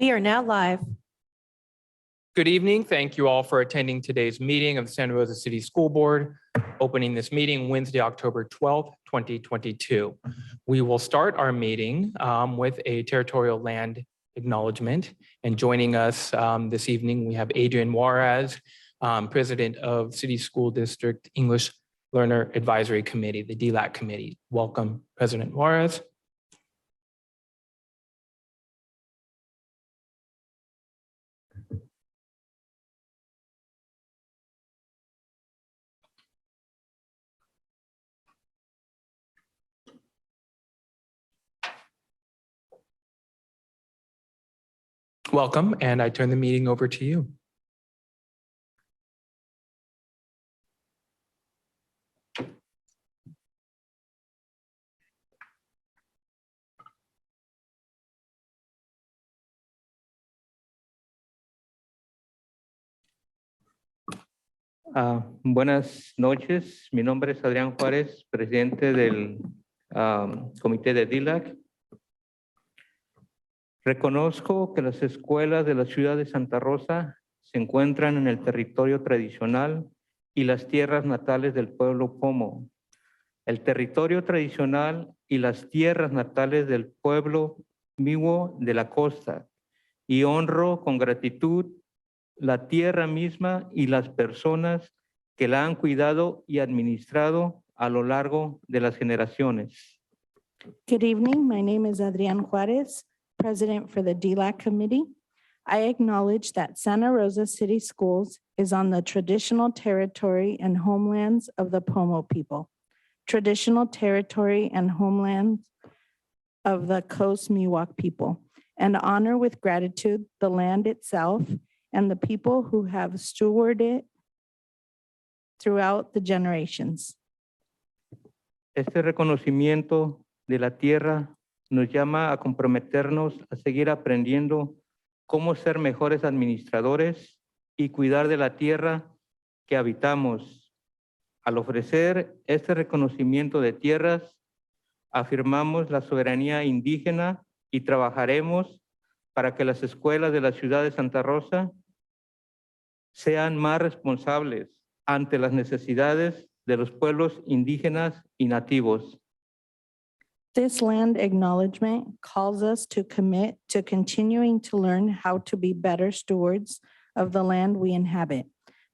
We are now live. Good evening. Thank you all for attending today's meeting of the Santa Rosa City School Board, opening this meeting Wednesday, October 12th, 2022. We will start our meeting with a territorial land acknowledgement. And joining us this evening, we have Adrian Juarez, President of City School District English Learner Advisory Committee, the DLAC Committee. Welcome, President Juarez. Welcome, and I turn the meeting over to you. Buenas noches, mi nombre es Adrián Juárez, presidente del comité de DILAC. Reconozco que las escuelas de la ciudad de Santa Rosa se encuentran en el territorio tradicional y las tierras natales del pueblo Pomo. El territorio tradicional y las tierras natales del pueblo Miwo de la costa, y honro con gratitud la tierra misma y las personas que la han cuidado y administrado a lo largo de las generaciones. Good evening. My name is Adrián Juárez, President for the DLAC Committee. I acknowledge that Santa Rosa City Schools is on the traditional territory and homelands of the Pomo people, traditional territory and homelands of the Coast Miwok people, and honor with gratitude the land itself and the people who have stewarded it throughout the generations. Este reconocimiento de la tierra nos llama a comprometernos a seguir aprendiendo cómo ser mejores administradores y cuidar de la tierra que habitamos. Al ofrecer este reconocimiento de tierras, afirmamos la soberanía indígena y trabajaremos para que las escuelas de la ciudad de Santa Rosa sean más responsables ante las necesidades de los pueblos indígenas y nativos. This land acknowledgement calls us to commit to continuing to learn how to be better stewards of the land we inhabit.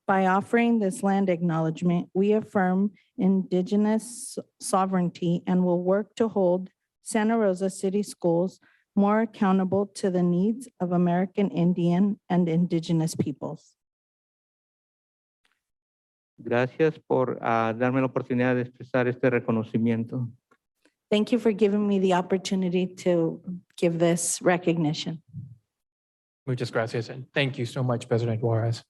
By offering this land acknowledgement, we affirm Indigenous sovereignty and will work to hold Santa Rosa City Schools more accountable to the needs of American Indian and Indigenous peoples. Gracias por darme la oportunidad de expresar este reconocimiento. Thank you for giving me the opportunity to give this recognition. Muchas gracias, and thank you so much, President Juarez.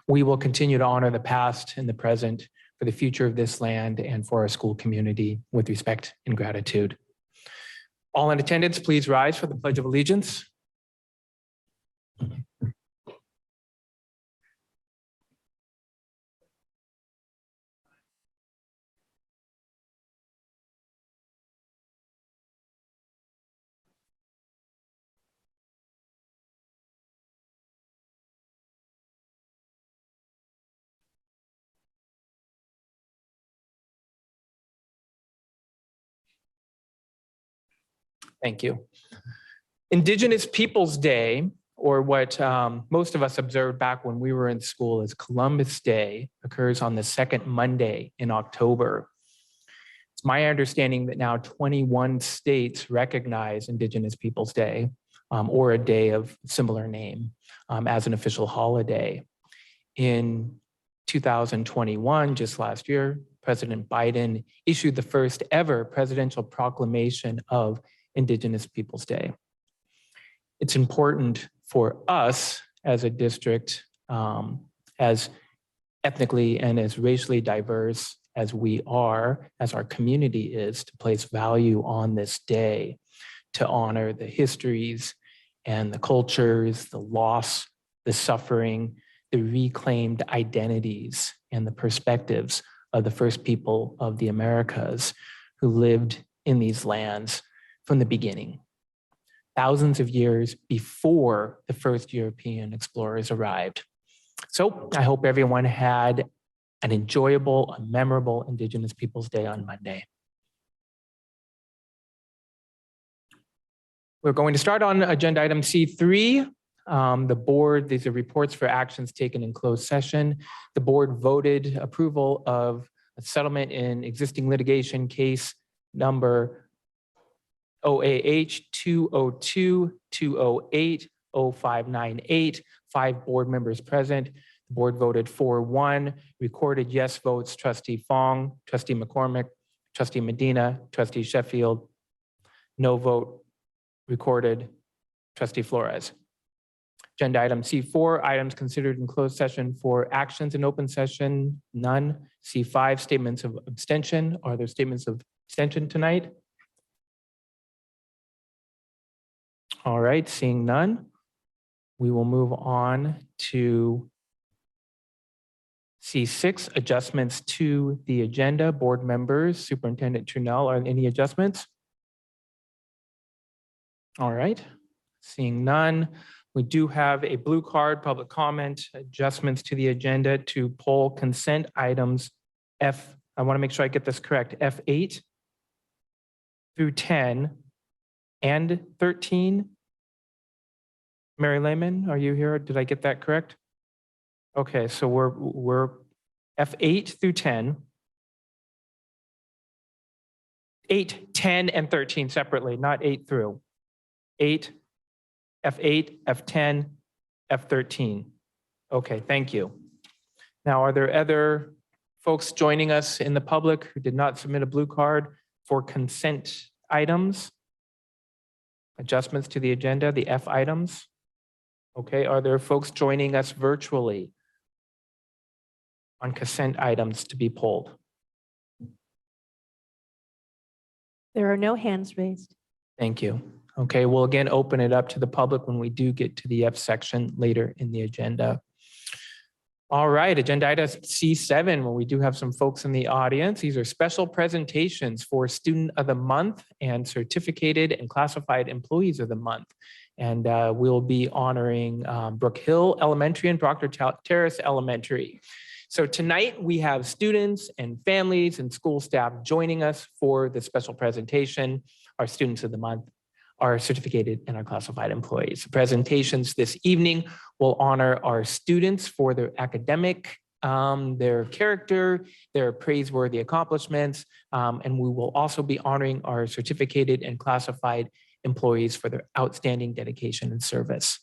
We will continue to honor the past and the present for the future of this land and for our school community with respect and gratitude. All in attendance, please rise for the Pledge of Allegiance. Thank you. Indigenous Peoples Day, or what most of us observed back when we were in school as Columbus Day, occurs on the second Monday in October. It's my understanding that now 21 states recognize Indigenous Peoples Day or a day of similar name as an official holiday. In 2021, just last year, President Biden issued the first ever presidential proclamation of Indigenous Peoples Day. It's important for us as a district, as ethnically and as racially diverse as we are, as our community is, to place value on this day, to honor the histories and the cultures, the loss, the suffering, the reclaimed identities and the perspectives of the first people of the Americas who lived in these lands from the beginning. thousands of years before the first European explorers arrived. So I hope everyone had an enjoyable, a memorable Indigenous Peoples Day on Monday. We're going to start on agenda item C3. The board, these are reports for actions taken in closed session. The board voted approval of a settlement in existing litigation case number OAH 202-208-0598. 5 board members present. The board voted 4-1. Recorded yes votes, Trustee Fong, Trustee McCormick, Trustee Medina, Trustee Sheffield. No vote recorded, Trustee Flores. Agenda item C4, items considered in closed session for actions in open session, none. C5, statements of abstention. Are there statements of abstention tonight? All right, seeing none, we will move on to C6, adjustments to the agenda. Board members, Superintendent Trunell, are any adjustments? All right, seeing none. We do have a blue card, public comment, adjustments to the agenda to poll consent items F, I want to make sure I get this correct, F8 through 10 and 13. Mary Lehman, are you here? Did I get that correct? Okay, so we're F8 through 10. 8, 10, and 13 separately, not 8 through. 8, F8, F10, F13. Okay, thank you. Now, are there other folks joining us in the public who did not submit a blue card for consent items? Adjustments to the agenda, the F items? Okay, are there folks joining us virtually on consent items to be polled? There are no hands raised. Thank you. Okay, we'll again open it up to the public when we do get to the F section later in the agenda. All right, agenda item C7, where we do have some folks in the audience. These are special presentations for Student of the Month and Certificated and Classified Employees of the Month. And we'll be honoring Brook Hill Elementary and Proctor Terrace Elementary. So tonight we have students and families and school staff joining us for the special presentation, our Students of the Month, our certificated and our classified employees. Presentations this evening will honor our students for their academic, their character, their praiseworthy accomplishments, and we will also be honoring our certificated and classified employees for their outstanding dedication and service.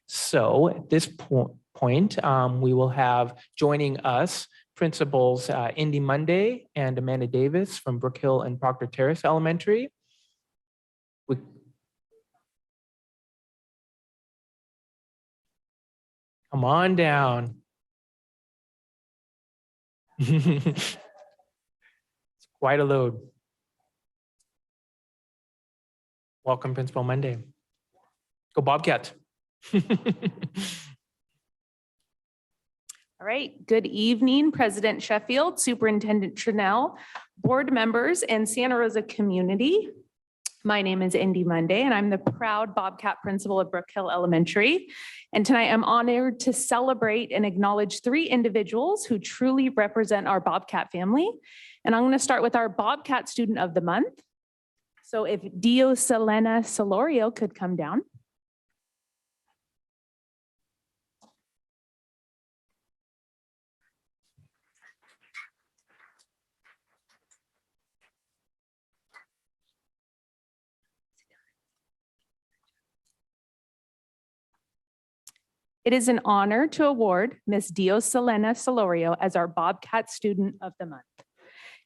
So at this point, we will have joining us principals Indy Monday and Amanda Davis from Brook Hill and Proctor Terrace Elementary. Come on down. It's quite a load. Welcome, Principal Monday. Go Bobcats. All right, good evening, President Sheffield, Superintendent Trunell, board members, and Santa Rosa community. My name is Indy Monday, and I'm the proud Bobcat principal of Brook Hill Elementary. And tonight I'm honored to celebrate and acknowledge 3 individuals who truly represent our Bobcat family. And I'm going to start with our Bobcat Student of the Month. So if Dio Selena Solorio could come down. It is an honor to award Ms. Dio Selena Solorio as our Bobcat Student of the Month.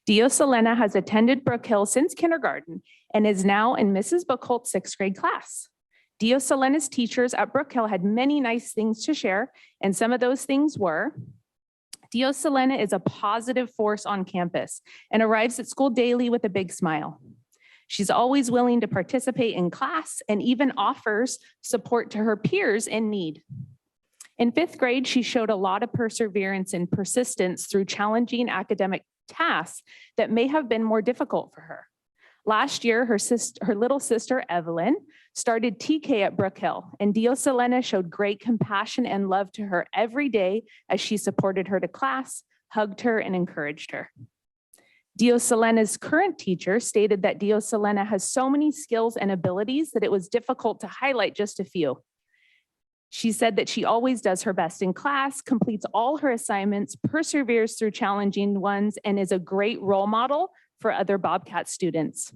Dio Selena has attended Brook Hill since kindergarten and is now in Mrs. Buchholt's 6th grade class. Dio Selena's teachers at Brook Hill had many nice things to share, and some of those things were: Dio Selena is a positive force on campus and arrives at school daily with a big smile. She's always willing to participate in class and even offers support to her peers in need. In 5th grade, she showed a lot of perseverance and persistence through challenging academic tasks that may have been more difficult for her. Last year, her little sister, Evelyn, started TK at Brook Hill, and Dio Selena showed great compassion and love to her every day as she supported her to class, hugged her, and encouraged her. Dio Selena's current teacher stated that Dio Selena has so many skills and abilities that it was difficult to highlight just a few. She said that she always does her best in class, completes all her assignments, perseveres through challenging ones, and is a great role model for other Bobcat students.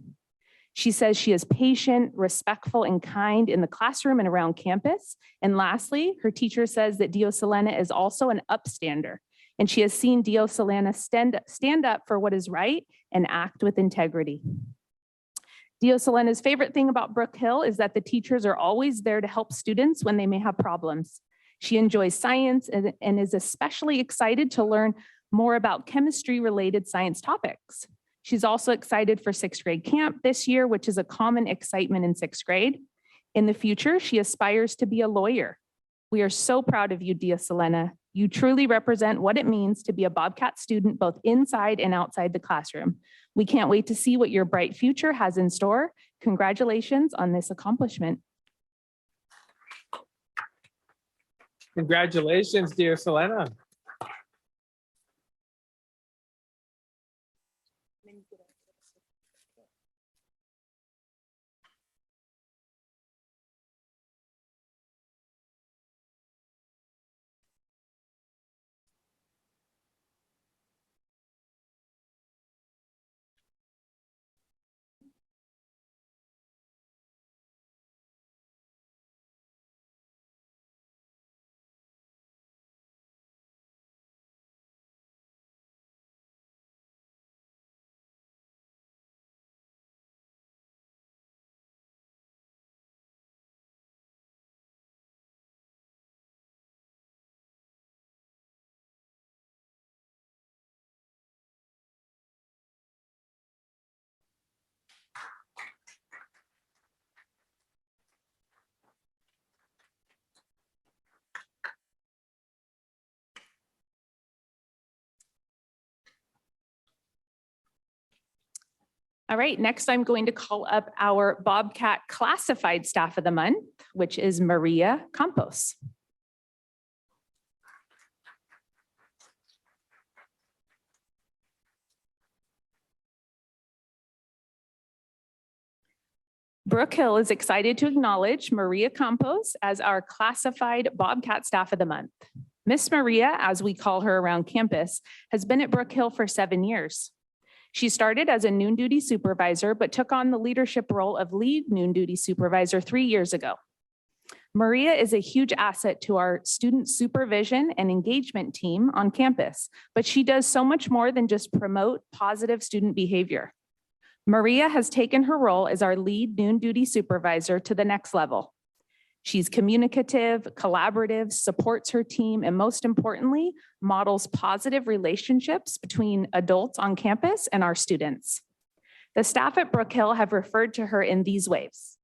She says she is patient, respectful, and kind in the classroom and around campus. And lastly, her teacher says that Dio Selena is also an upstander, and she has seen Dio Selena stand up for what is right and act with integrity. Dio Selena's favorite thing about Brook Hill is that the teachers are always there to help students when they may have problems. She enjoys science and is especially excited to learn more about chemistry-related science topics. She's also excited for sixth grade camp this year, which is a common excitement in sixth grade. In the future, she aspires to be a lawyer. We are so proud of you, Dio Selena. You truly represent what it means to be a Bobcat student, both inside and outside the classroom. We can't wait to see what your bright future has in store. Congratulations on this accomplishment. Congratulations, dear Selena. All right, next I'm going to call up our Bobcat Classified Staff of the Month, which is Maria Campos. Brook Hill is excited to acknowledge Maria Campos as our Classified Bobcat Staff of the Month. Miss Maria, as we call her around campus, has been at Brook Hill for 7 years. She started as a noon duty supervisor, but took on the leadership role of lead noon duty supervisor 3 years ago. Maria is a huge asset to our student supervision and engagement team on campus, but she does so much more than just promote positive student behavior. Maria has taken her role as our lead noon duty supervisor to the next level. She's communicative, collaborative, supports her team, and most importantly, models positive relationships between adults on campus and our students. The staff at Brook Hill have referred to her in these ways.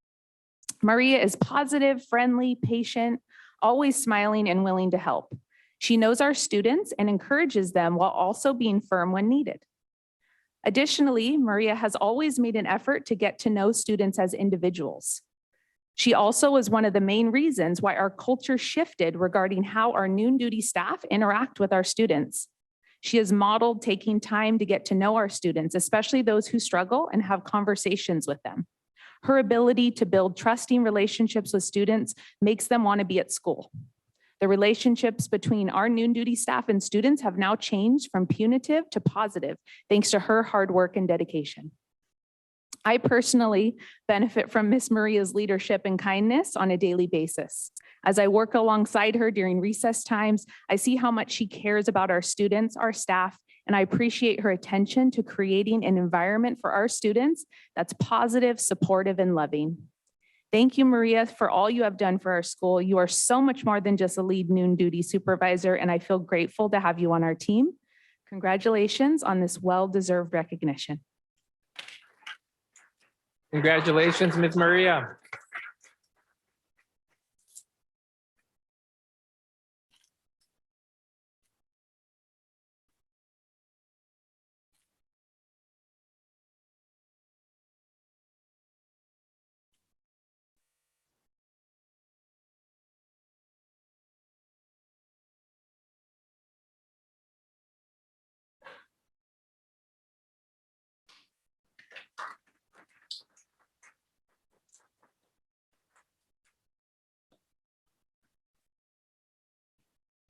Maria is positive, friendly, patient, always smiling and willing to help. She knows our students and encourages them while also being firm when needed. Additionally, Maria has always made an effort to get to know students as individuals. She also was one of the main reasons why our culture shifted regarding how our noon duty staff interact with our students. She has modeled taking time to get to know our students, especially those who struggle, and have conversations with them. Her ability to build trusting relationships with students makes them want to be at school. The relationships between our noon duty staff and students have now changed from punitive to positive, thanks to her hard work and dedication. I personally benefit from Miss Maria's leadership and kindness on a daily basis. As I work alongside her during recess times, I see how much she cares about our students, our staff, and I appreciate her attention to creating an environment for our students that's positive, supportive, and loving. Thank you, Maria, for all you have done for our school. You are so much more than just a lead noon duty supervisor, and I feel grateful to have you on our team. Congratulations on this well-deserved recognition. Congratulations, Ms. Maria.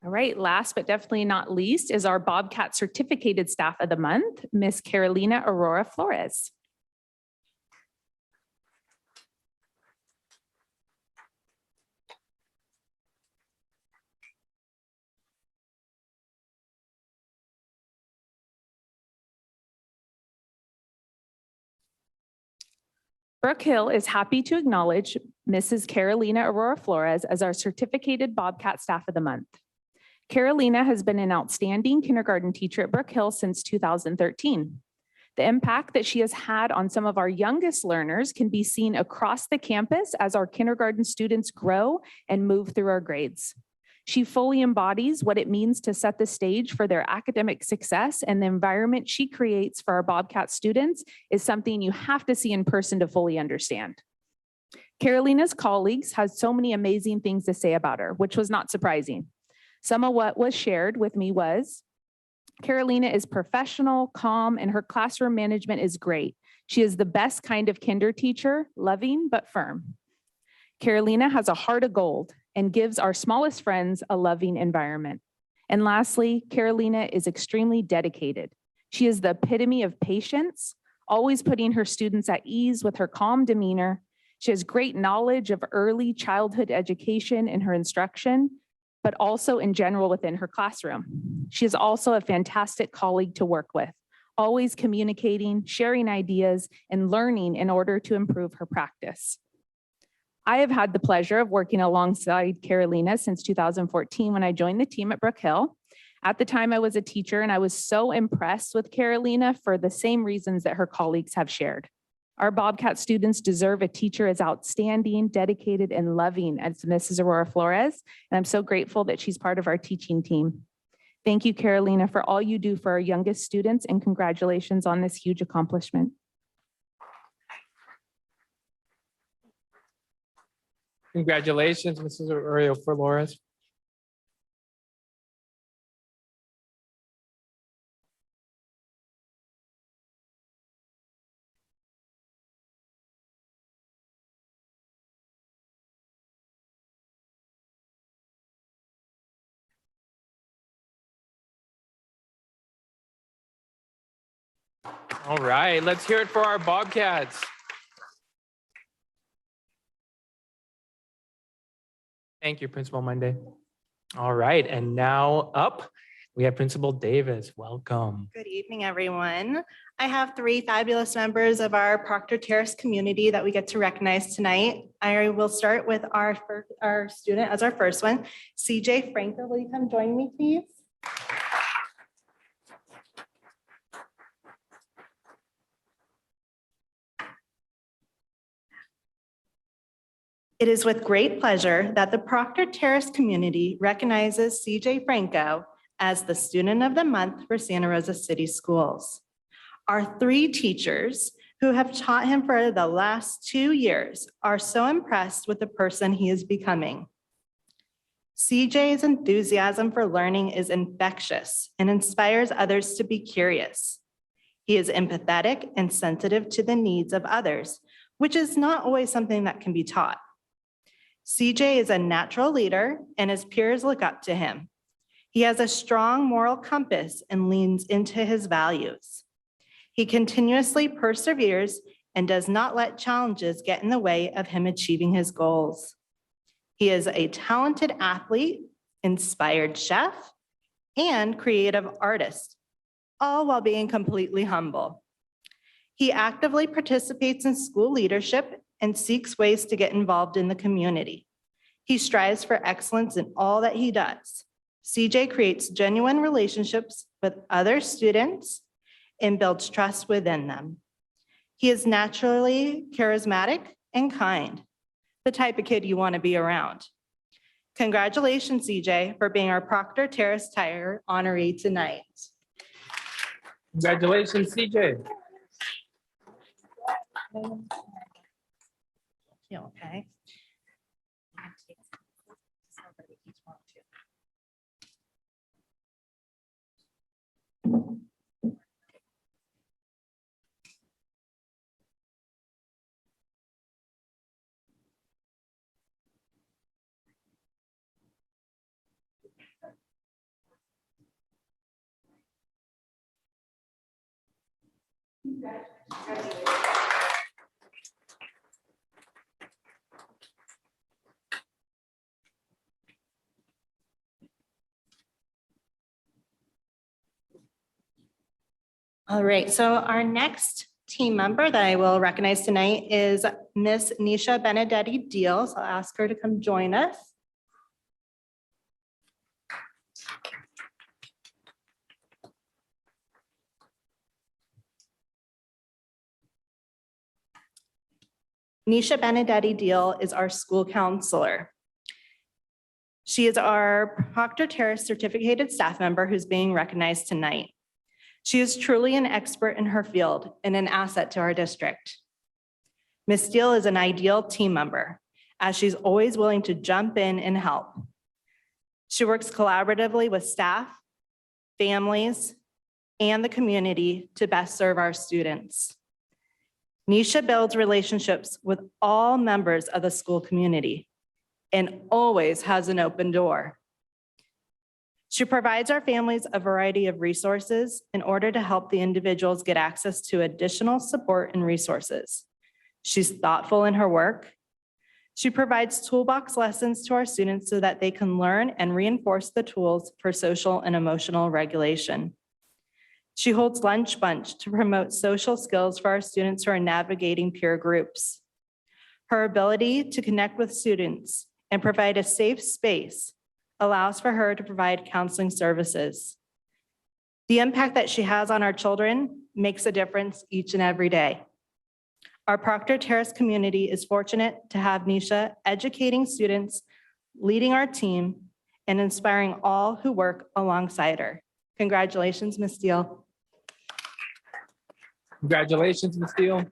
All right, last but definitely not least is our Bobcat Certificated Staff of the Month, Miss Carolina Aurora Flores. Brook Hill is happy to acknowledge Mrs. Carolina Aurora Flores as our Certificated Bobcat Staff of the Month. Carolina has been an outstanding kindergarten teacher at Brook Hill since 2013. The impact that she has had on some of our youngest learners can be seen across the campus as our kindergarten students grow and move through our grades. She fully embodies what it means to set the stage for their academic success, and the environment she creates for our Bobcat students is something you have to see in person to fully understand. Carolina's colleagues had so many amazing things to say about her, which was not surprising. Some of what was shared with me was, Carolina is professional, calm, and her classroom management is great. She is the best kind of kinder teacher, loving but firm. Carolina has a heart of gold and gives our smallest friends a loving environment. And lastly, Carolina is extremely dedicated. She is the epitome of patience, always putting her students at ease with her calm demeanor. She has great knowledge of early childhood education in her instruction, but also in general within her classroom. She is also a fantastic colleague to work with, always communicating, sharing ideas, and learning in order to improve her practice. I have had the pleasure of working alongside Carolina since 2014 when I joined the team at Brook Hill. At the time, I was a teacher, and I was so impressed with Carolina for the same reasons that her colleagues have shared. Our Bobcat students deserve a teacher as outstanding, dedicated, and loving as Mrs. Aurora Flores, and I'm so grateful that she's part of our teaching team. Thank you, Carolina, for all you do for our youngest students, and congratulations on this huge accomplishment. Congratulations, Mrs. Aurora Flores. All right, let's hear it for our Bobcats. Thank you, Principal Monday. All right, and now up, we have Principal Davis. Welcome. Good evening, everyone. I have 3 fabulous members of our Proctor Terrace community that we get to recognize tonight. I will start with our student as our first one, CJ Franco. Will you come join me, please? It is with great pleasure that the Proctor Terrace community recognizes CJ Franco as the Student of the Month for Santa Rosa City Schools. Our 3 teachers who have taught him for the last 2 years are so impressed with the person he is becoming. CJ's enthusiasm for learning is infectious and inspires others to be curious. He is empathetic and sensitive to the needs of others, which is not always something that can be taught. CJ is a natural leader and his peers look up to him. He has a strong moral compass and leans into his values. He continuously perseveres and does not let challenges get in the way of him achieving his goals. He is a talented athlete, inspired chef, and creative artist, all while being completely humble. He actively participates in school leadership and seeks ways to get involved in the community. He strives for excellence in all that he does. CJ creates genuine relationships with other students and builds trust within them. He is naturally charismatic and kind, the type of kid you want to be around. Congratulations, CJ, for being our Proctor Terrace Tire honoree tonight. Congratulations, CJ. Okay. All right, so our next team member that I will recognize tonight is Miss Nisha Benedetti Deal. So I'll ask her to come join us. Nisha Benedetti Deal is our school counselor. She is our Proctor Terrace certificated staff member who's being recognized tonight. She is truly an expert in her field and an asset to our district. Ms. Deal is an ideal team member as she's always willing to jump in and help. She works collaboratively with staff, families, and the community to best serve our students. Nisha builds relationships with all members of the school community and always has an open door. She provides our families a variety of resources in order to help the individuals get access to additional support and resources. She's thoughtful in her work. She provides toolbox lessons to our students so that they can learn and reinforce the tools for social and emotional regulation. She holds lunch bunch to promote social skills for our students who are navigating peer groups. Her ability to connect with students and provide a safe space allows for her to provide counseling services. The impact that she has on our children makes a difference each and every day. Our Proctor Terrace community is fortunate to have Nisha educating students, leading our team, and inspiring all who work alongside her. Congratulations, Ms. Deal. Congratulations, Ms. Deal.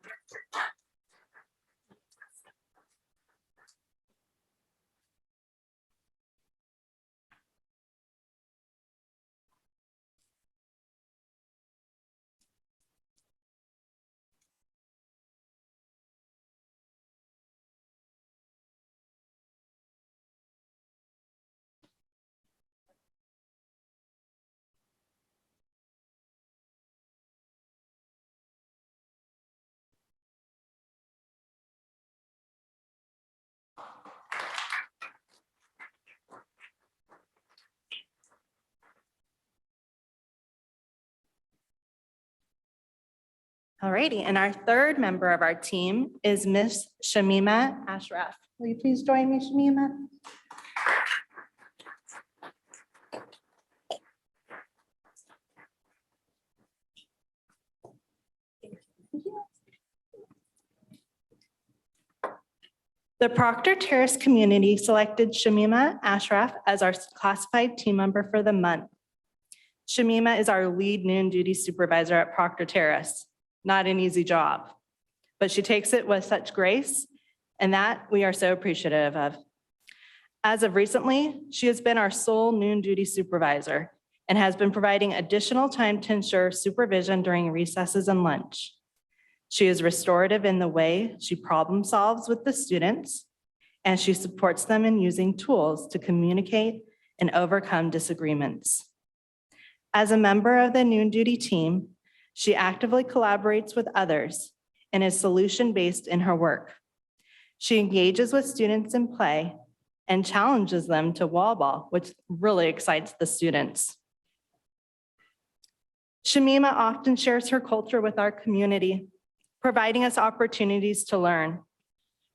All righty, and our third member of our team is Miss Shamima Ashraf. Will you please join me, Shamima? The Proctor Terrace community selected Shamima Ashraf as our classified team member for the month. Shamima is our lead noon duty supervisor at Proctor Terrace. Not an easy job, but she takes it with such grace, and that we are so appreciative of. As of recently, she has been our sole noon duty supervisor and has been providing additional time to ensure supervision during recesses and lunch. She is restorative in the way she problem solves with the students, and she supports them in using tools to communicate and overcome disagreements. As a member of the noon duty team, she actively collaborates with others and is solution-based in her work. She engages with students in play and challenges them to wall ball, which really excites the students. Shamima often shares her culture with our community, providing us opportunities to learn.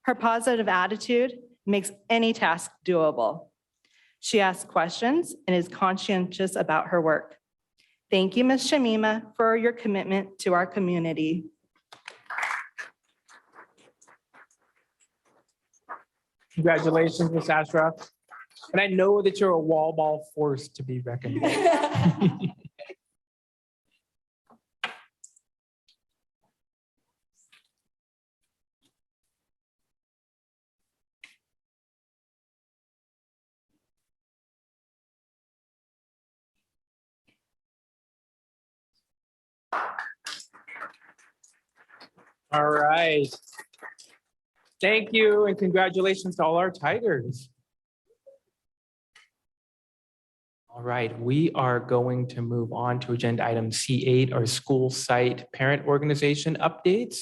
Her positive attitude makes any task doable. She asks questions and is conscientious about her work. Thank you, Ms. Shamima, for your commitment to our community. Congratulations, Ms. Ashraf. And I know that you're a wall ball force to be reckoned with. All right. Thank you and congratulations to all our Tigers. All right, we are going to move on to agenda item C8, our school site parent organization updates.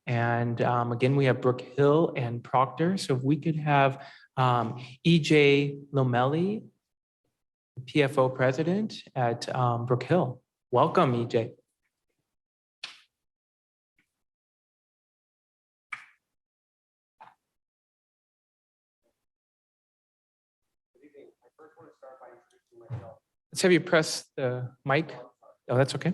And again, we have Brook Hill and Proctor. So if we could have EJ Lomelli, PFO president at Brook Hill. Welcome, EJ. Let's have you press the mic. Oh, that's okay.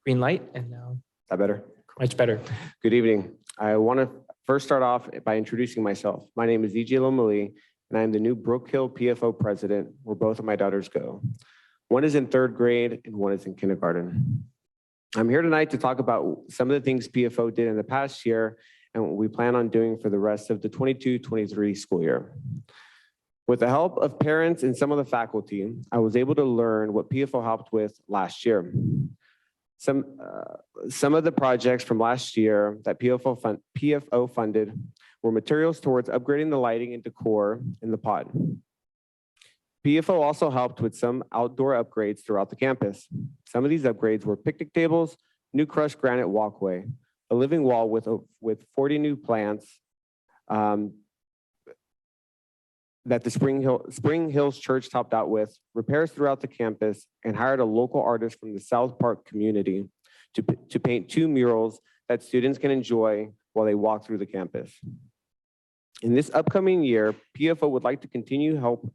Green light and now. That better? Much better. Good evening. I want to first start off by introducing myself. My name is EJ Lomeli, and I'm the new Brook Hill PFO president, where both of my daughters go. One is in 3rd grade and one is in kindergarten. I'm here tonight to talk about some of the things PFO did in the past year and what we plan on doing for the rest of the 22-23 school year. With the help of parents and some of the faculty, I was able to learn what PFO helped with last year. Some of the projects from last year that PFO funded were materials towards upgrading the lighting and decor in the pod. PFO also helped with some outdoor upgrades throughout the campus. Some of these upgrades were picnic tables, new crushed granite walkway, a living wall with 40 new plants, that the Spring Hills Church topped out with, repairs throughout the campus, and hired a local artist from the South Park community to paint 2 murals that students can enjoy while they walk through the campus. In this upcoming year, PFO would like to continue to help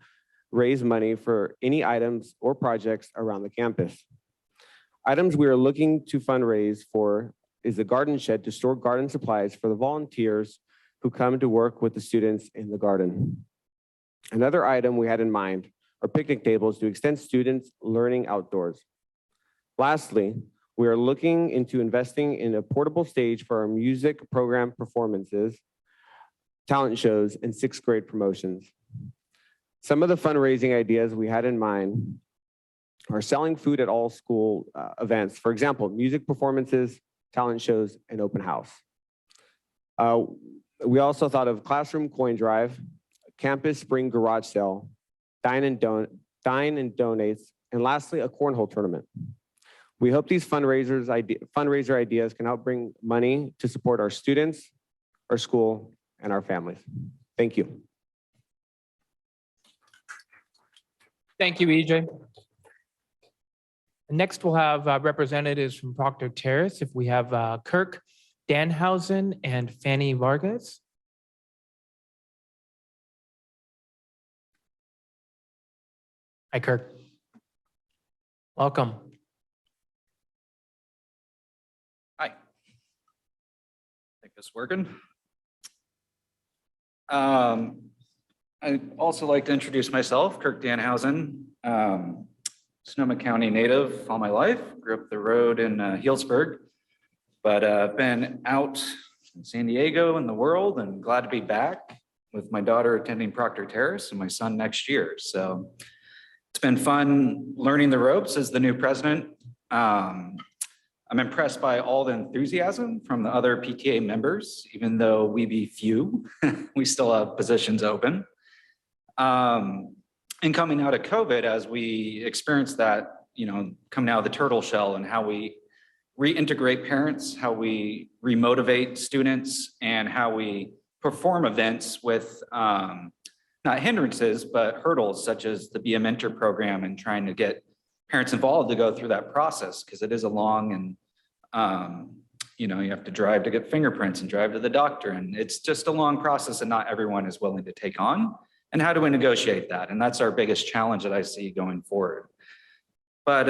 raise money for any items or projects around the campus. Items we are looking to fundraise for is a garden shed to store garden supplies for the volunteers who come to work with the students in the garden. Another item we had in mind are picnic tables to extend students' learning outdoors. Lastly, we are looking into investing in a portable stage for our music program performances, talent shows, and 6th grade promotions. Some of the fundraising ideas we had in mind are selling food at all school events. For example, music performances, talent shows, and open house. We also thought of classroom coin drive, campus spring garage sale, dine and donates, and lastly, a cornhole tournament. We hope these fundraiser ideas can help bring money to support our students, our school, and our families. Thank you. Thank you, EJ. Next, we'll have representatives from Proctor Terrace. If we have Kirk Danhausen and Fanny Vargas. Hi, Kirk. Welcome. Hi. Think this working? I'd also like to introduce myself, Kirk Danhausen, Sonoma County native all my life. Grew up the road in Healdsburg, but I've been out in San Diego and the world, and glad to be back with my daughter attending Proctor Terrace and my son next year. So it's been fun learning the ropes as the new president. I'm impressed by all the enthusiasm from the other PTA members, even though we be few, we still have positions open. And coming out of COVID, as we experienced that, coming out of the turtle shell and how we reintegrate parents, how we remotivate students, and how we perform events with not hindrances, but hurdles such as the Be a Mentor program and trying to get parents involved to go through that process, because it is a long and, you have to drive to get fingerprints and drive to the doctor. And it's just a long process and not everyone is willing to take on. And how do we negotiate that? And that's our biggest challenge that I see going forward. But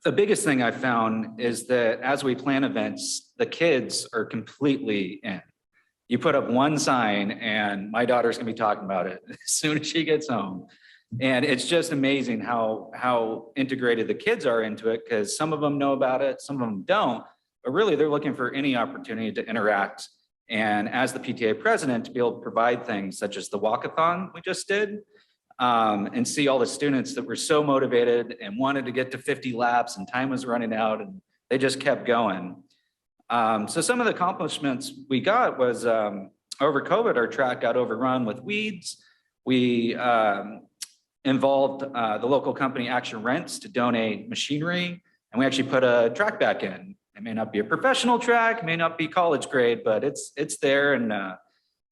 the biggest thing I found is that as we plan events, the kids are completely in. You put up one sign and my daughter's gonna be talking about it as soon as she gets home. And it's just amazing how integrated the kids are into it, because some of them know about it, some of them don't, but really they're looking for any opportunity to interact. And as the PTA president, to be able to provide things such as the walkathon we just did, and see all the students that were so motivated and wanted to get to 50 laps and time was running out and they just kept going. So some of the accomplishments we got was over COVID, our track got overrun with weeds. We involved the local company Action Rents to donate machinery, and we actually put a track back in. It may not be a professional track, may not be college grade, but it's there, and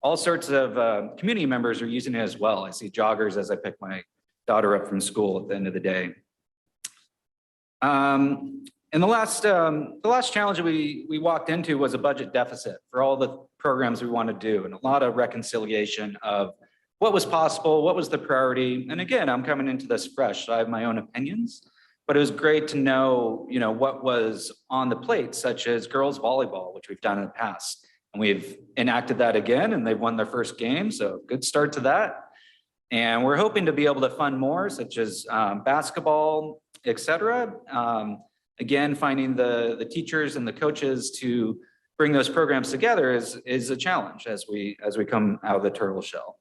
all sorts of community members are using it as well. I see joggers as I pick my daughter up from school at the end of the day. And the last challenge that we walked into was a budget deficit for all the programs we want to do, and a lot of reconciliation of what was possible, what was the priority. And again, I'm coming into this fresh, so I have my own opinions, but it was great to know, what was on the plate, such as girls volleyball, which we've done in the past. And we've enacted that again, and they've won their first game, so good start to that. And we're hoping to be able to fund more, such as basketball, et cetera. Again, finding the teachers and the coaches to bring those programs together is a challenge as we come out of the turtle shell.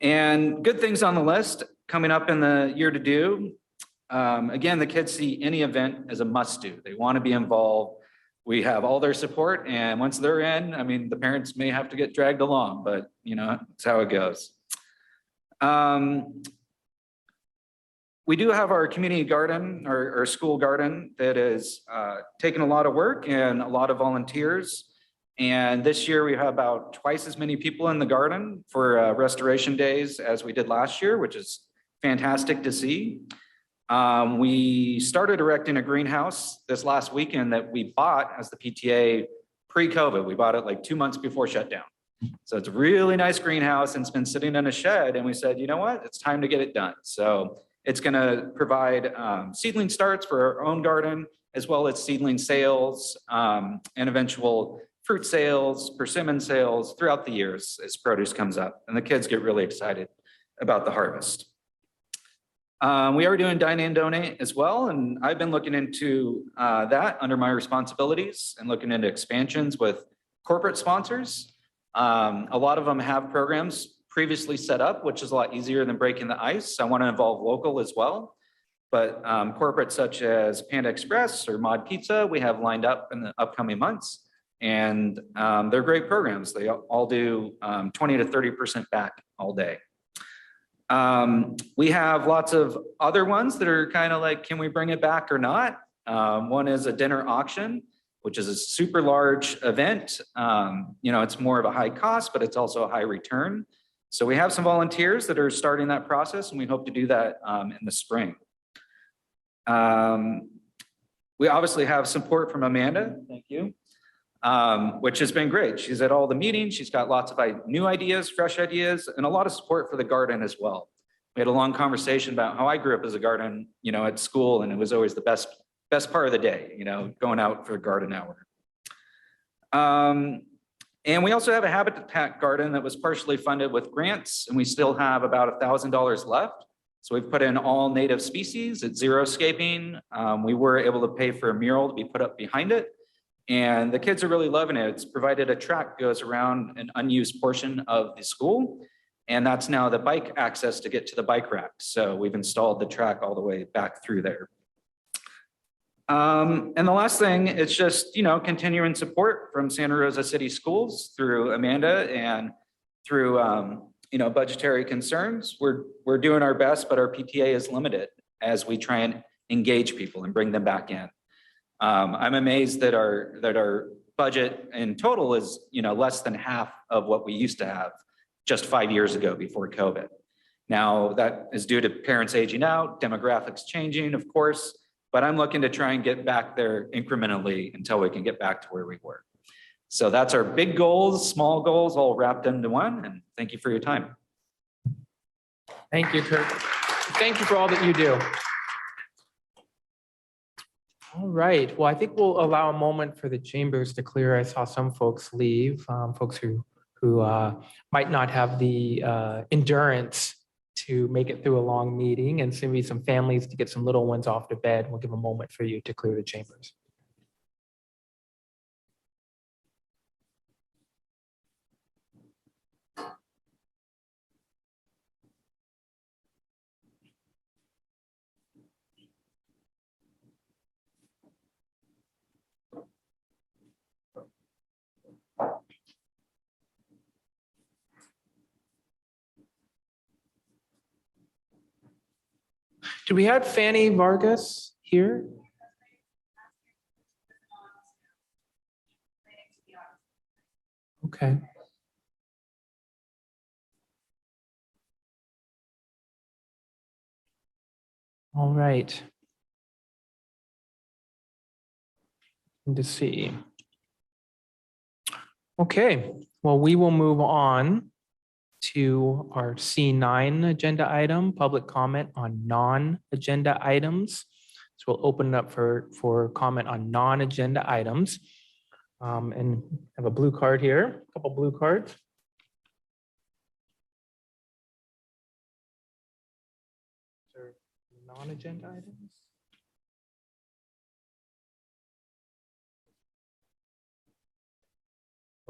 And good things on the list coming up in the year to do. Again, the kids see any event as a must do. They want to be involved. We have all their support, and once they're in, I mean, the parents may have to get dragged along, but it's how it goes. We do have our community garden, our school garden, that is taking a lot of work and a lot of volunteers. And this year we have about twice as many people in the garden for restoration days as we did last year, which is fantastic to see. We started erecting a greenhouse this last weekend that we bought as the PTA pre-COVID. We bought it like 2 months before shutdown. So it's a really nice greenhouse, and it's been sitting in a shed, and we said, you know what, it's time to get it done. So it's going to provide seedling starts for our own garden, as well as seedling sales and eventual fruit sales, persimmon sales throughout the years as produce comes up, and the kids get really excited about the harvest. We are doing dine and donate as well, and I've been looking into that under my responsibilities and looking into expansions with corporate sponsors. A lot of them have programs previously set up, which is a lot easier than breaking the ice. I want to involve local as well, but corporate such as Panda Express or Mod Pizza, we have lined up in the upcoming months, and they're great programs. They all do 20 to 30% back all day. We have lots of other ones that are kind of like, can we bring it back or not? One is a dinner auction, which is a super large event. It's more of a high cost, but it's also a high return. So we have some volunteers that are starting that process, and we hope to do that in the spring. We obviously have support from Amanda, thank you, which has been great. She's at all the meetings. She's got lots of new ideas, fresh ideas, and a lot of support for the garden as well. We had a long conversation about how I grew up as a garden, at school, and it was always the best part of the day, going out for a garden hour. And we also have a habitat garden that was partially funded with grants, and we still have about $1,000 left. So we've put in all native species. It's xeriscaping. We were able to pay for a mural to be put up behind it, and the kids are really loving it. It's provided a track goes around an unused portion of the school, and that's now the bike access to get to the bike rack. So we've installed the track all the way back through there. And the last thing, it's just, continuing support from Santa Rosa City Schools through Amanda and through, budgetary concerns. We're doing our best, but our PTA is limited as we try and engage people and bring them back in. I'm amazed that our budget in total is, less than half of what we used to have just 5 years ago before COVID. Now that is due to parents aging out, demographics changing, of course, but I'm looking to try and get back there incrementally until we can get back to where we were. So that's our big goals, small goals, all wrapped into one. And thank you for your time. Thank you, Kurt. Thank you for all that you do. All right. Well, I think we'll allow a moment for the chambers to clear. I saw some folks leave, folks who might not have the endurance to make it through a long meeting, and maybe some families to get some little ones off to bed. We'll give a moment for you to clear the chambers. Did we have Fanny Vargas here? Okay. All right. Good to see. Okay, well, we will move on to our C9 agenda item, public comment on non-agenda items. So we'll open it up for comment on non-agenda items. And have a blue card here, a couple blue cards. Non-agenda items?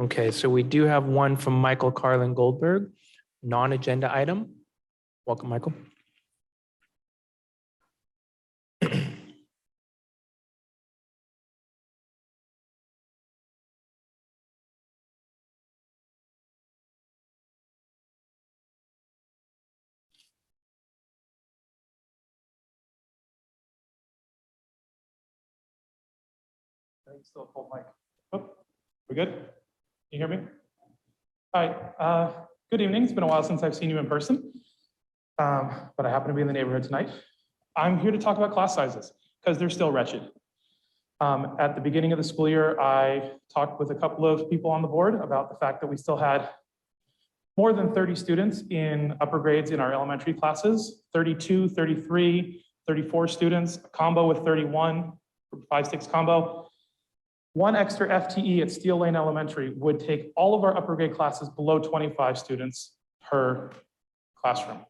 Okay, so we do have one from Michael Carlin Goldberg, non-agenda item. Welcome, Michael. Still hold mic. Oh, we good? Can you hear me? Hi, good evening. It's been a while since I've seen you in person, but I happen to be in the neighborhood tonight. I'm here to talk about class sizes because they're still wretched. At the beginning of the school year, I talked with a couple of people on the board about the fact that we still had more than 30 students in upper grades in our elementary classes, 32, 33, 34 students, a combo with 31, 5-6 combo. One extra FTE at Steel Lane Elementary would take all of our upper grade classes below 25 students per classroom.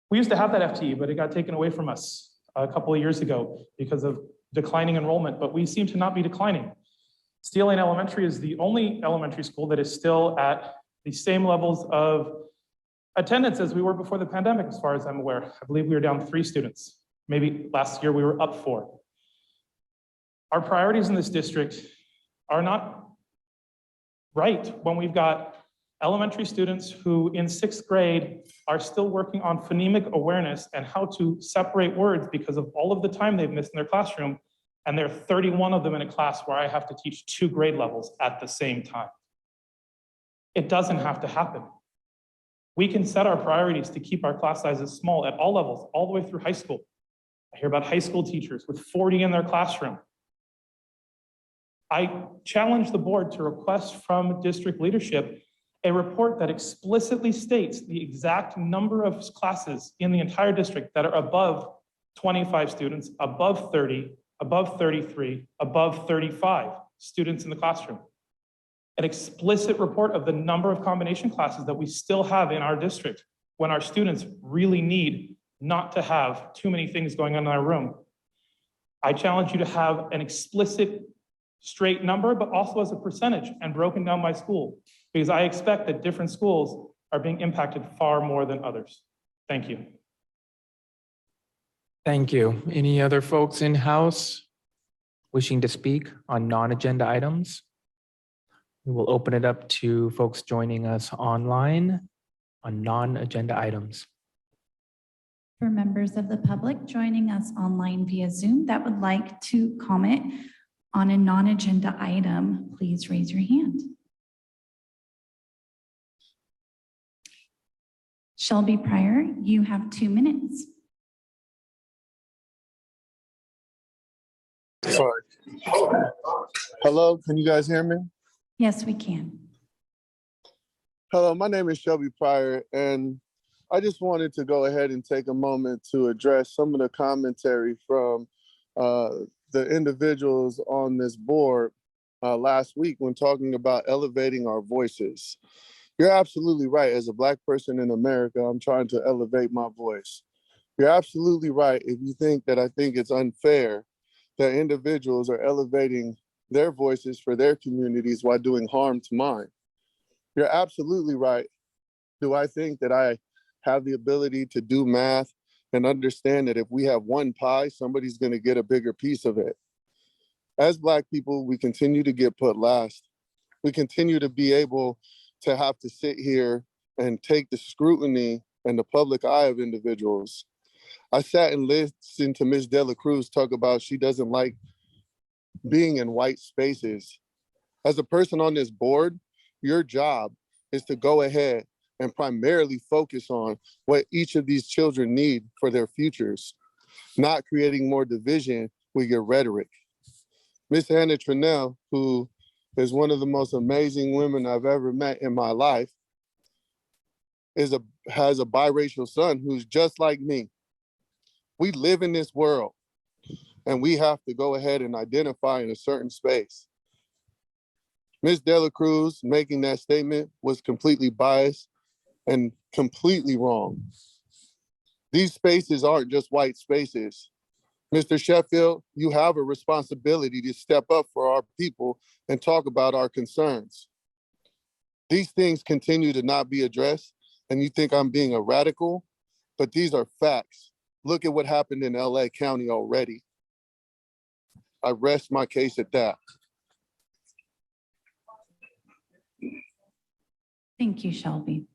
We used to have that FTE, but it got taken away from us a couple of years ago because of declining enrollment, but we seem to not be declining. Steel Lane Elementary is the only elementary school that is still at the same levels of attendance as we were before the pandemic, as far as I'm aware. I believe we were down 3 students. Maybe last year we were up 4. Our priorities in this district are not right when we've got elementary students who in 6th grade are still working on phonemic awareness and how to separate words because of all of the time they've missed in their classroom. And there are 31 of them in a class where I have to teach 2 grade levels at the same time. It doesn't have to happen. We can set our priorities to keep our class sizes small at all levels, all the way through high school. I hear about high school teachers with 40 in their classroom. I challenge the board to request from district leadership a report that explicitly states the exact number of classes in the entire district that are above 25 students, above 30, above 33, above 35 students in the classroom. An explicit report of the number of combination classes that we still have in our district when our students really need not to have too many things going on in our room. I challenge you to have an explicit straight number, but also as a percentage and broken down by school, because I expect that different schools are being impacted far more than others. Thank you. Thank you. Any other folks in house wishing to speak on non-agenda items? We will open it up to folks joining us online on non-agenda items. For members of the public joining us online via Zoom that would like to comment on a non-agenda item, please raise your hand. Shelby Pryor, you have 2 minutes. Sorry. Hello, can you guys hear me? Yes, we can. Hello, my name is Shelby Pryor, and I just wanted to go ahead and take a moment to address some of the commentary from the individuals on this board last week when talking about elevating our voices. You're absolutely right. As a Black person in America, I'm trying to elevate my voice. You're absolutely right if you think that I think it's unfair that individuals are elevating their voices for their communities while doing harm to mine. You're absolutely right. Do I think that I have the ability to do math and understand that if we have one pie, somebody's going to get a bigger piece of it? As Black people, we continue to get put last. We continue to be able to have to sit here and take the scrutiny and the public eye of individuals. I sat and listened to Ms. Dela Cruz talk about she doesn't like being in white spaces. As a person on this board, your job is to go ahead and primarily focus on what each of these children need for their futures, not creating more division with your rhetoric. Miss Anna Trinnell, who is one of the most amazing women I've ever met in my life, has a biracial son who's just like me. We live in this world and we have to go ahead and identify in a certain space. Ms. Dela Cruz making that statement was completely biased and completely wrong. These spaces aren't just white spaces. Mr. Sheffield, you have a responsibility to step up for our people and talk about our concerns. These things continue to not be addressed, and you think I'm being a radical, but these are facts. Look at what happened in LA County already. I rest my case at that. Thank you, Shelby.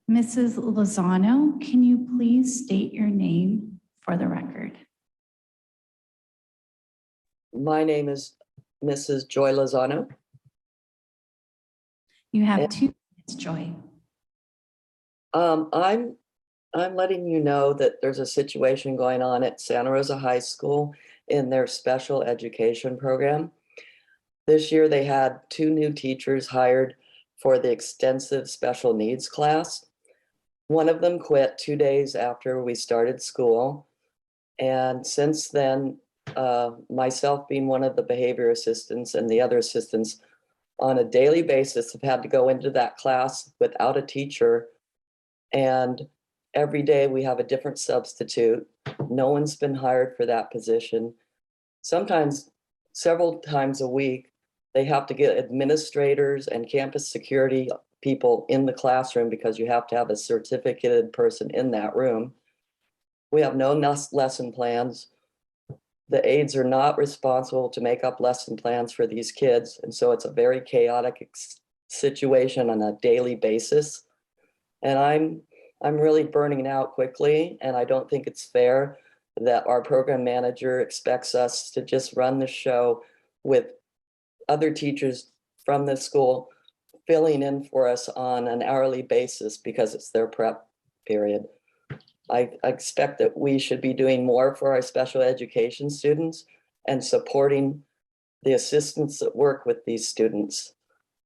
Mrs. Lozano, can you please state your name for the record? My name is Mrs. Joy Lozano. You have 2 minutes, Joy. I'm letting you know that there's a situation going on at Santa Rosa High School in their special education program. This year, they had 2 new teachers hired for the extensive special needs class. One of them quit 2 days after we started school. And since then, myself being one of the behavior assistants and the other assistants on a daily basis have had to go into that class without a teacher. And every day we have a different substitute. No one's been hired for that position. Sometimes, several times a week, they have to get administrators and campus security people in the classroom because you have to have a certificated person in that room. We have no lesson plans. The aides are not responsible to make up lesson plans for these kids. And so it's a very chaotic situation on a daily basis. And I'm really burning out quickly. And I don't think it's fair that our program manager expects us to just run the show with other teachers from the school filling in for us on an hourly basis because it's their prep period. I expect that we should be doing more for our special education students and supporting the assistants that work with these students.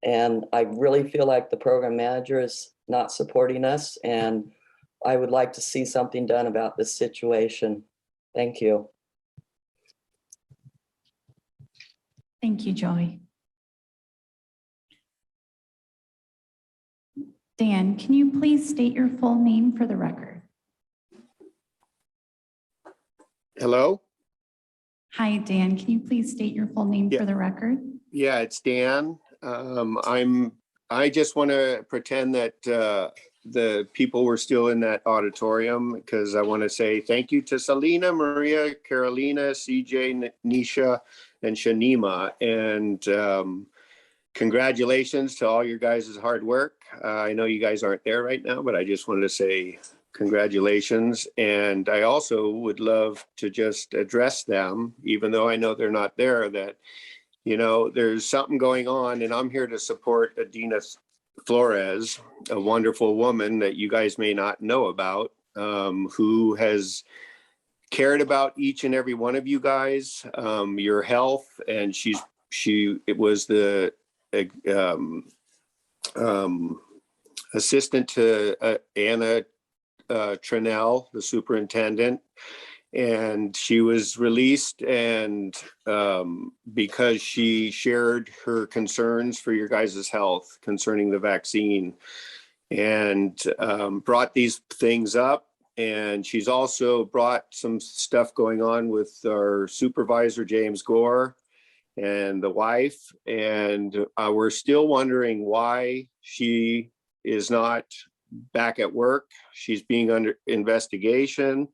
And I really feel like the program manager is not supporting us, and I would like to see something done about this situation. Thank you. Thank you, Joy. Dan, can you please state your full name for the record? Hello? Hi, Dan. Can you please state your full name Yeah. for the record? Yeah, it's Dan. I just want to pretend that the people were still in that auditorium because I want to say thank you to Selena, Maria, Carolina, CJ, Nisha, and Shanima. And congratulations to all your guys' hard work. I know you guys aren't there right now, but I just wanted to say congratulations. And I also would love to just address them, even though I know they're not there, that, you know, there's something going on, and I'm here to support Adina Flores, a wonderful woman that you guys may not know about, who has cared about each and every one of you guys, your health. And it was the assistant to Anna Trinnell, the superintendent, and she was released and because she shared her concerns for your guys' health concerning the vaccine, and brought these things up. And she's also brought some stuff going on with our supervisor, James Gore, and the wife. And we're still wondering why she is not back at work. She's being under investigation.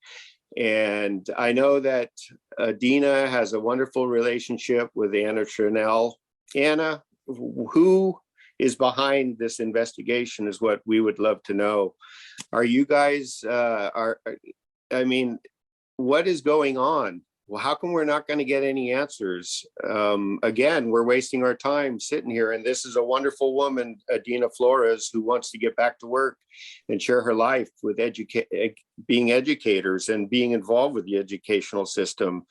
And I know that Adina has a wonderful relationship with Anna Trinnell. Anna, who is behind this investigation is what we would love to know. Are you guys, I mean, what is going on? Well, how come we're not going to get any answers? Again, we're wasting our time sitting here, and this is a wonderful woman, Adina Flores, who wants to get back to work and share her life with being educators and being involved with the educational system.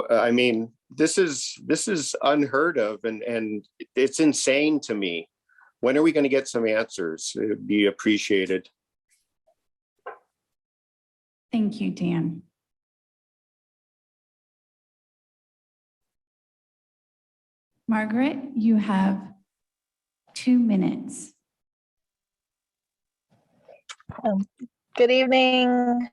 I mean, this is unheard of, and it's insane to me. When are we going to get some answers? It would be appreciated. Thank you, Dan. Margaret, you have 2 minutes. Good evening,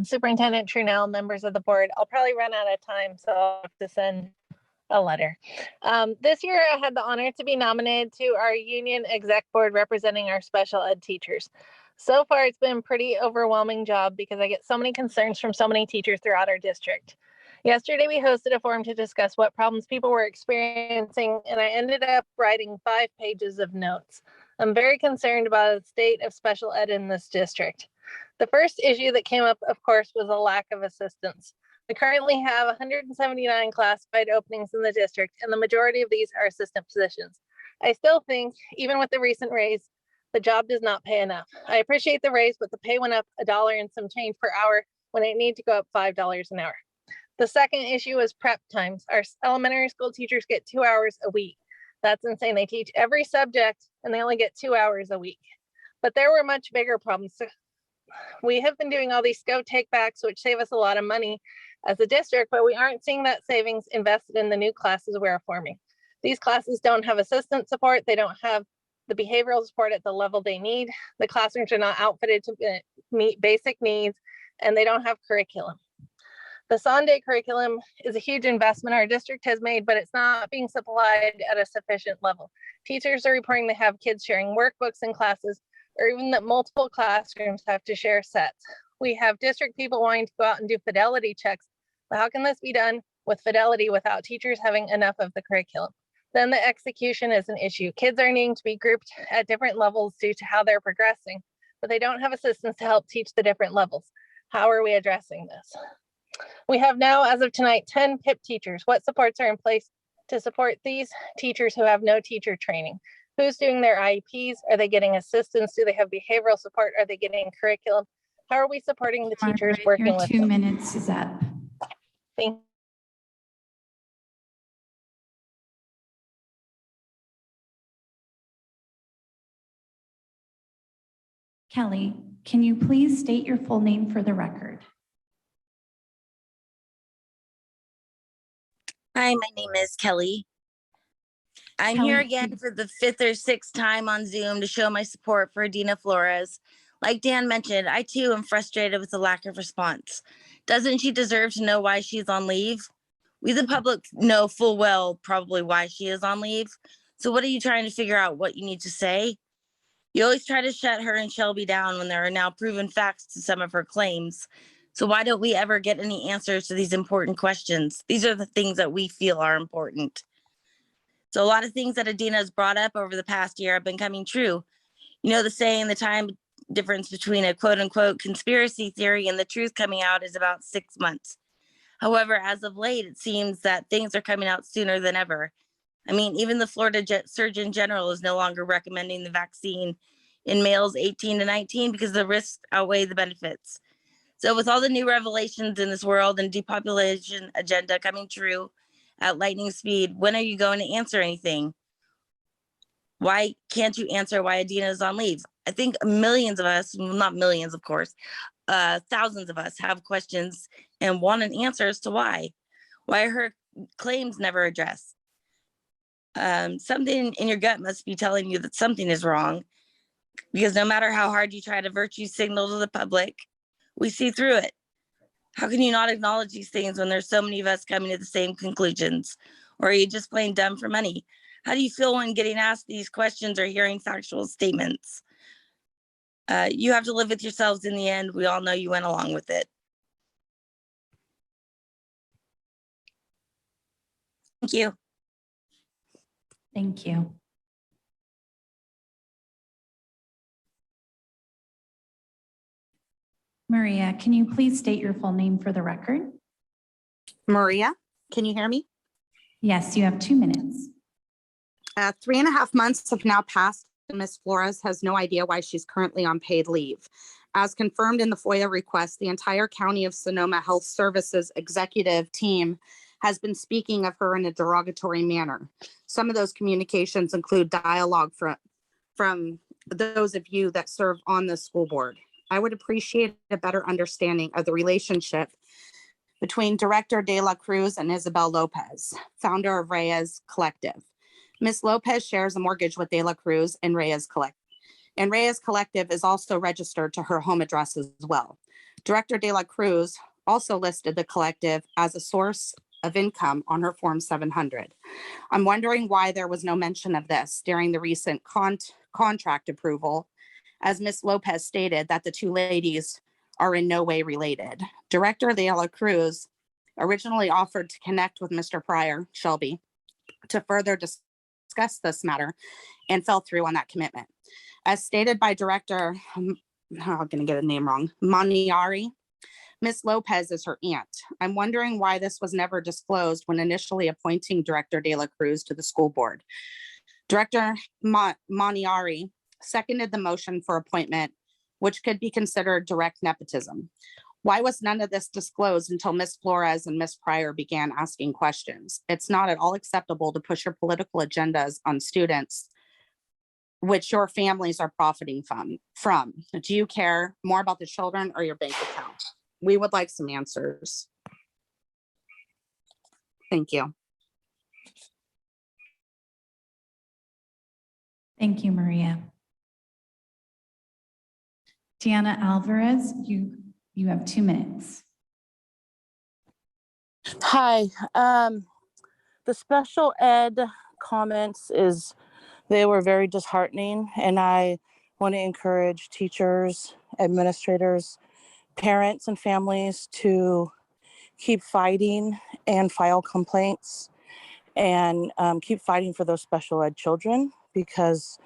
Superintendent Trunell, members of the board. I'll probably run out of time, so I'll have to send a letter. This year, I had the honor to be nominated to our union exec board representing our special ed teachers. So far, it's been a pretty overwhelming job because I get so many concerns from so many teachers throughout our district. Yesterday, we hosted a forum to discuss what problems people were experiencing, and I ended up writing 5 pages of notes. I'm very concerned about the state of special ed in this district. The first issue that came up, of course, was a lack of assistance. We currently have 179 classified openings in the district, and the majority of these are assistant positions. I still think, even with the recent raise, the job does not pay enough. I appreciate the raise, but the pay went up $1 and some change per hour when it needed to go up $5 an hour. The second issue is prep times. Our elementary school teachers get 2 hours a week. That's insane. They teach every subject and they only get 2 hours a week. But there were much bigger problems. We have been doing all these scope takebacks, which save us a lot of money as a district, but we aren't seeing that savings invested in the new classes we're forming. These classes don't have assistant support. They don't have the behavioral support at the level they need. The classrooms are not outfitted to meet basic needs, and they don't have curriculum. The Sunday curriculum is a huge investment our district has made, but it's not being supplied at a sufficient level. Teachers are reporting they have kids sharing workbooks in classes, or even that multiple classrooms have to share sets. We have district people wanting to go out and do fidelity checks, but how can this be done with fidelity without teachers having enough of the curriculum? Then the execution is an issue. Kids are needing to be grouped at different levels due to how they're progressing, but they don't have assistants to help teach the different levels. How are we addressing this? We have now, as of tonight, 10 PIP teachers. What supports are in place to support these teachers who have no teacher training? Who's doing their IEPs? Are they getting assistance? Do they have behavioral support? Are they getting curriculum? How are we supporting the teachers working your with 2 them? minutes is up. Thank you. Kelly, can you please state your full name for the record? Hi, my name is Kelly. I'm Kelly, here again for the 5th or 6th time on Zoom to show my support for Adina Flores. Like Dan mentioned, I too am frustrated with the lack of response. Doesn't she deserve to know why she's on leave? We, the public, know full well probably why she is on leave. So what are you trying to figure out what you need to say? You always try to shut her and Shelby down when there are now proven facts to some of her claims. So why don't we ever get any answers to these important questions? These are the things that we feel are important. So a lot of things that Adina has brought up over the past year have been coming true. You know, the saying, the time difference between a quote unquote conspiracy theory and the truth coming out is about 6 months. However, as of late, it seems that things are coming out sooner than ever. I mean, even the Florida Surgeon General is no longer recommending the vaccine in males 18 to 19 because the risks outweigh the benefits. So with all the new revelations in this world and depopulation agenda coming true at lightning speed, when are you going to answer anything? Why can't you answer why Adina is on leave? I think millions of us, well, not millions, of course, thousands of us have questions and want an answer as to why are her claims never addressed? Something in your gut must be telling you that something is wrong, because no matter how hard you try to virtue signal to the public, we see through it. How can you not acknowledge these things when there's so many of us coming to the same conclusions? Or are you just plain dumb for money? How do you feel when getting asked these questions or hearing factual statements? You have to live with yourselves in the end. We all know you went along with it. Thank you. Thank you. Maria, can you please state your full name for the record? Maria, can you hear me? Yes, you have 2 minutes. 3.5 months have now passed, and Ms. Flores has no idea why she's currently on paid leave. As confirmed in the FOIA request, the entire County of Sonoma Health Services executive team has been speaking of her in a derogatory manner. Some of those communications include dialogue from those of you that serve on the school board. I would appreciate a better understanding of the relationship between Director De La Cruz and Isabel Lopez, founder of Reyes Collective. Ms. Lopez shares a mortgage with De La Cruz and Reyes Collective. And Reyes Collective is also registered to her home address as well. Director De La Cruz also listed the collective as a source of income on her Form 700. I'm wondering why there was no mention of this during the recent contract approval, as Ms. Lopez stated that the two ladies are in no way related. Director De La Cruz originally offered to connect with Mr. Pryor, Shelby, to further discuss this matter and fell through on that commitment. As stated by Director, I'm going to get a name wrong, Maniari, Ms. Lopez is her aunt. I'm wondering why this was never disclosed when initially appointing Director De La Cruz to the school board. Director Maniari seconded the motion for appointment, which could be considered direct nepotism. Why was none of this disclosed until Ms. Flores and Ms. Pryor began asking questions? It's not at all acceptable to push your political agendas on students, which your families are profiting from. Do you care more about the children or your bank account? We would like some answers. Thank you. Thank you, Maria. Deanna Alvarez, you have 2 minutes. Hi, the special ed comments they were very disheartening, and I want to encourage teachers, administrators, parents, and families to keep fighting and file complaints and keep fighting for those special ed children because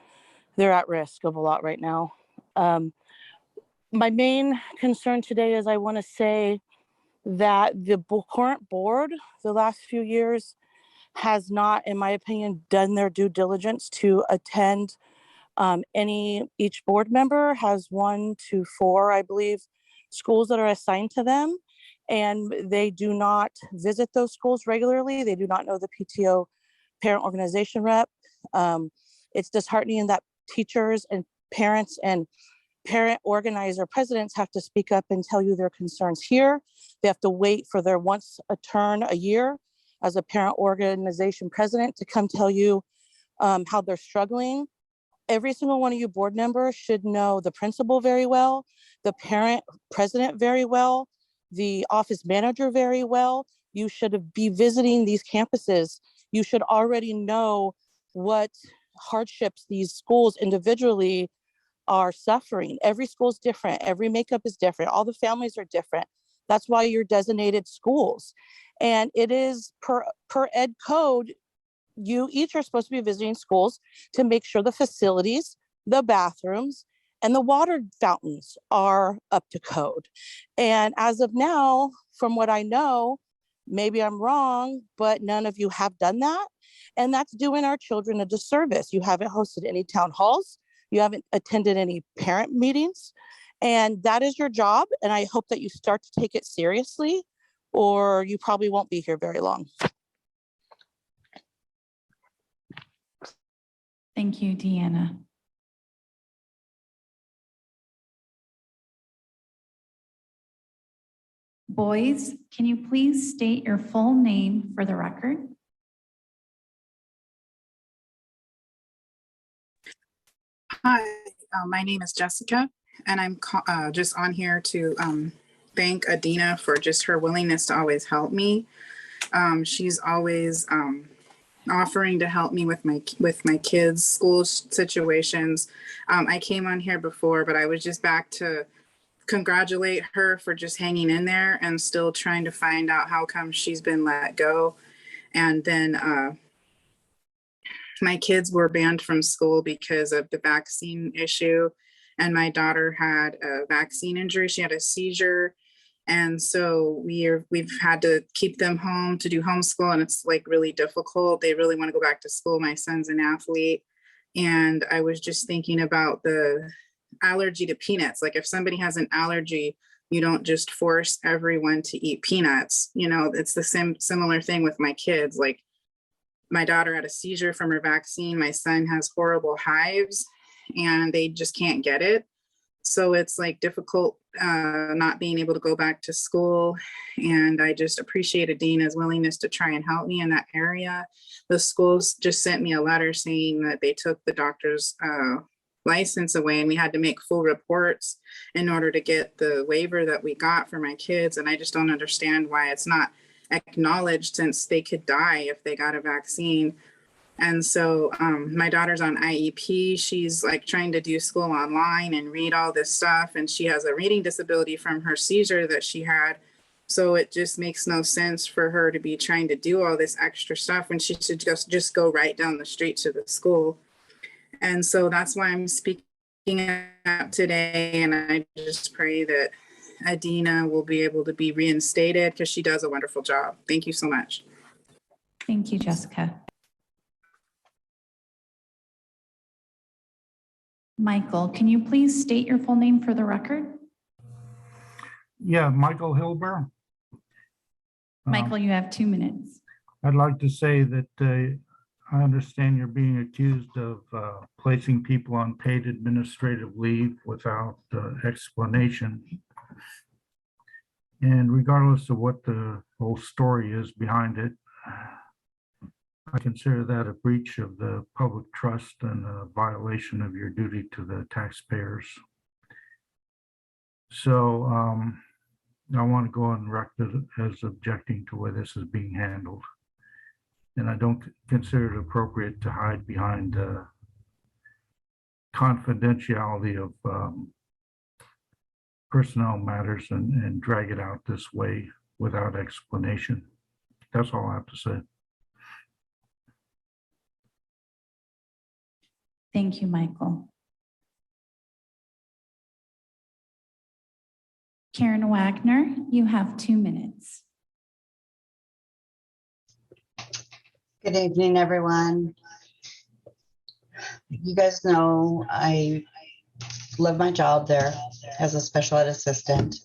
they're at risk of a lot right now. My main concern today is I want to say that the current board, the last few years, has not, in my opinion, done their due diligence to attend each board member has 1 to 4, I believe, schools that are assigned to them, and they do not visit those schools regularly. They do not know the PTO parent organization rep. It's disheartening that teachers and parents and parent organizer presidents have to speak up and tell you their concerns here. They have to wait for their once a turn a year as a parent organization president to come tell you how they're struggling. Every single one of you board members should know the principal very well, the parent president very well, the office manager very well. You should be visiting these campuses. You should already know what hardships these schools individually are suffering. Every school is different. Every makeup is different. All the families are different. That's why you're designated schools. And it is per ed code, you each are supposed to be visiting schools to make sure the facilities, the bathrooms, and the water fountains are up to code. And as of now, from what I know, maybe I'm wrong, but none of you have done that. And that's doing our children a disservice. You haven't hosted any town halls. You haven't attended any parent meetings, and that is your job. And I hope that you start to take it seriously, or you probably won't be here very long. Thank you, Deanna. Boys, can you please state your full name for the record? Hi, my name is Jessica, and I'm just on here to thank Adina for just her willingness to always help me. She's always offering to help me with my kids' school situations. I came on here before, but I was just back to congratulate her for just hanging in there and still trying to find out how come she's been let go. And then my kids were banned from school because of the vaccine issue. And my daughter had a vaccine injury. She had a seizure. And so we've had to keep them home to do homeschool, and it's like really difficult. They really want to go back to school. My son's an athlete. And I was just thinking about the allergy to peanuts. Like if somebody has an allergy, you don't just force everyone to eat peanuts. You know, it's the similar thing with my kids. Like my daughter had a seizure from her vaccine. My son has horrible hives and they just can't get it. So it's like difficult not being able to go back to school. And I just appreciate Adina's willingness to try and help me in that area. The schools just sent me a letter saying that they took the doctor's license away, and we had to make full reports in order to get the waiver that we got for my kids. And I just don't understand why it's not acknowledged, since they could die if they got a vaccine. And so my daughter's on IEP. She's like trying to do school online and read all this stuff. And she has a reading disability from her seizure that she had. So it just makes no sense for her to be trying to do all this extra stuff when she should just go right down the street to the school. And so that's why I'm speaking up today. And I just pray that Adina will be able to be reinstated, because she does a wonderful job. Thank you so much. Thank you, Jessica. Michael, can you please state your full name for the record? Yeah, Michael Hilber. Michael, you have 2 minutes. I'd like to say that I understand you're being accused of placing people on paid administrative leave without explanation. And regardless of what the whole story is behind it, I consider that a breach of the public trust and a violation of your duty to the taxpayers. So I want to go on record as objecting to where this is being handled. And I don't consider it appropriate to hide behind confidentiality of personnel matters and drag it out this way without explanation. That's all I have to say. Thank you, Michael. Karen Wagner, you have 2 minutes. Good evening, everyone. You guys know I love my job there as a special ed assistant,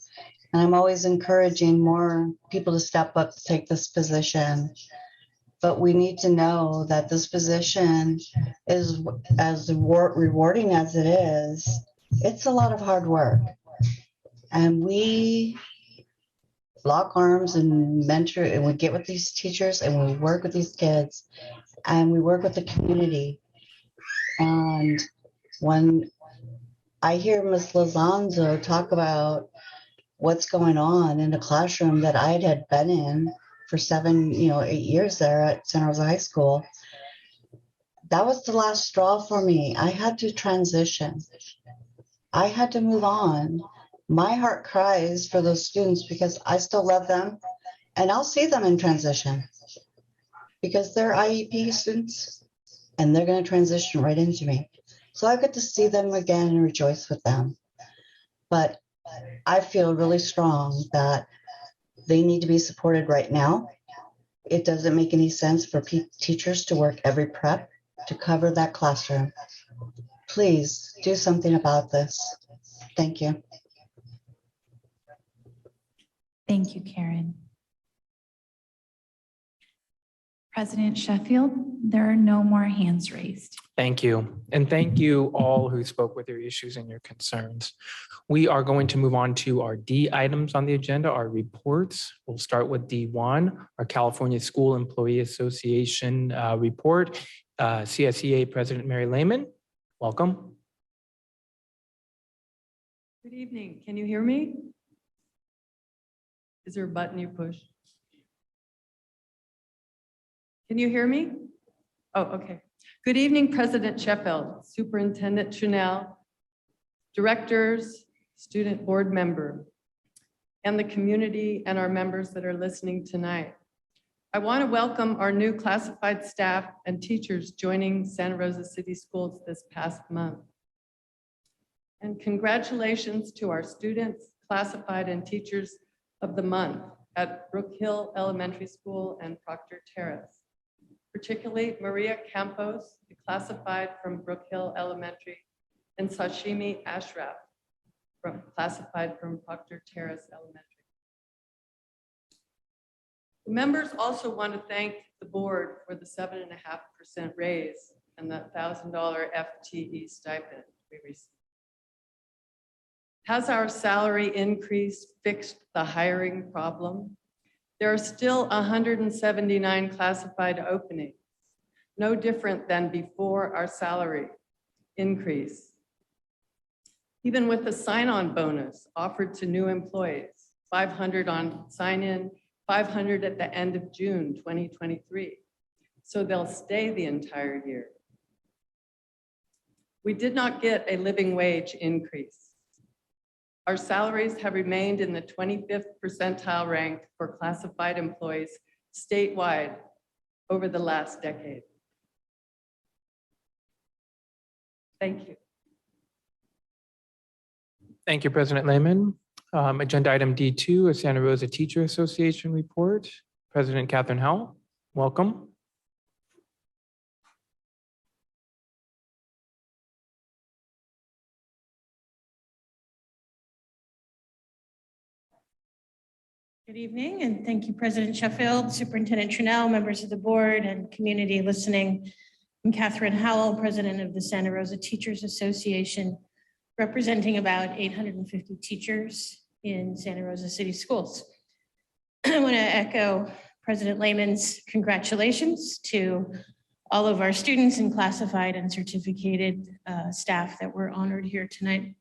and I'm always encouraging more people to step up to take this position. But we need to know that this position is as rewarding as it is. It's a lot of hard work, and we lock arms and mentor, and we get with these teachers, and we work with these kids, and we work with the community. And when I hear Ms. Lozanzo talk about what's going on in the classroom that I had been in for 8 years there at Santa Rosa High School, that was the last straw for me. I had to transition. I had to move on. My heart cries for those students because I still love them, and I'll see them in transition because they're IEP students and they're going to transition right into me. So I get to see them again and rejoice with them. But I feel really strong that they need to be supported right now. It doesn't make any sense for teachers to work every prep to cover that classroom. Please do something about this. Thank you. Thank you, Karen. President Sheffield, there are no more hands raised. Thank you. And thank you all who spoke with your issues and your concerns. We are going to move on to our D items on the agenda, our reports. We'll start with D1, our California School Employee Association report. CSEA President Mary Lehman, welcome. Good evening. Can you hear me? Is there a button you push? Can you hear me? Oh, okay. Good evening, President Sheffield, Superintendent Chanel, directors, student board member, and the community and our members that are listening tonight. I want to welcome our new classified staff and teachers joining Santa Rosa City Schools this past month. And congratulations to our students, classified and teachers of the month at Brook Hill Elementary School and Proctor Terrace, particularly Maria Campos, classified from Brook Hill Elementary, and Sashimi Ashraf, classified from Proctor Terrace Elementary. The members also want to thank the board for the 7.5% raise and the $1,000 FTE stipend we received. Has our salary increase fixed the hiring problem? There are still 179 classified openings, no different than before our salary increase. Even with the sign-on bonus offered to new employees, 500 on sign-in, 500 at the end of June 2023. So they'll stay the entire year. We did not get a living wage increase. Our salaries have remained in the 25th percentile rank for classified employees statewide over the last decade. Thank you. Thank you, President Lehman. Agenda item D2, a Santa Rosa Teacher Association report. President Catherine Howell, welcome. Good evening, and thank you, President Sheffield, Superintendent Trinnell, members of the board, and community listening. I'm Catherine Howell, President of the Santa Rosa Teachers Association, representing about 850 teachers in Santa Rosa City Schools. I want to echo President Lehman's congratulations to all of our students and classified and certificated staff that were honored here tonight.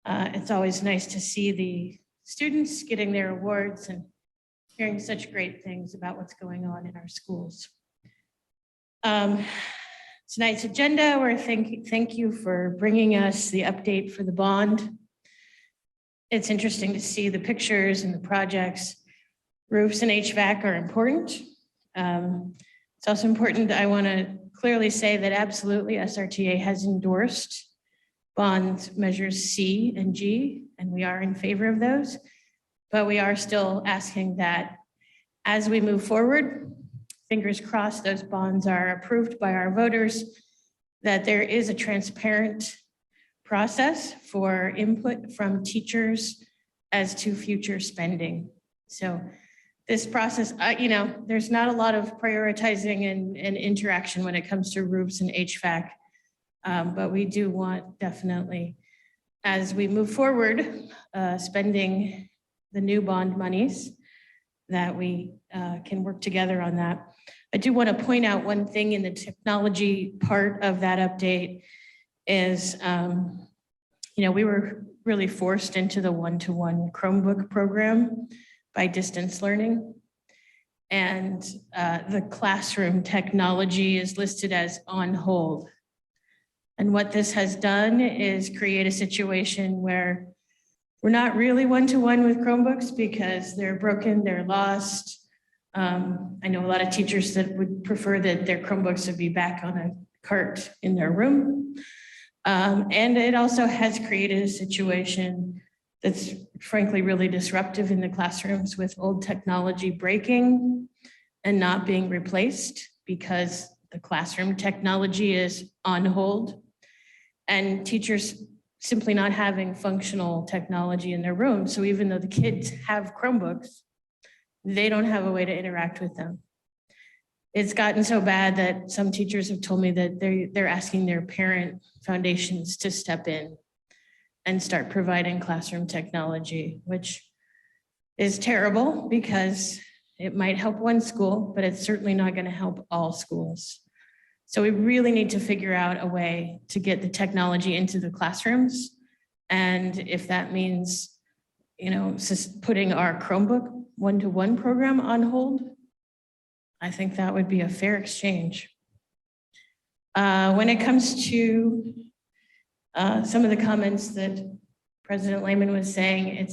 It's always nice to see the students getting their awards and hearing such great things about what's going on in our schools. Tonight's agenda, we're thank you for bringing us the update for the bond. It's interesting to see the pictures and the projects. Roofs and HVAC are important. It's also important, I want to clearly say that absolutely SRTA has endorsed bond measures C and G, and we are in favor of those, but we are still asking that as we move forward, fingers crossed those bonds are approved by our voters, that there is a transparent process for input from teachers as to future spending. So this process, there's not a lot of prioritizing and interaction when it comes to roofs and HVAC. But we do want definitely, as we move forward, spending the new bond monies, that we can work together on that. I do want to point out one thing in the technology part of that update is, we were really forced into the one-to-one Chromebook program by distance learning. And the classroom technology is listed as on hold. And what this has done is create a situation where we're not really one-to-one with Chromebooks because they're broken, they're lost. I know a lot of teachers that would prefer that their Chromebooks would be back on a cart in their room. And it also has created a situation that's frankly really disruptive in the classrooms, with old technology breaking and not being replaced because the classroom technology is on hold, and teachers simply not having functional technology in their room. So even though the kids have Chromebooks, they don't have a way to interact with them. It's gotten so bad that some teachers have told me that they're asking their parent foundations to step in and start providing classroom technology, which is terrible because it might help one school, but it's certainly not going to help all schools. So we really need to figure out a way to get the technology into the classrooms. And if that means, putting our Chromebook one-to-one program on hold, I think that would be a fair exchange. When it comes to some of the comments that President Lehman was saying,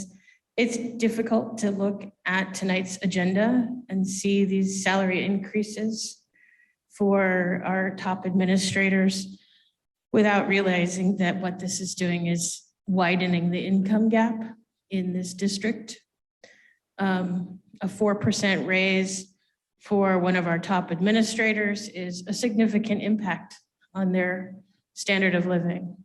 It's difficult to look at tonight's agenda and see these salary increases for our top administrators without realizing that what this is doing is widening the income gap in this district. A 4% raise for one of our top administrators is a significant impact on their standard of living.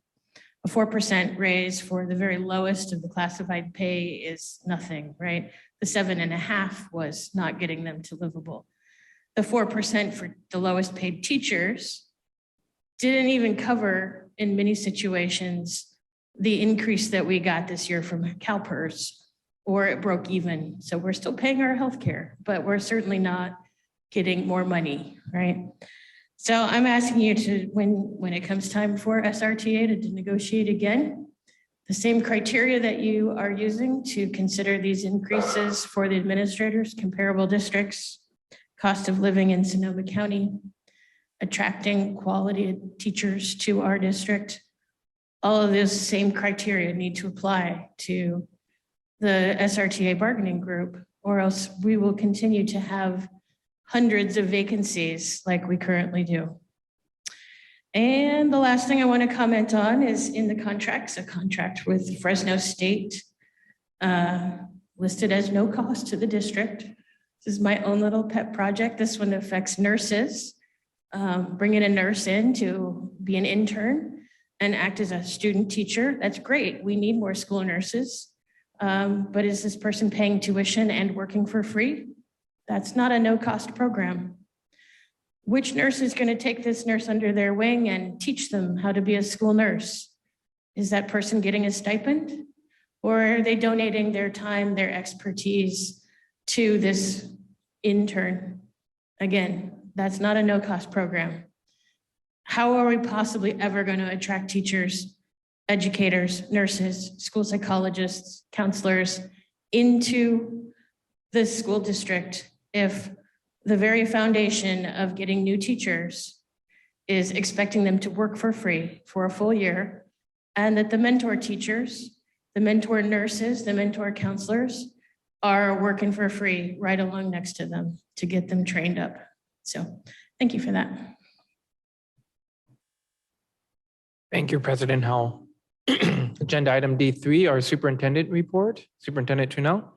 A 4% raise for the very lowest of the classified pay is nothing, right? The 7.5 was not getting them to livable. The 4% for the lowest paid teachers didn't even cover, in many situations, the increase that we got this year from CalPERS, or it broke even. So we're still paying our healthcare, but we're certainly not getting more money, right? So I'm asking you to, when it comes time for SRTA to negotiate again, the same criteria that you are using to consider these increases for the administrators, comparable districts, cost of living in Sonoma County, attracting quality teachers to our district, all of those same criteria need to apply to the SRTA bargaining group, or else we will continue to have hundreds of vacancies like we currently do. And the last thing I want to comment on is in the contracts, a contract with Fresno State listed as no cost to the district. This is my own little pet project. This one affects nurses, bringing a nurse in to be an intern and act as a student teacher. That's great. We need more school nurses. But is this person paying tuition and working for free? That's not a no-cost program. Which nurse is going to take this nurse under their wing and teach them how to be a school nurse? Is that person getting a stipend? Or are they donating their time, their expertise to this intern? Again, that's not a no-cost program. How are we possibly ever going to attract teachers, educators, nurses, school psychologists, counselors into the school district if the very foundation of getting new teachers is expecting them to work for free for a full year, and that the mentor teachers, the mentor nurses, the mentor counselors are working for free right along next to them to get them trained up. So thank you for that. Thank you, President Howell. Agenda item D3, our superintendent report. Superintendent Tunell.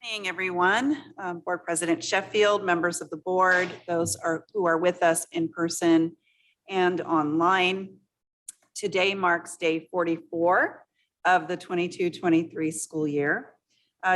Evening, everyone. Board President Sheffield, members of the board, those who are with us in person and online. Today marks day 44 of the 22-23 school year.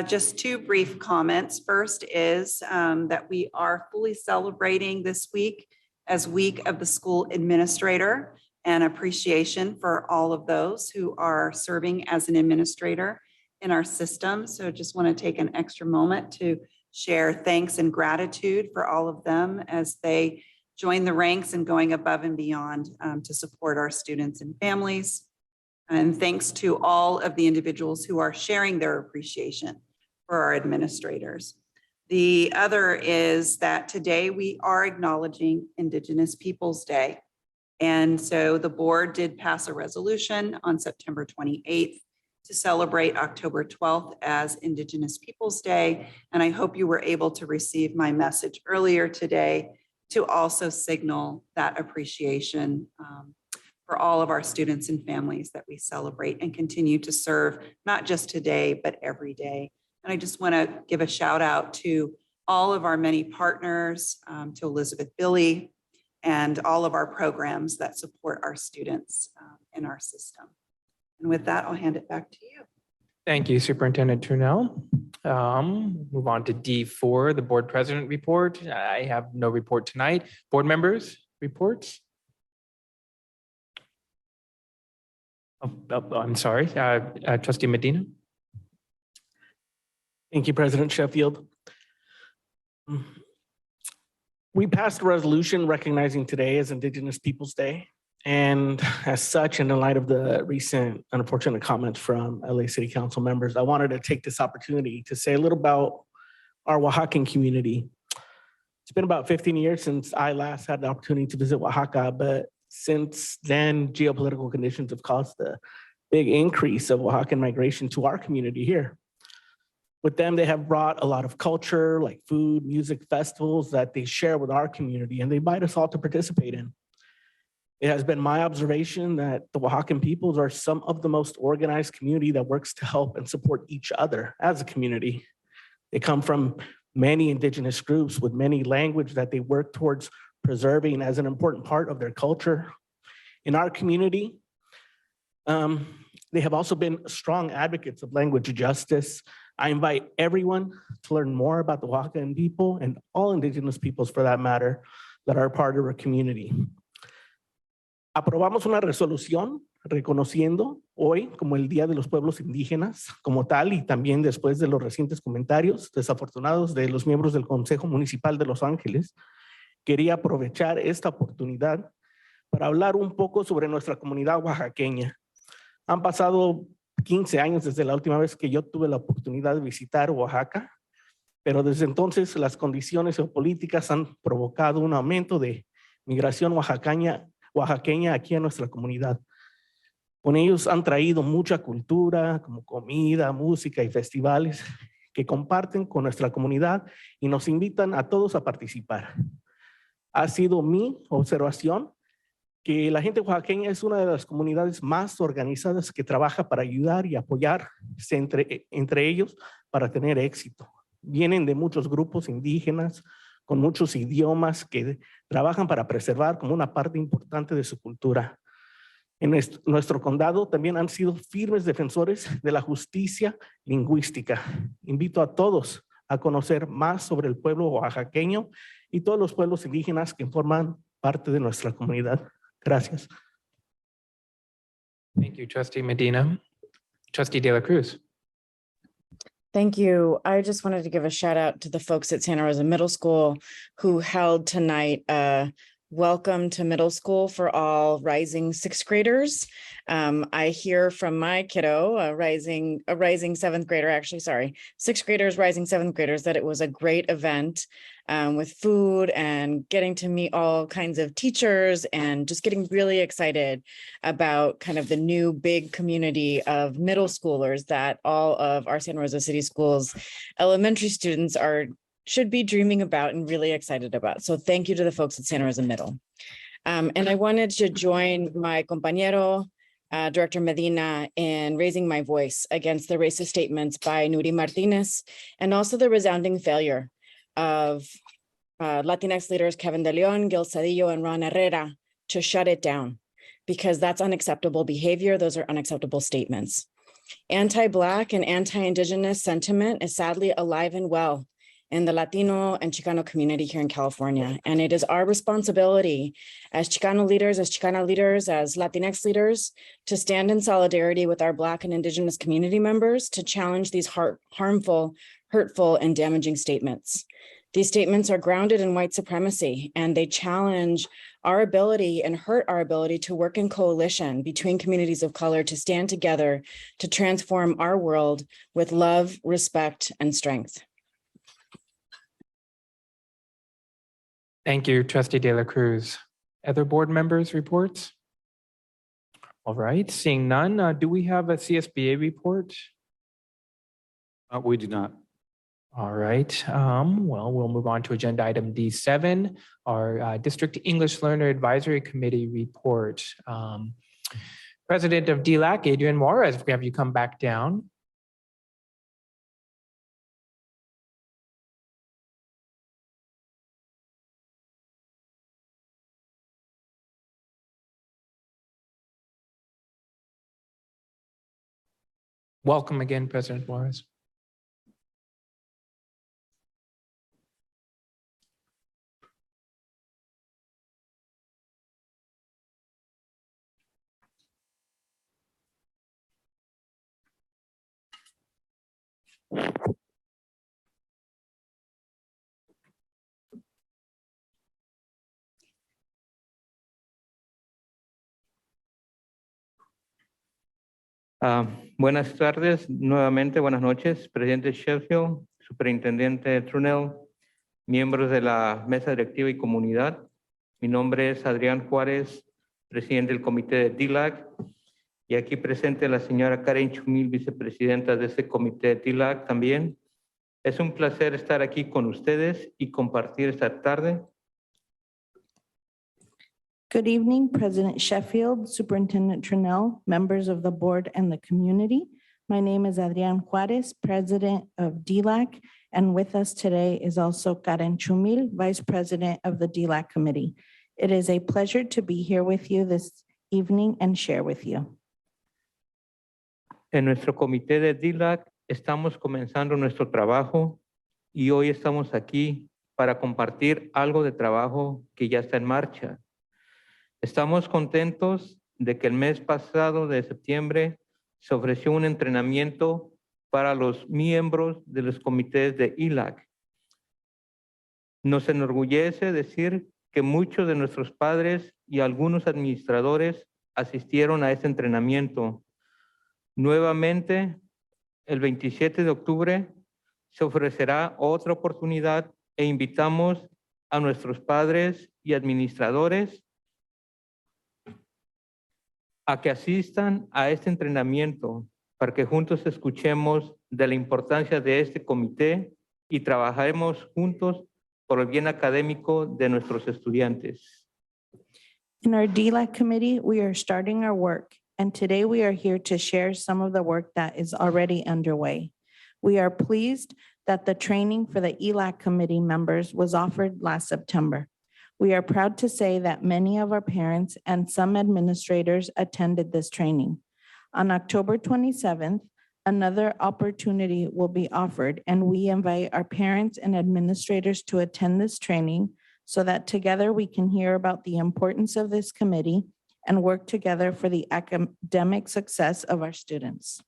Just two brief comments. First is that we are fully celebrating this week as Week of the School Administrator, and appreciation for all of those who are serving as an administrator in our system. So just want to take an extra moment to share thanks and gratitude for all of them as they join the ranks and going above and beyond to support our students and families. And thanks to all of the individuals who are sharing their appreciation for our administrators. The other is that today we are acknowledging Indigenous Peoples Day. And so the board did pass a resolution on September 28th to celebrate October 12th as Indigenous Peoples Day. And I hope you were able to receive my message earlier today to also signal that appreciation for all of our students and families that we celebrate and continue to serve, not just today, but every day. And I just want to give a shout out to all of our many partners, to Elizabeth Billy, and all of our programs that support our students in our system. And with that, I'll hand it back to you. Thank you, Superintendent Tunell. Move on to D4, the board president report. I have no report tonight. Board members, reports? I'm sorry, Trustee Medina. Thank you, President Sheffield. We passed a resolution recognizing today as Indigenous Peoples Day. And as such, and in light of the recent unfortunate comments from LA City Council members, I wanted to take this opportunity to say a little about our Oaxacan community. It's been about 15 years since I last had the opportunity to visit Oaxaca, but Since then, geopolitical conditions have caused a big increase of Oaxacan migration to our community here. With them, they have brought a lot of culture, like food, music, festivals that they share with our community, and they invite us all to participate in. It has been my observation that the Oaxacan peoples are some of the most organized community that works to help and support each other as a community. They come from many indigenous groups with many language that they work towards preserving as an important part of their culture. In our community, they have also been strong advocates of language justice. I invite everyone to learn more about the Oaxacan people and all indigenous peoples for that matter that are part of our community. Aprobamos una resolución reconociendo hoy como el Día de los Pueblos Indígenas como tal y también después de los recientes comentarios desafortunados de los miembros del Consejo Municipal de Los Ángeles. Quería aprovechar esta oportunidad para hablar un poco sobre nuestra comunidad oaxaqueña. Han pasado 15 años desde la última vez que yo tuve la oportunidad de visitar Oaxaca, pero desde entonces las condiciones geopolíticas han provocado un aumento de migración oaxaqueña aquí a nuestra comunidad. Con ellos han traído mucha cultura, como comida, música y festivales que comparten con nuestra comunidad y nos invitan a todos a participar. Ha sido mi observación que la gente oaxaqueña es una de las comunidades más organizadas que trabaja para ayudar y apoyarse entre ellos para tener éxito. Vienen de muchos grupos indígenas con muchos idiomas que trabajan para preservar como una parte importante de su cultura. En nuestro condado también han sido firmes defensores de la justicia lingüística. Invito a todos a conocer más sobre el pueblo oaxaqueño y todos los pueblos indígenas que forman parte de nuestra comunidad. Gracias. Thank you, Trustee Medina. Trustee De La Cruz. Thank you. I just wanted to give a shout out to the folks at Santa Rosa Middle School who held tonight welcome to middle school for all rising sixth graders. I hear from my kiddo, a rising seventh grader, actually, sorry, sixth graders, rising seventh graders, that it was a great event with food and getting to meet all kinds of teachers and just getting really excited about kind of the new big community of middle schoolers that all of our Santa Rosa City Schools elementary students should be dreaming about and really excited about. So thank you to the folks at Santa Rosa Middle. And I wanted to join my compañero, Director Medina, in raising my voice against the racist statements by Nuri Martinez and also the resounding failure of Latinx leaders Kevin De Leon, Gil Cedillo, and Ron Herrera to shut it down because that's unacceptable behavior. Those are unacceptable statements. Anti-Black and anti-Indigenous sentiment is sadly alive and well in the Latino and Chicano community here in California. And it is our responsibility as Chicano leaders, as Chicana leaders, as Latinx leaders, to stand in solidarity with our Black and Indigenous community members to challenge these harmful, hurtful, and damaging statements. These statements are grounded in white supremacy, and they challenge our ability and hurt our ability to work in coalition between communities of color to stand together to transform our world with love, respect, and strength. Thank you, Trustee De La Cruz. Other board members' reports? All right, seeing none, do we have a CSBA report? We do not. All right, well, we'll move on to agenda item D7, our District English Learner Advisory Committee report. President of DLAC, Adrian Juarez, have you come back down? Welcome again, President Juarez. Buenas tardes, nuevamente buenas noches, Presidente Sheffield, Superintendente Trunell, miembros de la Mesa Directiva y Comunidad. Mi nombre es Adrián Juárez, presidente del comité de DILAC, y aquí presente la señora Karen Chumil, vicepresidenta de este comité de DILAC también. Es un placer estar aquí con ustedes y compartir esta tarde. Good evening, President Sheffield, Superintendent Trinnell, members of the board and the community. My name is Adrián Juárez, President of DLAC, and with us today is also Karen Chumil, Vice President of the DLAC Committee. It is a pleasure to be here with you this evening and share with you. En nuestro comité de DILAC estamos comenzando nuestro trabajo y hoy estamos aquí para compartir algo de trabajo que ya está en marcha. Estamos contentos de que el mes pasado de septiembre se ofreció un entrenamiento para los miembros de los comités de ILAC. Nos enorgullece decir que muchos de nuestros padres y algunos administradores asistieron a este entrenamiento. Nuevamente, el 27 de octubre se ofrecerá otra oportunidad e invitamos a nuestros padres y administradores a que asistan a este entrenamiento para que juntos escuchemos de la importancia de este comité y trabajaremos juntos por el bien académico de nuestros estudiantes. In our DLAC committee, we are starting our work, and today we are here to share some of the work that is already underway. We are pleased that the training for the ELAC committee members was offered last September. We are proud to say that many of our parents and some administrators attended this training. On October 27th, another opportunity will be offered, and we invite our parents and administrators to attend this training so that together we can hear about the importance of this committee and work together for the academic success of our students.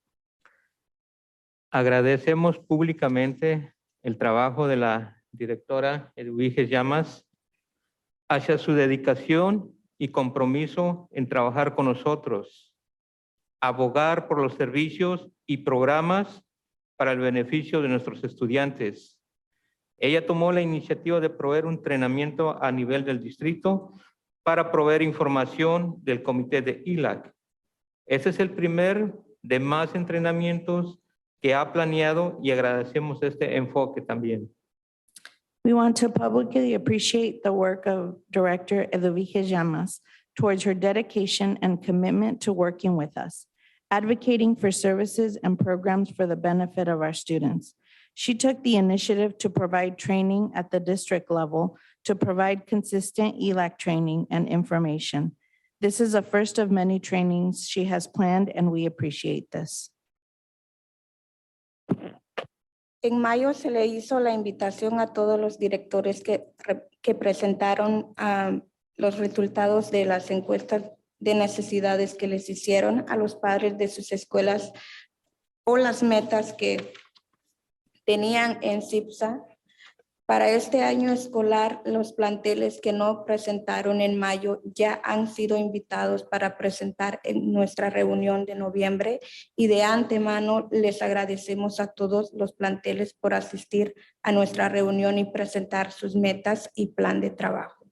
Agradecemos públicamente el trabajo de la directora Edwige Llamas hacia su dedicación y compromiso en trabajar con nosotros, abogar por los servicios y programas para el beneficio de nuestros estudiantes. Ella tomó la iniciativa de proveer un entrenamiento a nivel del distrito para proveer información del comité de ILAC. Este es el primer de más entrenamientos que ha planeado y agradecemos este enfoque también. We want to publicly appreciate the work of Director Edwige Llamas towards her dedication and commitment to working with us, advocating for services and programs for the benefit of our students. She took the initiative to provide training at the district level to provide consistent ELAC training and information. This is a first of many trainings she has planned, and we appreciate this. En mayo se le hizo la invitación a todos los directores que presentaron los resultados de las encuestas de necesidades que les hicieron a los padres de sus escuelas o las metas que tenían en CIPSA. Para este año escolar, los planteles que no presentaron en mayo ya han sido invitados para presentar en nuestra reunión de noviembre y de antemano les agradecemos a todos los planteles por asistir a nuestra reunión y presentar sus metas y plan de trabajo.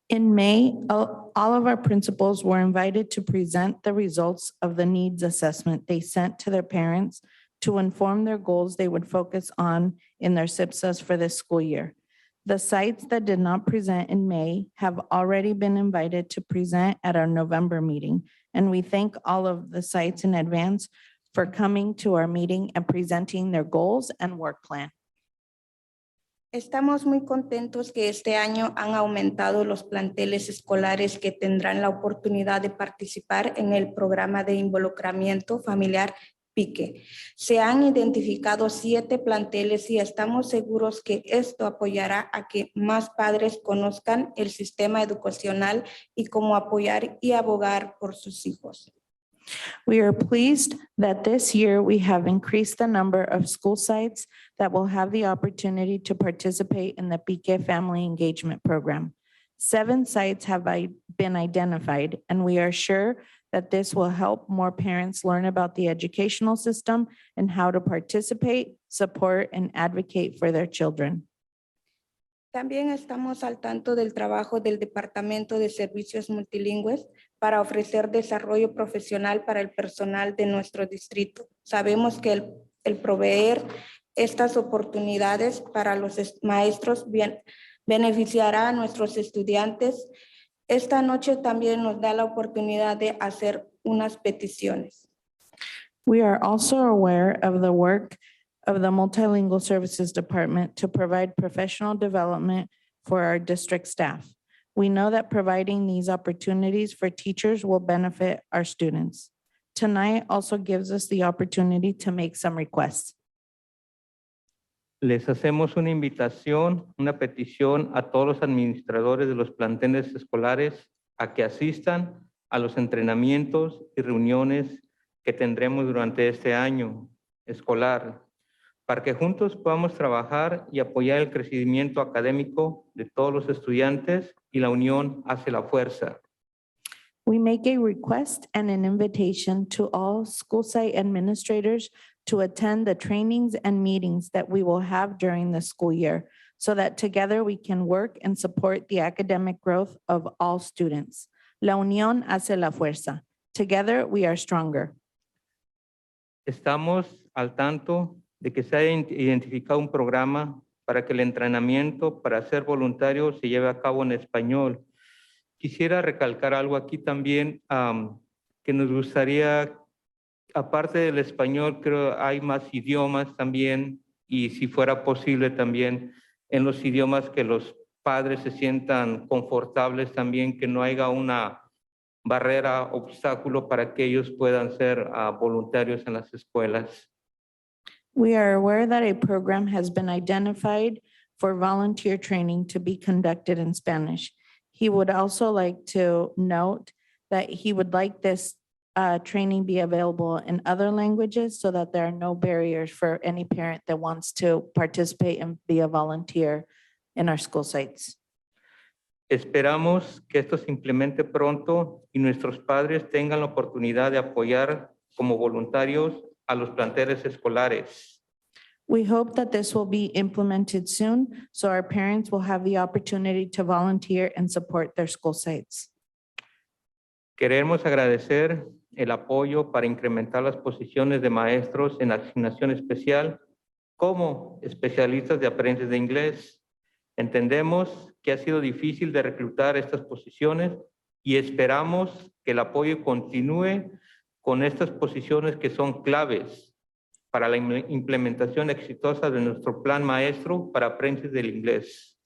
In May, all of our principals were invited to present the results of the needs assessment they sent to their parents to inform their goals they would focus on in their SIPSAs for this school year. The sites that did not present in May have already been invited to present at our November meeting, and we thank all of the sites in advance for coming to our meeting and presenting their goals and work plan. Estamos muy contentos que este año han aumentado los planteles escolares que tendrán la oportunidad de participar en el programa de involucramiento familiar PIQUE. Se han identificado 7 planteles y estamos seguros que esto apoyará a que más padres conozcan el sistema educacional y cómo apoyar y abogar por sus hijos. We are pleased that this year we have increased the number of school sites that will have the opportunity to participate in the PIQUE Family Engagement Program. 7 sites have been identified, and we are sure that this will help more parents learn about the educational system and how to participate, support, and advocate for their children. También estamos al tanto del trabajo del Departamento de Servicios Multilingües para ofrecer desarrollo profesional para el personal de nuestro distrito. Sabemos que el proveer estas oportunidades para los maestros beneficiará a nuestros estudiantes. Esta noche también nos da la oportunidad de hacer unas peticiones. We are also aware of the work of the Multilingual Services Department to provide professional development for our district staff. We know that providing these opportunities for teachers will benefit our students. Tonight also gives us the opportunity to make some requests. Les hacemos una invitación, una petición a todos los administradores de los planteles escolares a que asistan a los entrenamientos y reuniones que tendremos durante este año escolar, para que juntos podamos trabajar y apoyar el crecimiento académico de todos los estudiantes y la unión hace la fuerza. We make a request and an invitation to all school site administrators to attend the trainings and meetings that we will have during the school year so that together we can work and support the academic growth of all students. La unión hace la fuerza. Together we are stronger. Estamos al tanto de que se ha identificado un programa para que el entrenamiento para ser voluntario se lleve a cabo en español. Quisiera recalcar algo aquí también, que nos gustaría, aparte del español, creo hay más idiomas también, y si fuera posible también en los idiomas que los padres se sientan confortables también, que no haya una barrera, obstáculo para que ellos puedan ser voluntarios en las escuelas. We are aware that a program has been identified for volunteer training to be conducted in Spanish. He would also like to note that he would like this training be available in other languages so that there are no barriers for any parent that wants to participate and be a volunteer in our school sites. Esperamos que esto se implemente pronto y nuestros padres tengan la oportunidad de apoyar como voluntarios a los planteles escolares. We hope that this will be implemented soon, so our parents will have the opportunity to volunteer and support their school sites. Queremos agradecer el apoyo para incrementar las posiciones de maestros en asignación especial como especialistas de aprendizaje de inglés. Entendemos que ha sido difícil de reclutar estas posiciones y esperamos que el apoyo continúe con estas posiciones que son claves para la implementación exitosa de nuestro plan maestro para aprendizaje del inglés.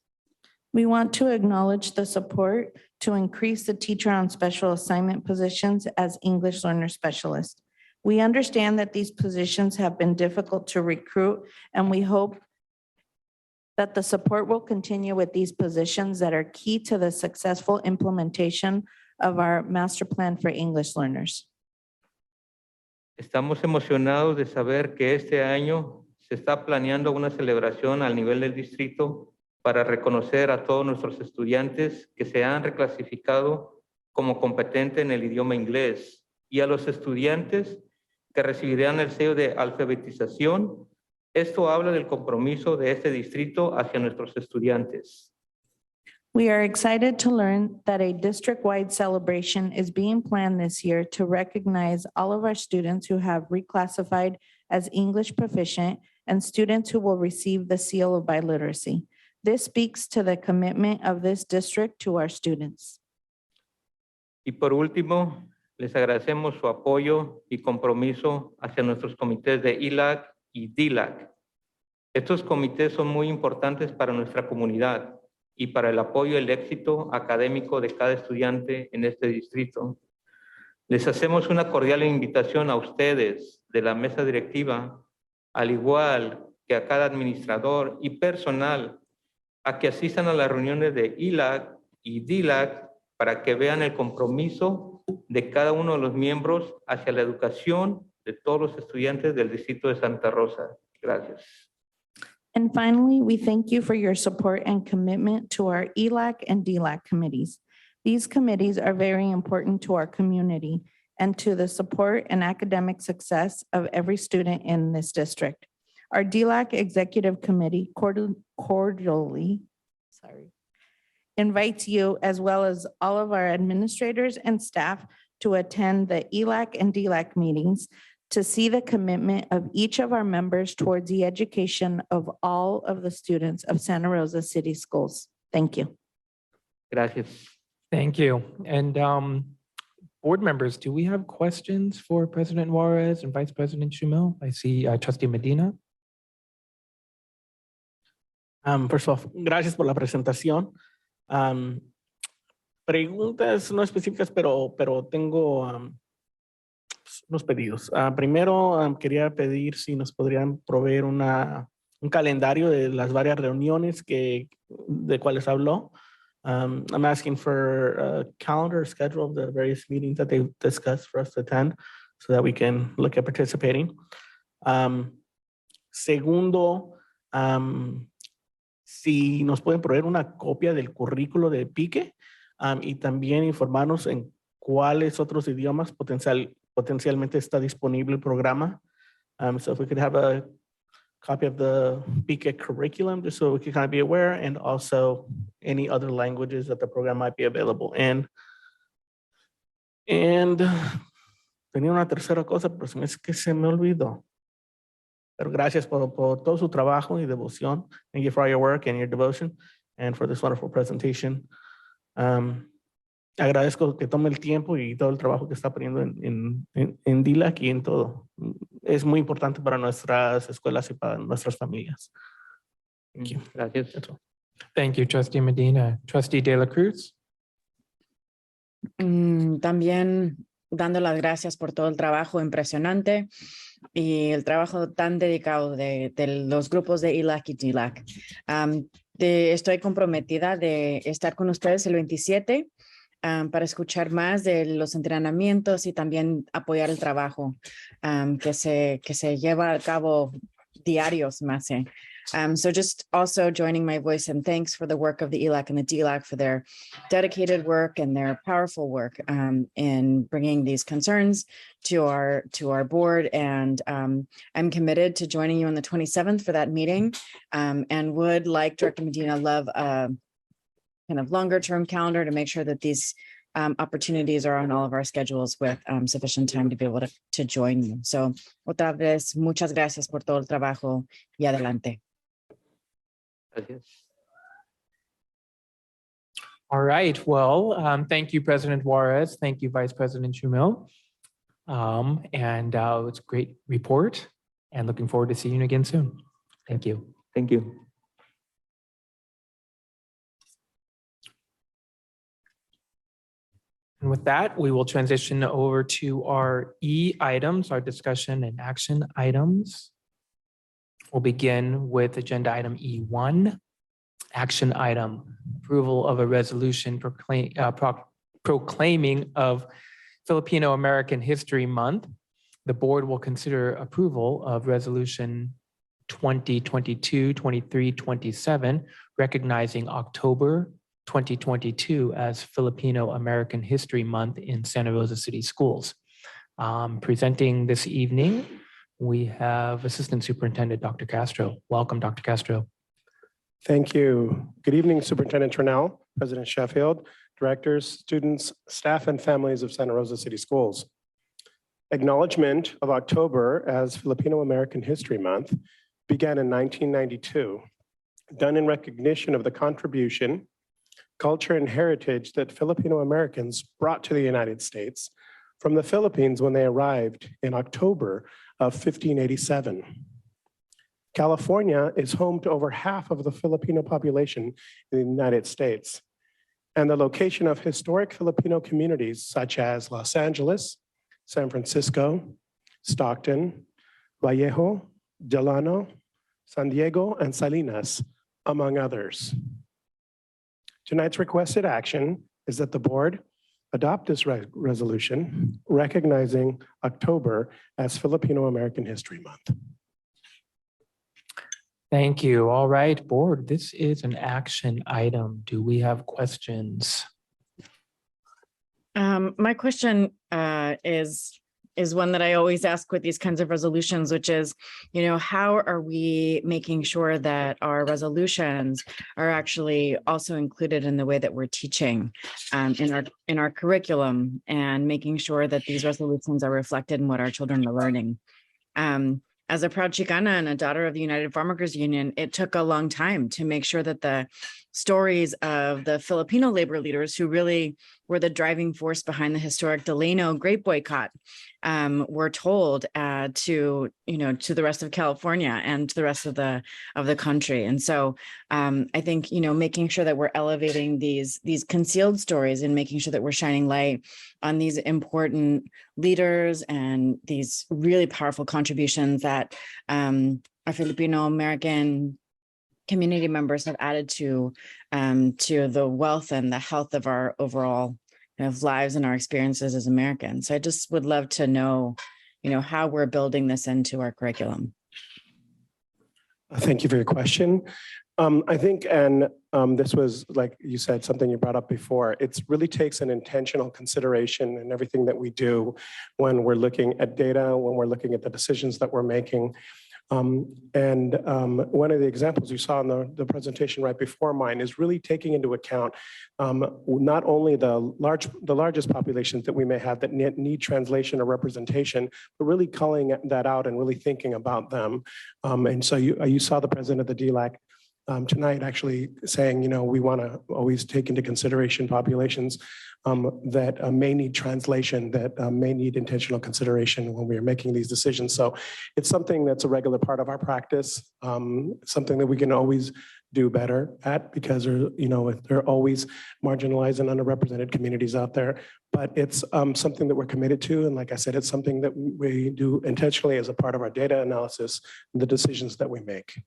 We want to acknowledge the support to increase the teacher on special assignment positions as English learner specialists. We understand that these positions have been difficult to recruit, and we hope that the support will continue with these positions that are key to the successful implementation of our master plan for English learners. Estamos emocionados de saber que este año se está planeando una celebración al nivel del distrito para reconocer a todos nuestros estudiantes que se han reclasificado como competentes en el idioma inglés y a los estudiantes que recibirán el sello de alfabetización. Esto habla del compromiso de este distrito hacia nuestros estudiantes. We are excited to learn that a district-wide celebration is being planned this year to recognize all of our students who have reclassified as English proficient and students who will receive the seal of biliteracy. This speaks to the commitment of this district to our students. Y por último, les agradecemos su apoyo y compromiso hacia nuestros comités de ILAC y DILAC. Estos comités son muy importantes para nuestra comunidad y para el apoyo y el éxito académico de cada estudiante en este distrito. Les hacemos una cordial invitación a ustedes de la mesa directiva, al igual que a cada administrador y personal, a que asistan a las reuniones de ILAC y DILAC para que vean el compromiso de cada uno de los miembros hacia la educación de todos los estudiantes del distrito de Santa Rosa. Gracias. And finally, we thank you for your support and commitment to our ELAC and DLAC committees. These committees are very important to our community and to the support and academic success of every student in this district. Our DLAC Executive Committee cordially invites you as well as all of our administrators and staff to attend the ELAC and DLAC meetings to see the commitment of each of our members towards the education of all of the students of Santa Rosa City Schools. Thank you. Gracias. Thank you. And board members, do we have questions for President Juarez and Vice President Shumil? I see Trustee Medina. First of all, gracias por la presentación. Preguntas no específicas, pero tengo unos pedidos. Primero, quería pedir si nos podrían proveer un calendario de las varias reuniones de cuales habló. I'm asking for a calendar schedule of the various meetings that they discussed for us to attend so that we can look at participating. Segundo, si nos pueden proveer una copia del currículo de PIQUE y también informarnos en cuáles otros idiomas potencialmente está disponible el programa. So if we could have a copy of the PIQUE curriculum, just so we can kind of be aware, and also any other languages that the program might be available in. And tenía una tercera cosa, pero es que se me olvidó. Pero gracias por todo su trabajo y devoción. Thank you for all your work and your devotion and for this wonderful presentation. Agradezco que tome el tiempo y todo el trabajo que está poniendo en DLAC y en todo. Es muy importante para nuestras escuelas y para nuestras familias. Thank you. Gracias. Thank you, Trustee Medina. Trustee De La Cruz. También dando las gracias por todo el trabajo impresionante y el trabajo tan dedicado de los grupos de ELAC y DLAC. Estoy comprometida de estar con ustedes el 27 para escuchar más de los entrenamientos y también apoyar el trabajo que se lleva a cabo diarios más. So just also joining my voice and thanks for the work of the ELAC and the DLAC for their dedicated work and their powerful work in bringing these concerns to our board. And I'm committed to joining you on the 27th for that meeting and would, like Director Medina, love a kind of longer term calendar to make sure that these opportunities are on all of our schedules with sufficient time to be able to join you. So otra vez, muchas gracias por todo el trabajo y adelante. Gracias. All right. Well, thank you, President Juarez. Thank you, Vice President Shumil. And it's a great report and looking forward to seeing you again soon. Thank you. Thank you. And with that, we will transition over to our E items, our discussion and action items. We'll begin with agenda item E1, action item, approval of a resolution proclaiming of Filipino American History Month. The board will consider approval of resolution 2022-23-27, recognizing October 2022 as Filipino American History Month in Santa Rosa City Schools. Presenting this evening, we have Assistant Superintendent Dr. Castro. Welcome, Dr. Castro. Thank you. Good evening, Superintendent Turnell, President Sheffield, directors, students, staff, and families of Santa Rosa City Schools. Acknowledgement of October as Filipino American History Month began in 1992, done in recognition of the contribution, culture, and heritage that Filipino Americans brought to the United States from the Philippines when they arrived in October of 1587. California is home to over half of the Filipino population in the United States, and the location of historic Filipino communities such as Los Angeles, San Francisco, Stockton, Vallejo, Delano, San Diego, and Salinas, among others. Tonight's requested action is that the board adopt this resolution recognizing October as Filipino American History Month. Thank you. All right, board, this is an action item. Do we have questions? My question is is one that I always ask with these kinds of resolutions, which is, how are we making sure that our resolutions are actually also included in the way that we're teaching in our curriculum, and making sure that these resolutions are reflected in what our children are learning. As a proud Chicana and a daughter of the United Farm Workers Union, it took a long time to make sure that the stories of the Filipino labor leaders who really were the driving force behind the historic Delano grape boycott were told to the rest of California and to the rest of the country. And so I think, making sure that we're elevating these concealed stories and making sure that we're shining light on these important leaders and these really powerful contributions that our Filipino American community members have added to the wealth and the health of our overall lives and our experiences as Americans. So I just would love to know, how we're building this into our curriculum. Thank you for your question. I think, and this was, like you said, something you brought up before, it really takes an intentional consideration in everything that we do when we're looking at data, when we're looking at the decisions that we're making. One of the examples you saw in the presentation right before mine is really taking into account not only the largest populations that we may have that need translation or representation, but really calling that out and really thinking about them. And so you saw the president of the DLAC tonight actually saying, we want to always take into consideration populations that may need translation, that may need intentional consideration when we are making these decisions. So it's something that's a regular part of our practice, something that we can always do better at, because there are always marginalized and underrepresented communities out there. But it's something that we're committed to. And like I said, it's something that we do intentionally as a part of our data analysis and the decisions that we make.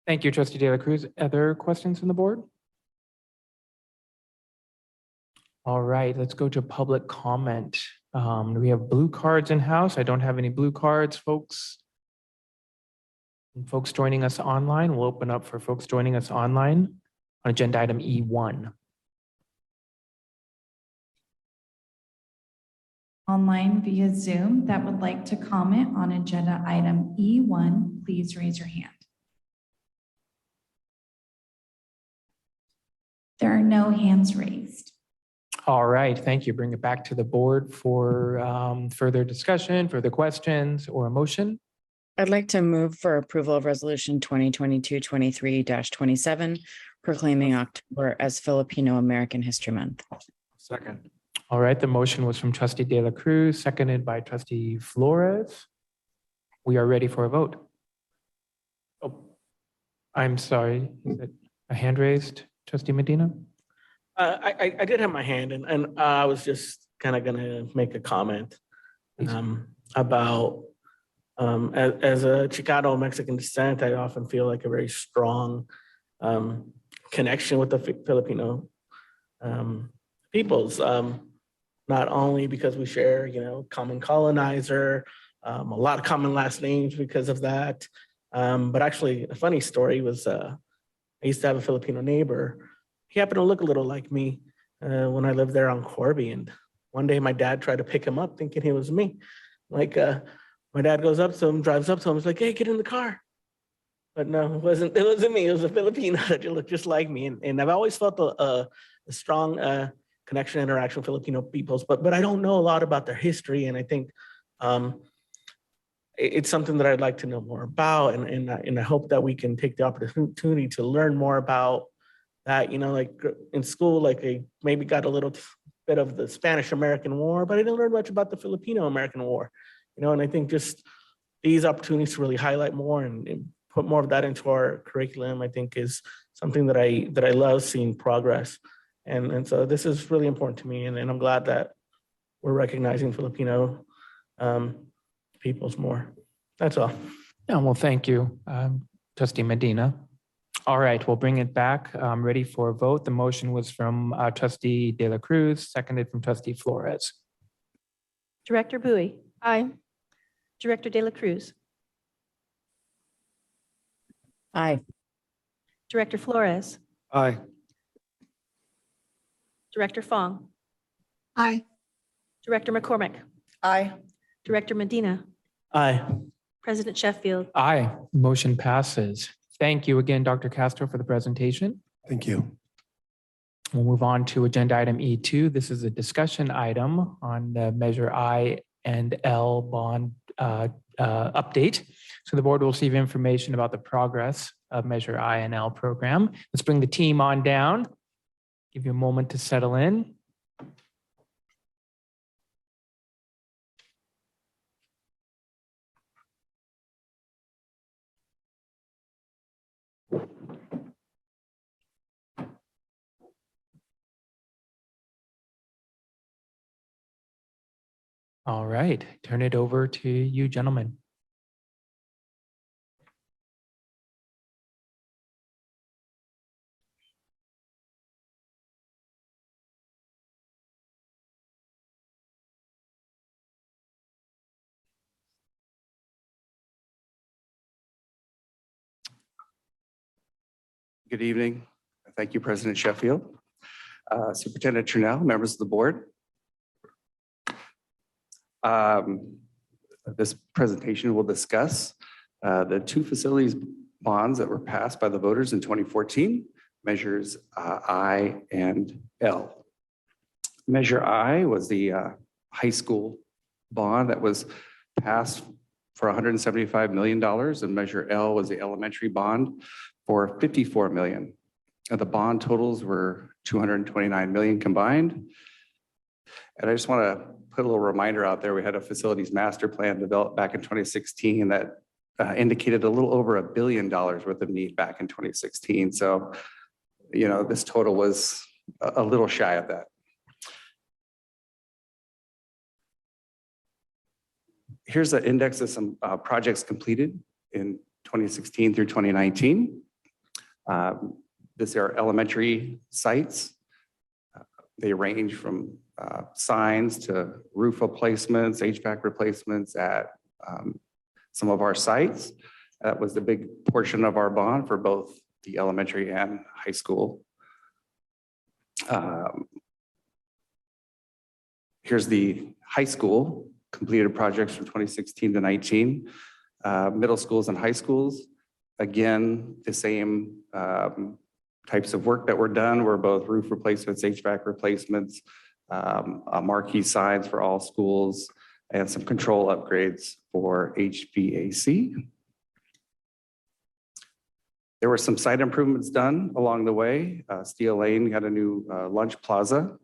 Thank you, Trustee De La Cruz. Other questions from the board? All right, let's go to public comment. Do we have blue cards in house? I don't have any blue cards, folks. And folks joining us online, we'll open up for folks joining us online on agenda item E1. Online via Zoom that would like to comment on agenda item E1, please raise your hand. There are no hands raised. All right, thank you. Bring it back to the board for further discussion, further questions, or a motion. I'd like to move for approval of resolution 2022-23-27, proclaiming October as Filipino American History Month. Second. All right, the motion was from Trustee De La Cruz, seconded by Trustee Flores. We are ready for a vote. Oh, I'm sorry, is it a hand raised? Trustee Medina? I did have my hand, and I was just kind of going to make a comment about, as a Chicano Mexican descent, I often feel like a very strong connection with the Filipino peoples, not only because we share, common colonizer, a lot of common last names because of that, but actually a funny story was, I used to have a Filipino neighbor. He happened to look a little like me when I lived there on Corby. And one day my dad tried to pick him up thinking he was me. My dad goes up to him, drives up to him, he's like, hey, get in the car. But no, it wasn't me. It was a Filipino that looked just like me. And I've always felt a strong connection, interaction with Filipino peoples, but I don't know a lot about their history. And I think it's something that I'd like to know more about, and I hope that we can take the opportunity to learn more about that. Like in school, like I maybe got a little bit of the Spanish-American War, but I didn't learn much about the Filipino-American War. And I think just these opportunities to really highlight more and put more of that into our curriculum, I think is something that I love seeing progress. And so this is really important to me, and I'm glad that we're recognizing Filipino peoples more. That's all. Yeah, well, thank you, Trustee Medina. All right, we'll bring it back. Ready for a vote. The motion was from Trustee De La Cruz, seconded from Trustee Flores. Director Bowie. Aye. Director De La Cruz. Aye. Director Flores. Aye. Director Fong, Aye. Director McCormick, Aye. Director Medina, Aye. President Sheffield. Aye, motion passes. Thank you again, Dr. Castro, for the presentation. Thank you. We'll move on to agenda item E2. This is a discussion item on the Measure I and L bond update. So the board will receive information about the progress of Measure I and L program. Let's bring the team on down. Give you a moment to settle in. All right, turn it over to you, gentlemen. Good evening. Thank you, President Sheffield. Superintendent Trunell, members of the board. This presentation will discuss the two facilities bonds that were passed by the voters in 2014, measures I and L. Measure I was the high school bond that was passed for $175 million, and Measure L was the elementary bond for $54 million. The bond totals were $229 million combined. And I just want to put a little reminder out there. We had a facilities master plan developed back in 2016 that indicated a little over $1 billion worth of need back in 2016. So, you know, this total was a little shy of that. Here's an index of some projects completed in 2016 through 2019. These are elementary sites. They range from signs to roof replacements, HVAC replacements at some of our sites. That was the big portion of our bond for both the elementary and high school. Here's the high school completed projects from 2016 to 19. Middle schools and high schools, again, the same types of work that were done were both roof replacements, HVAC replacements, marquee signs for all schools, and some control upgrades for HVAC. There were some site improvements done along the way. Steel Lane got a new lunch plaza.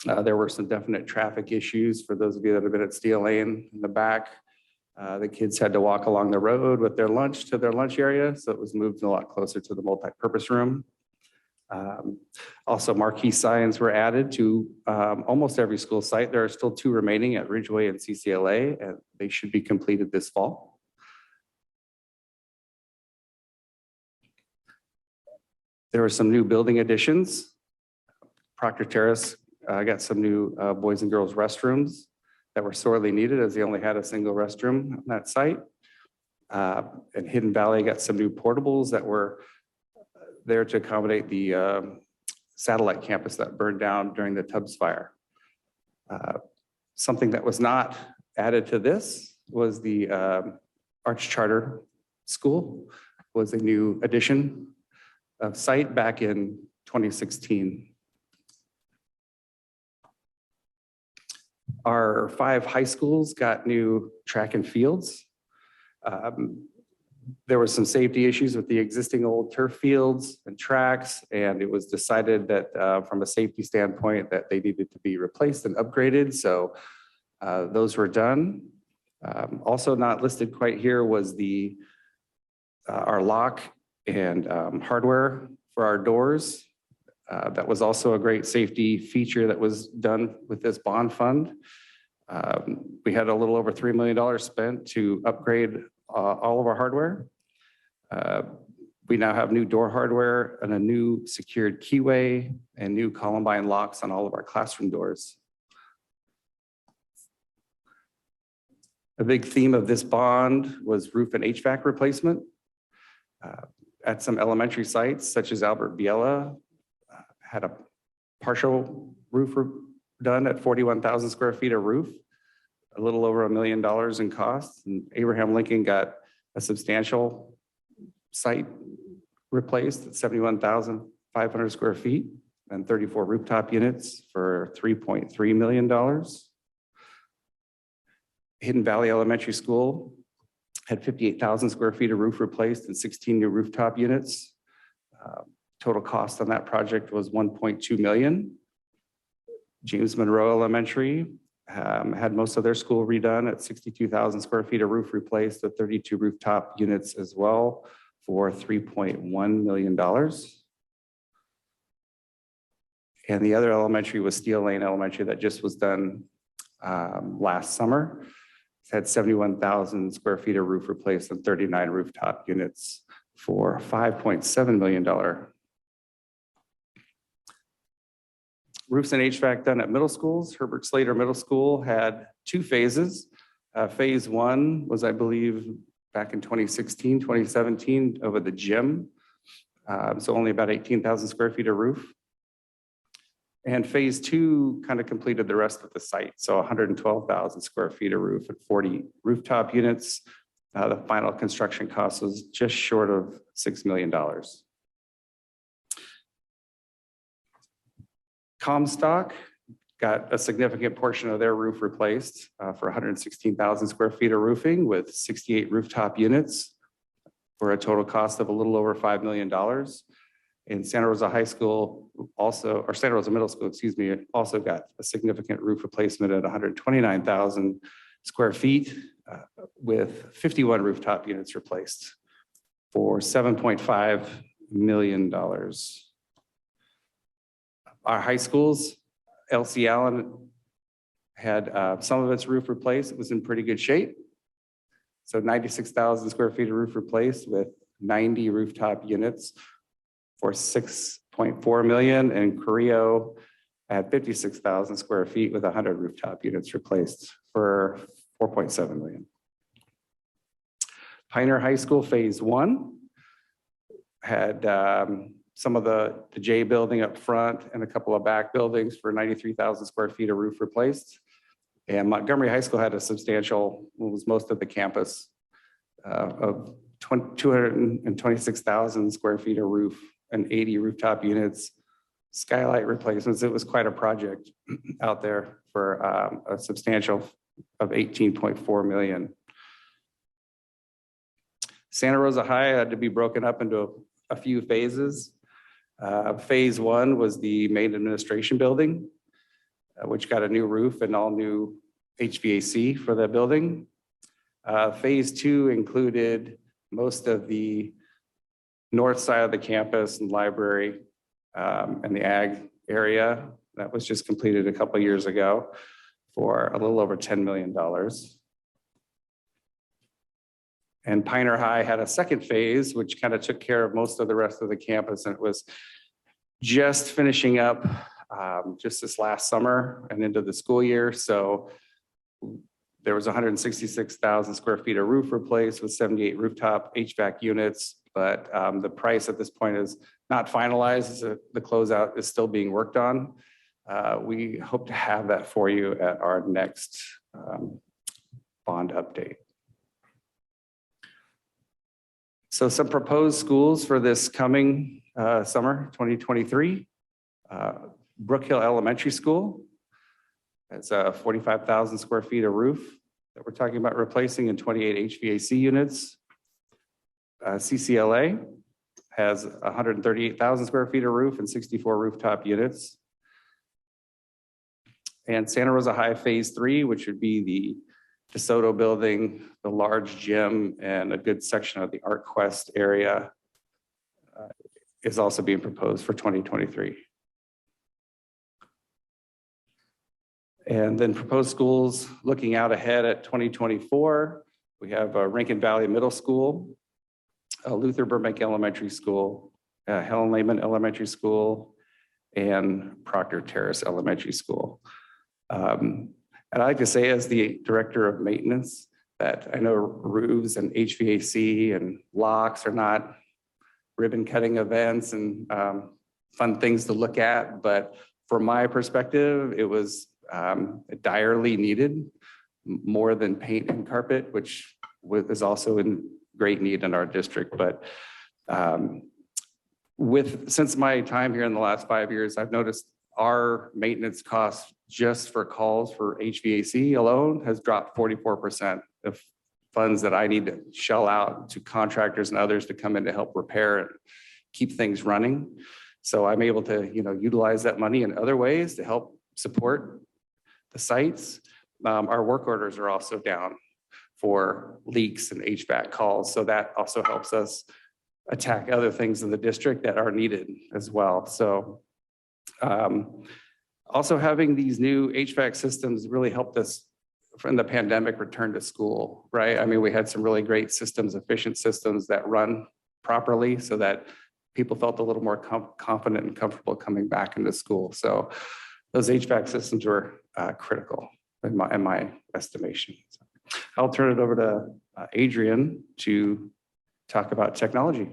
There were some definite traffic issues for those of you that have been at Steel Lane in the back. The kids had to walk along the road with their lunch to their lunch area, so it was moved a lot closer to the multi-purpose room. Also, marquee signs were added to almost every school site. There are still 2 remaining at Ridgeway and CCLA, and they should be completed this fall. There were some new building additions. Proctor Terrace got some new boys and girls restrooms that were sorely needed, as they only had a single restroom on that site. And Hidden Valley got some new portables that were there to accommodate the satellite campus that burned down during the Tubbs fire. Something that was not added to this was the Arch Charter School was a new addition of site back in 2016. Our 5 high schools got new track and fields. There were some safety issues with the existing old turf fields and tracks, and it was decided that from a safety standpoint that they needed to be replaced and upgraded. So those were done. Also not listed quite here was the our lock and hardware for our doors. That was also a great safety feature that was done with this bond fund. We had a little over $3 million spent to upgrade all of our hardware. We now have new door hardware and a new secured keyway and new Columbine locks on all of our classroom doors. A big theme of this bond was roof and HVAC replacement. At some elementary sites, such as Albert Biela, had a partial roof done at 41,000 square feet of roof, a little over $1 million in costs. And Abraham Lincoln got a substantial site replaced at 71,500 square feet and 34 rooftop units for $3.3 million. Hidden Valley Elementary School had 58,000 square feet of roof replaced and 16 new rooftop units. Total cost on that project was $1.2 million. James Monroe Elementary had most of their school redone at 62,000 square feet of roof replaced with 32 rooftop units as well for $3.1 million. And the other elementary was Steel Lane Elementary that just was done last summer. It had 71,000 square feet of roof replaced and 39 rooftop units for $5.7 million. Roofs and HVAC done at middle schools. Herbert Slater Middle School had 2 phases. Phase 1 was, I believe, back in 2016, 2017 over the gym. So only about 18,000 square feet of roof. And phase 2 kind of completed the rest of the site. So 112,000 square feet of roof and 40 rooftop units. The final construction cost was just short of $6 million. Comstock got a significant portion of their roof replaced for 116,000 square feet of roofing with 68 rooftop units for a total cost of a little over $5 million. And Santa Rosa High School also, or Santa Rosa Middle School, excuse me, also got a significant roof replacement at 129,000 square feet with 51 rooftop units replaced for $7.5 million. Our high schools, LC Allen had some of its roof replaced. It was in pretty good shape. So 96,000 square feet of roof replaced with 90 rooftop units for $6.4 million. And Carrillo had 56,000 square feet with 100 rooftop units replaced for $4.7 million. Pioneer High School Phase 1 had some of the J building up front and a couple of back buildings for 93,000 square feet of roof replaced. And Montgomery High School had a substantial, was most of the campus of 226,000 square feet of roof and 80 rooftop units, skylight replacements. It was quite a project out there for a substantial of $18.4 million. Santa Rosa High had to be broken up into a few phases. Phase 1 was the main administration building, which got a new roof and all new HVAC for the building. Phase 2 included most of the north side of the campus and library and the ag area. That was just completed a couple of years ago for a little over $10 million. And Pioneer High had a second phase, which kind of took care of most of the rest of the campus. And it was just finishing up just this last summer and into the school year. So there was 166,000 square feet of roof replaced with 78 rooftop HVAC units. But the price at this point is not finalized. The closeout is still being worked on. We hope to have that for you at our next bond update. So some proposed schools for this coming summer, 2023. Brook Hill Elementary School. That's 45,000 square feet of roof that we're talking about replacing in 28 HVAC units. CCLA has 138,000 square feet of roof and 64 rooftop units. And Santa Rosa High Phase 3, which would be the DeSoto building, the large gym, and a good section of the Art Quest area is also being proposed for 2023. And then proposed schools looking out ahead at 2024, we have Rankin Valley Middle School, Luther Burbank Elementary School, Helen Lehman Elementary School, and Proctor Terrace Elementary School. And I like to say, as the director of maintenance, that I know roofs and HVAC and locks are not ribbon cutting events and fun things to look at, but from my perspective, it was direly needed, more than paint and carpet, which is also in great need in our district. But since my time here in the last 5 years, I've noticed our maintenance costs just for calls for HVAC alone has dropped 44% of funds that I need to shell out to contractors and others to come in to help repair and keep things running. So I'm able to, utilize that money in other ways to help support the sites. Our work orders are also down for leaks and HVAC calls. So that also helps us attack other things in the district that are needed as well. So also having these new HVAC systems really helped us from the pandemic return to school, right? I mean, we had some really great systems, efficient systems that run properly so that people felt a little more confident and comfortable coming back into school. So those HVAC systems were critical in my estimation. So I'll turn it over to Adrian to talk about technology.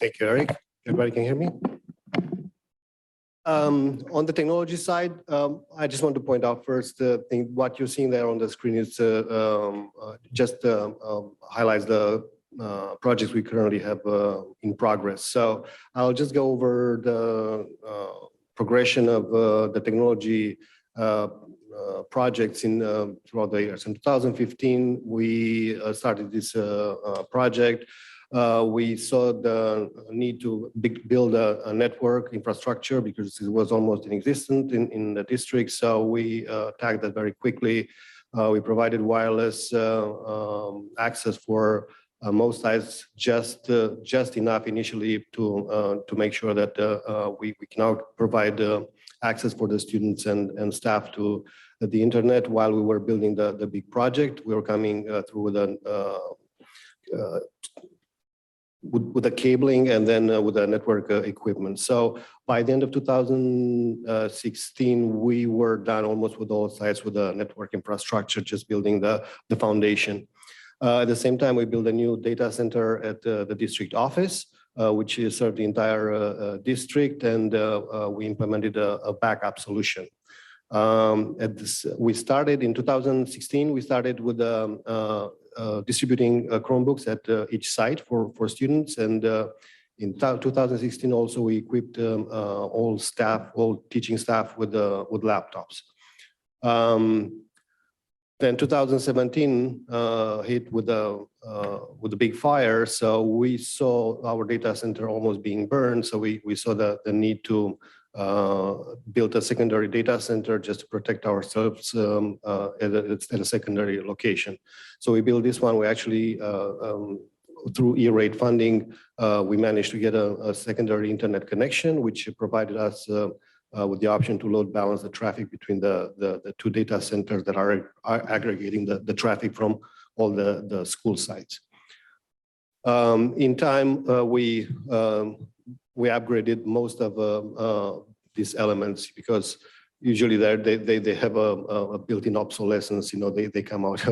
Thank you, Eric. Everybody can hear me? On the technology side, I just want to point out first, what you're seeing there on the screen is just highlights the projects we currently have in progress. So I'll just go over the progression of the technology projects throughout the years. In 2015, we started this project. We saw the need to build a network infrastructure because it was almost inexistent in the district. So we tagged that very quickly. We provided wireless access for most sites, just enough initially to make sure that we can now provide access for the students and staff to the internet. While we were building the big project, we were coming through with the cabling and then with the network equipment. So by the end of 2016, we were done almost with all sites with the network infrastructure, just building the foundation. At the same time, we built a new data center at the district office, which served the entire district, and we implemented a backup solution. We started in 2016, we started with distributing Chromebooks at each site for students. And in 2016 also, we equipped all teaching staff with laptops. Then 2017 hit with the big fire. So we saw our data center almost being burned. So we saw the need to build a secondary data center just to protect ourselves at a secondary location. So we built this one. We actually, through E-rate funding, we managed to get a secondary internet connection, which provided us with the option to load balance the traffic between the two data centers that are aggregating the traffic from all the school sites. In time, we upgraded most of these elements because usually they have a built-in obsolescence. They come out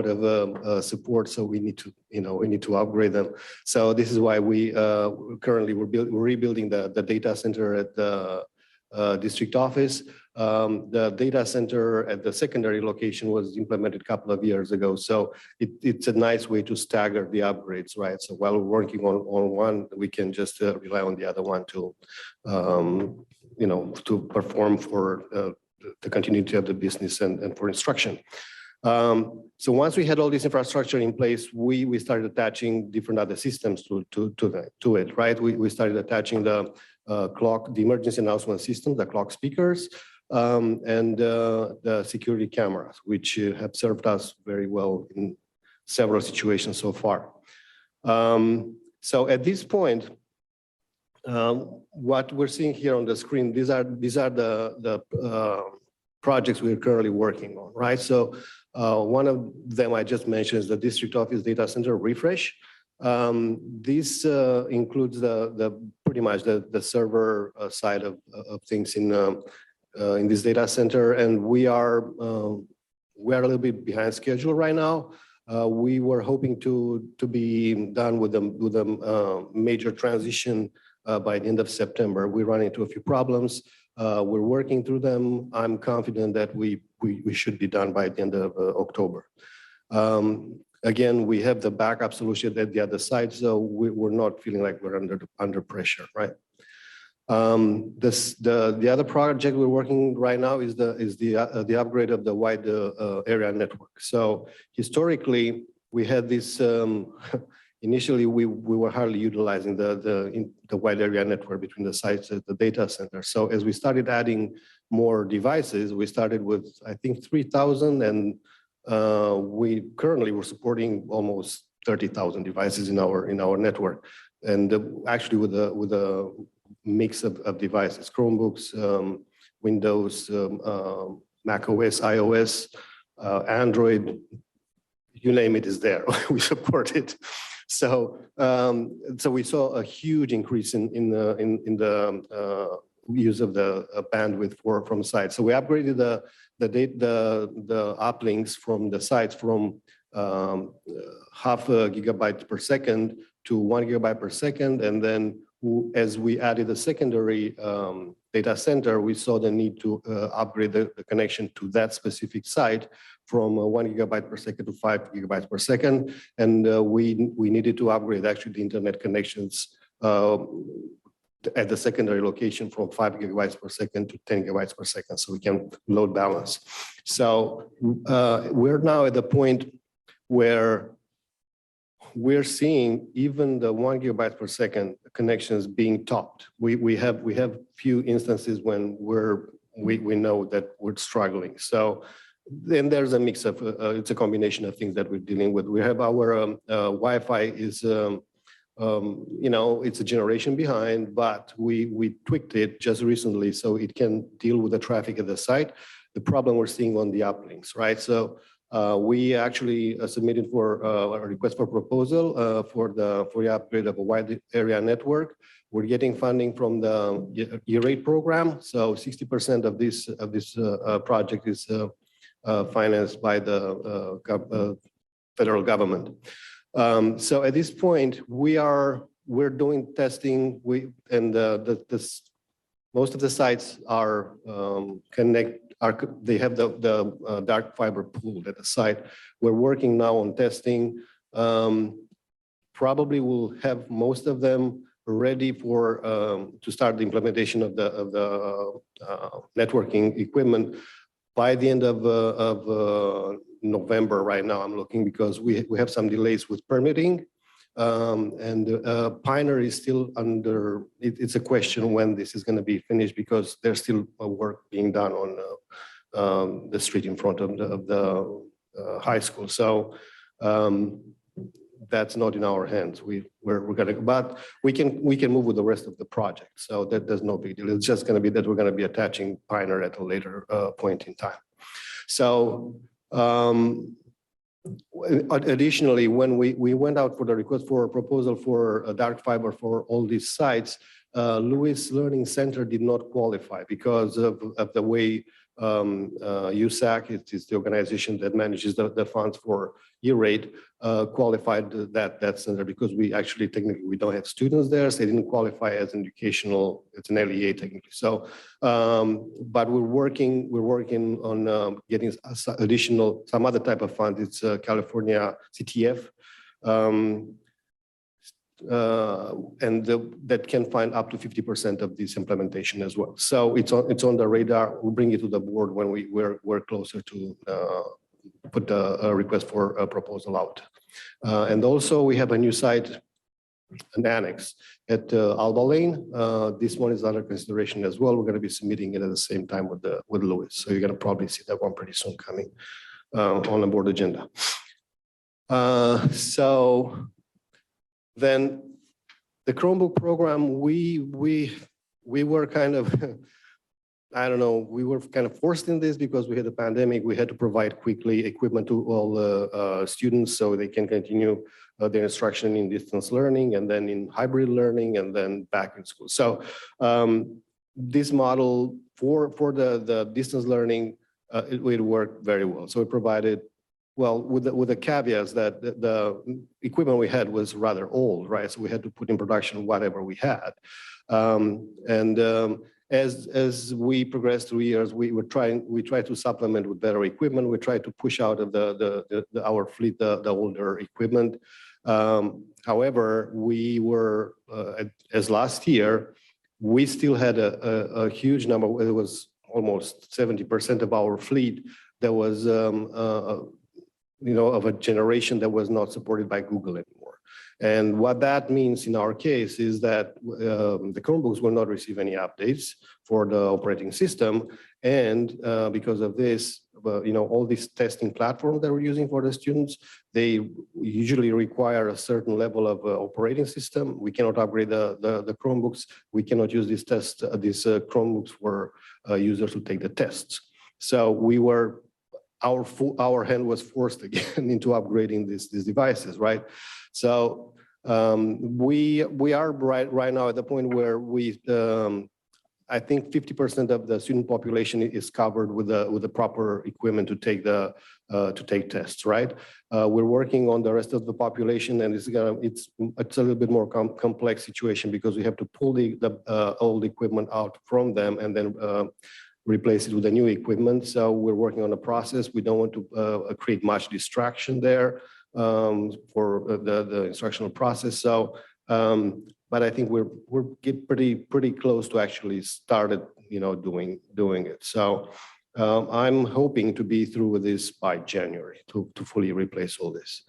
of support, so we need to upgrade them. So this is why we currently we're rebuilding the data center at the district office. The data center at the secondary location was implemented a couple of years ago. So it's a nice way to stagger the upgrades, right? So while we're working on one, we can just rely on the other one to perform for the continuity of the business and for instruction. So once we had all this infrastructure in place, we started attaching different other systems to it, right? We started attaching the emergency announcement system, the clock speakers, and the security cameras, which have served us very well in several situations so far. So at this point, what we're seeing here on the screen, these are the projects we're currently working on, right? So one of them I just mentioned is the district office data center refresh. This includes pretty much the server side of things in this data center, and we are a little bit behind schedule right now. We were hoping to be done with a major transition by the end of September. We run into a few problems. We're working through them. I'm confident that we should be done by the end of October. Again, we have the backup solution at the other side, so we're not feeling like we're under pressure, right? The other project we're working right now is the upgrade of the wide area network. So historically, we had this. Initially, we were hardly utilizing the wide area network between the sites at the data center. So as we started adding more devices, we started with I think 3,000, and we currently were supporting almost 30,000 devices in our network, and actually with a mix of devices, Chromebooks, Windows, Mac OS, iOS, Android, you name it is there. We support it. So we saw a huge increase in the use of the bandwidth from sites. So we upgraded the uplinks from the sites from half a gigabyte per second to 1 gigabyte per second, and then as we added a secondary data center, we saw the need to upgrade the connection to that specific site from 1 gigabyte per second to 5 gigabytes per second. And we needed to upgrade actually the internet connections at the secondary location from 5 gigabytes per second to 10 gigabytes per second, so we can load balance. So we're now at the point where we're seeing even the 1 gigabyte per second connections being topped. We have few instances when we know that we're struggling. So then there's a mix of it's a combination of things that we're dealing with. We have our Wi-Fi is it's a generation behind, but we tweaked it just recently so it can deal with the traffic at the site. The problem we're seeing on the uplinks, right? So we actually submitted for a request for proposal for the upgrade of a wide area network. We're getting funding from the E-rate program. So 60% of this project is financed by the federal government. So at this point, we're doing testing. Most of the sites are they have the dark fiber pooled at the site. We're working now on testing. Probably we'll have most of them ready for to start the implementation of the networking equipment by the end of November. Right now, I'm looking because we have some delays with permitting. Pioneer is still under, it's a question when this is going to be finished because there's still work being done on the street in front of the high school. So that's not in our hands. We're going to, but we can move with the rest of the project. So there's no big deal. It's just going to be that we're going to be attaching Pioneer at a later point in time. So additionally, when we went out for the request for a proposal for a dark fiber for all these sites, Lewis Learning Center did not qualify because of the way USAC, it is the organization that manages the funds for E-rate, qualified that center because we actually technically we don't have students there, so they didn't qualify as an educational, it's an LEA technically. So, but we're working on getting some other type of fund. It's California CTF. That can find up to 50% of this implementation as well. So it's on the radar. We'll bring it to the board when we're closer to put a request for a proposal out. And also we have a new site, an annex at Alba Lane. This one is under consideration as well. We're going to be submitting it at the same time with Lewis. So you're going to probably see that one pretty soon coming on the board agenda. So then the Chromebook program, we were kind of, I don't know, we were kind of forced in this because we had a pandemic. We had to provide quickly equipment to all the students so they can continue their instruction in distance learning and then in hybrid learning and then back in school. So this model for the distance learning, it worked very well. So we provided well, with the caveats that the equipment we had was rather old, right? So we had to put in production whatever we had. As we progressed through years, we tried to supplement with better equipment. We tried to push out of our fleet the older equipment. However, we were as last year, we still had a huge number. It was almost 70% of our fleet that was of a generation that was not supported by Google anymore. And what that means in our case is that the Chromebooks will not receive any updates for the operating system. And because of this, all these testing platforms that we're using for the students, they usually require a certain level of operating system. We cannot upgrade the Chromebooks. We cannot use these Chromebooks for users to take the tests. So our hand was forced again into upgrading these devices, right? So we are right now at the point where I think 50% of the student population is covered with the proper equipment to take tests, right? We're working on the rest of the population, and it's a little bit more complex situation because we have to pull the old equipment out from them and then replace it with the new equipment. So we're working on a process. We don't want to create much distraction there for the instructional process. So, but I think we're pretty close to actually started, doing it. So I'm hoping to be through with this by January to fully replace all this.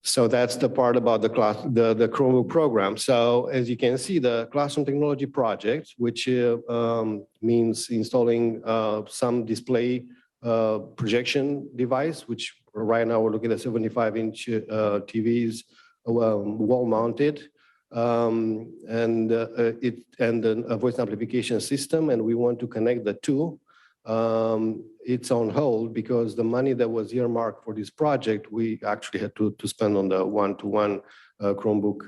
So that's the part about the Chromebook program. So as you can see, the classroom technology project, which means installing some display projection device, which right now we're looking at 75-inch TVs, wall mounted, and a voice amplification system, and we want to connect the two. It's on hold because the money that was earmarked for this project, we actually had to spend on the one-to-one Chromebook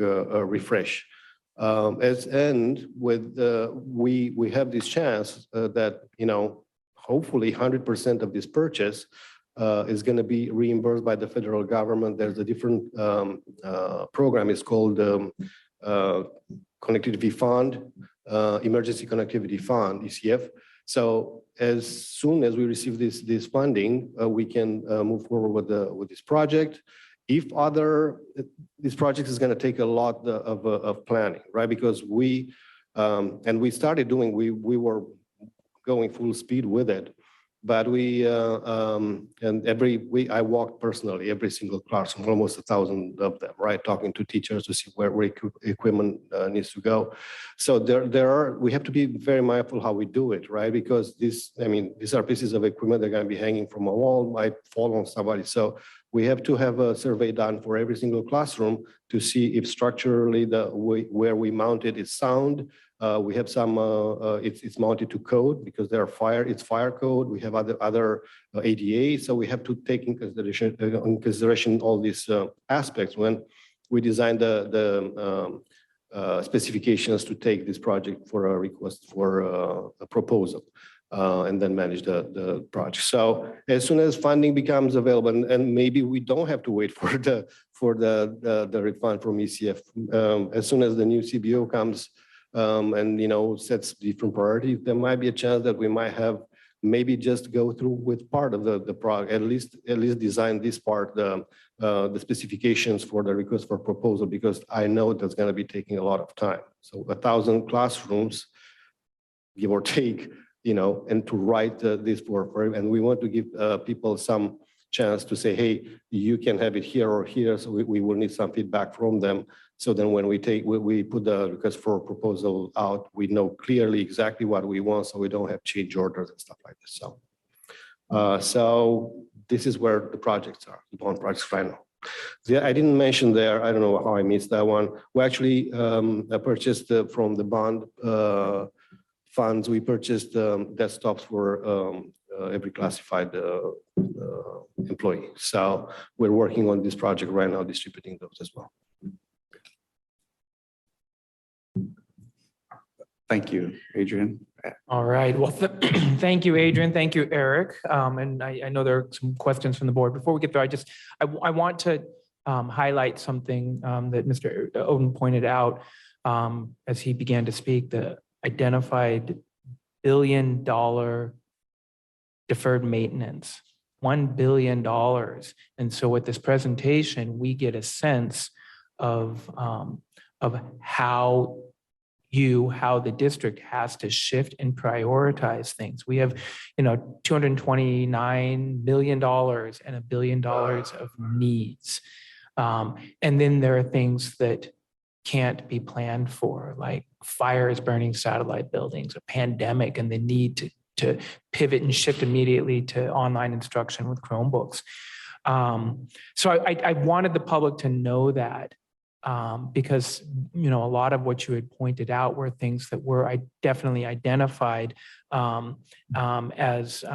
refresh. We have this chance that, hopefully 100% of this purchase is going to be reimbursed by the federal government. There's a different program. It's called Connectivity Fund, Emergency Connectivity Fund, ECF. So as soon as we receive this funding, we can move forward with this project. This project is going to take a lot of planning, right? Because we started doing, we were going full speed with it. But I walked personally every single classroom, almost 1,000 of them, right? Talking to teachers to see where equipment needs to go. So we have to be very mindful how we do it, right? Because these are pieces of equipment that are going to be hanging from a wall, might fall on somebody. So we have to have a survey done for every single classroom to see if structurally where we mount it is sound. We have some, it's mounted to code because it's fire code. We have other ADA. So we have to take in consideration all these aspects when we design the specifications to take this project for a request for a proposal and then manage the project. So as soon as funding becomes available, and maybe we don't have to wait for the refund from ECF, as soon as the new CBO comes, and sets different priorities, there might be a chance that we might have maybe just go through with part of the project, at least design this part, the specifications for the request for proposal, because I know that's going to be taking a lot of time. So 1,000 classrooms, give or take, and to write this for, and we want to give people some chance to say, hey, you can have it here or here. So we will need some feedback from them. So then when we put the request for proposal out, we know clearly exactly what we want, so we don't have change orders and stuff like this. So this is where the projects are, the bond projects right now. I didn't mention there, I don't know how I missed that one. We actually purchased from the bond funds, we purchased desktops for every classified employee. So we're working on this project right now, distributing those as well. Thank you, Adrian. All right. Well, thank you, Adrian. Thank you, Eric. And I know there are some questions from the board. Before we get there, I want to highlight something that Mr. Oden pointed out as he began to speak, the identified $1 billion deferred maintenance, $1 billion. And so with this presentation, we get a sense of how the district has to shift and prioritize things. We have, $229 million and $1 billion of needs. And then there are things that can't be planned for, like fires burning satellite buildings, a pandemic, and the need to pivot and shift immediately to online instruction with Chromebooks. So I wanted the public to know that. Because a lot of what you had pointed out were things that were definitely identified as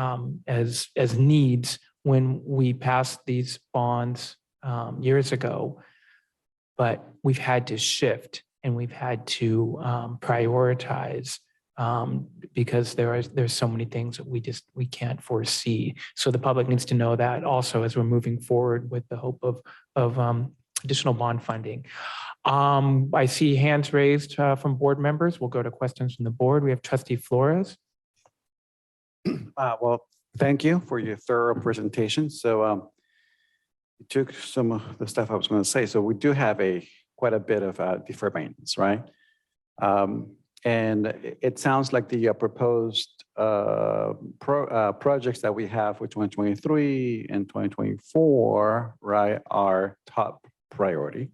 needs when we passed these bonds years ago, but we've had to shift and we've had to prioritize because there's so many things that we can't foresee. So the public needs to know that also as we're moving forward with the hope of additional bond funding. I see hands raised from board members. We'll go to questions from the board. We have Trustee Flores. Well, thank you for your thorough presentation. So you took some of the stuff I was going to say. So we do have quite a bit of deferred maintenance, right? And it sounds like the proposed projects that we have for 2023 and 2024, right, are top priority.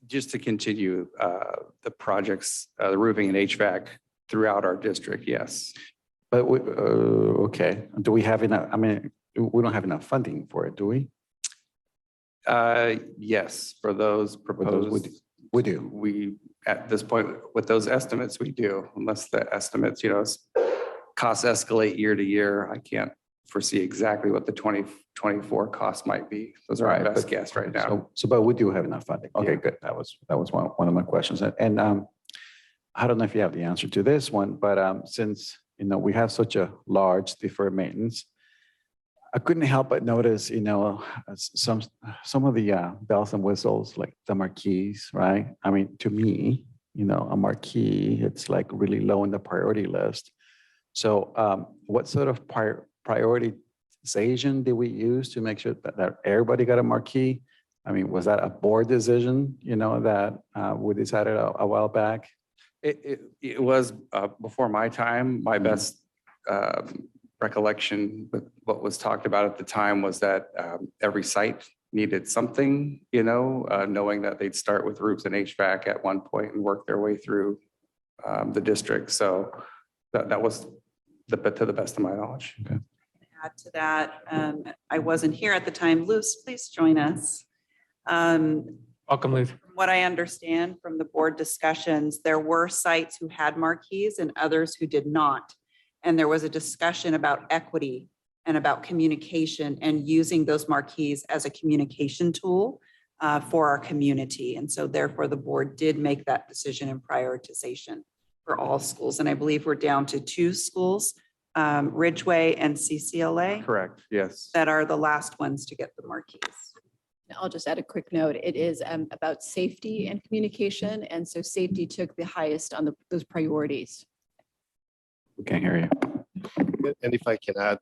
Just to continue the projects, the roofing and HVAC throughout our district, yes. But okay, do we have enough? I mean, we don't have enough funding for it, do we? Yes, for those proposed. We do. We, at this point, with those estimates, we do, unless the estimates, costs escalate year to year. I can't foresee exactly what the 2024 cost might be. Those are our best guess right now. But we do have enough funding. Okay, Yeah. good. That was one of my questions. And I don't know if you have the answer to this one, but since we have such a large deferred maintenance, I couldn't help but notice, some of the bells and whistles, like the marquees, right? I mean, to me, a marquee, it's like really low in the priority list. So what sort of prioritization did we use to make sure that everybody got a marquee? I mean, was that a board decision, that we decided a while back? It was before my time. My best recollection with what was talked about at the time was that every site needed something, knowing that they'd start with roofs and HVAC at one point and work their way through the district. So that was to the best of my knowledge. Okay. Add to that, I wasn't here at the time. Luz, please join us. Welcome, Luz. From what I understand from the board discussions, there were sites who had marquees and others who did not. And there was a discussion about equity and about communication and using those marquees as a communication tool for our community. And so therefore the board did make that decision and prioritization for all schools. And I believe we're down to 2 schools, Ridgeway and CCLA. Correct, yes. That are the last ones to get the marquees. I'll just add a quick note. It is about safety and communication. And so safety took the highest on those priorities. We can't hear you. And if I can add,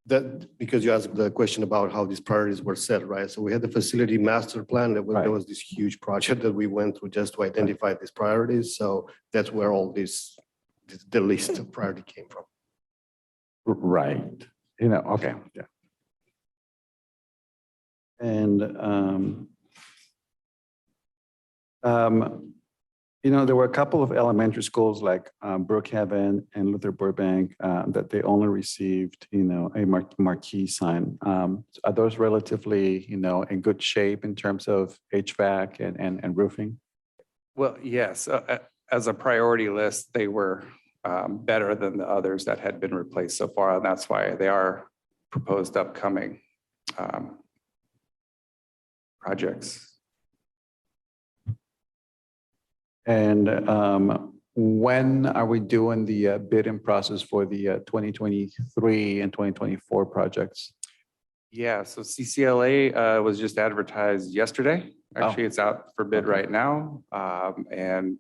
that because you asked the question about how these priorities were set, right? So we had the facility master plan. There was this huge project that we went through just to identify these priorities. So that's where all the list of priority came from. Right. Okay. Yeah. And there were a couple of elementary schools like Brookhaven and Luther Burbank that they only received, a marquee sign. Are those relatively, in good shape in terms of HVAC and roofing? Well, yes, as a priority list, they were better than the others that had been replaced so far. And that's why they are proposed upcoming projects. And When are we doing the bidding process for the 2023 and 2024 projects? Yeah, so CCLA was just advertised yesterday. Actually, it's out for bid right now. And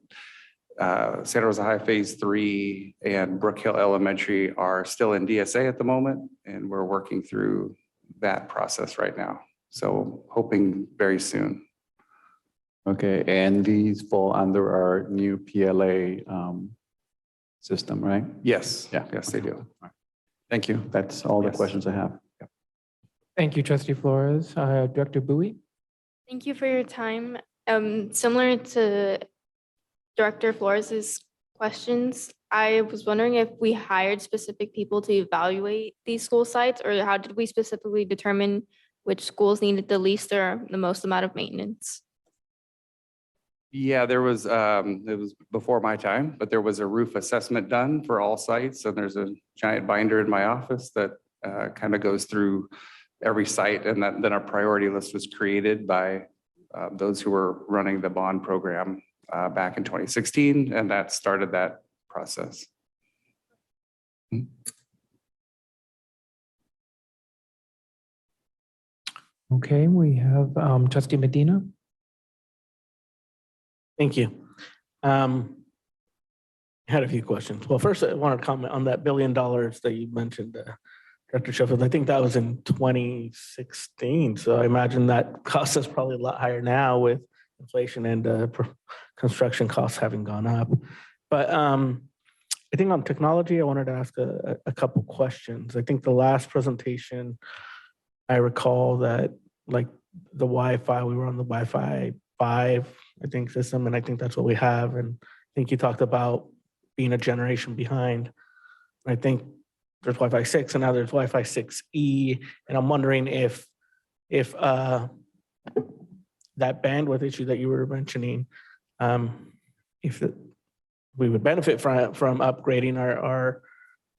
Santa Rosa High Phase 3 and Brook Hill Elementary are still in DSA at the moment, and we're working through that process right now. So hoping very soon. Okay, and these fall under our new PLA system, right? Yes. Yeah. Yes, they do. Thank you. That's all the Yes. questions I have. Thank you, Trustee Flores. Director Bowie? Thank you for your time. Similar to Director Flores's questions, I was wondering if we hired specific people to evaluate these school sites, or how did we specifically determine which schools needed the least or the most amount of maintenance? Yeah, there was, it was before my time, but there was a roof assessment done for all sites. And there's a giant binder in my office that kind of goes through every site. And then our priority list was created by those who were running the bond program back in 2016. And that started that process. Okay, we have Trustee Medina. Thank you. I had a few questions. Well, first, I want to comment on that $1 billion that you mentioned, Director Sheffield. I think that was in 2016. So I imagine that cost is probably a lot higher now with inflation and construction costs having gone up. But I think on technology, I wanted to ask a couple questions. I think the last presentation, I recall that like the Wi-Fi, we were on the Wi-Fi 5, I think, system, and I think that's what we have. And I think you talked about being a generation behind. I think there's Wi-Fi 6 and now there's Wi-Fi 6E. And I'm wondering if that bandwidth issue that you were mentioning, we would benefit from upgrading our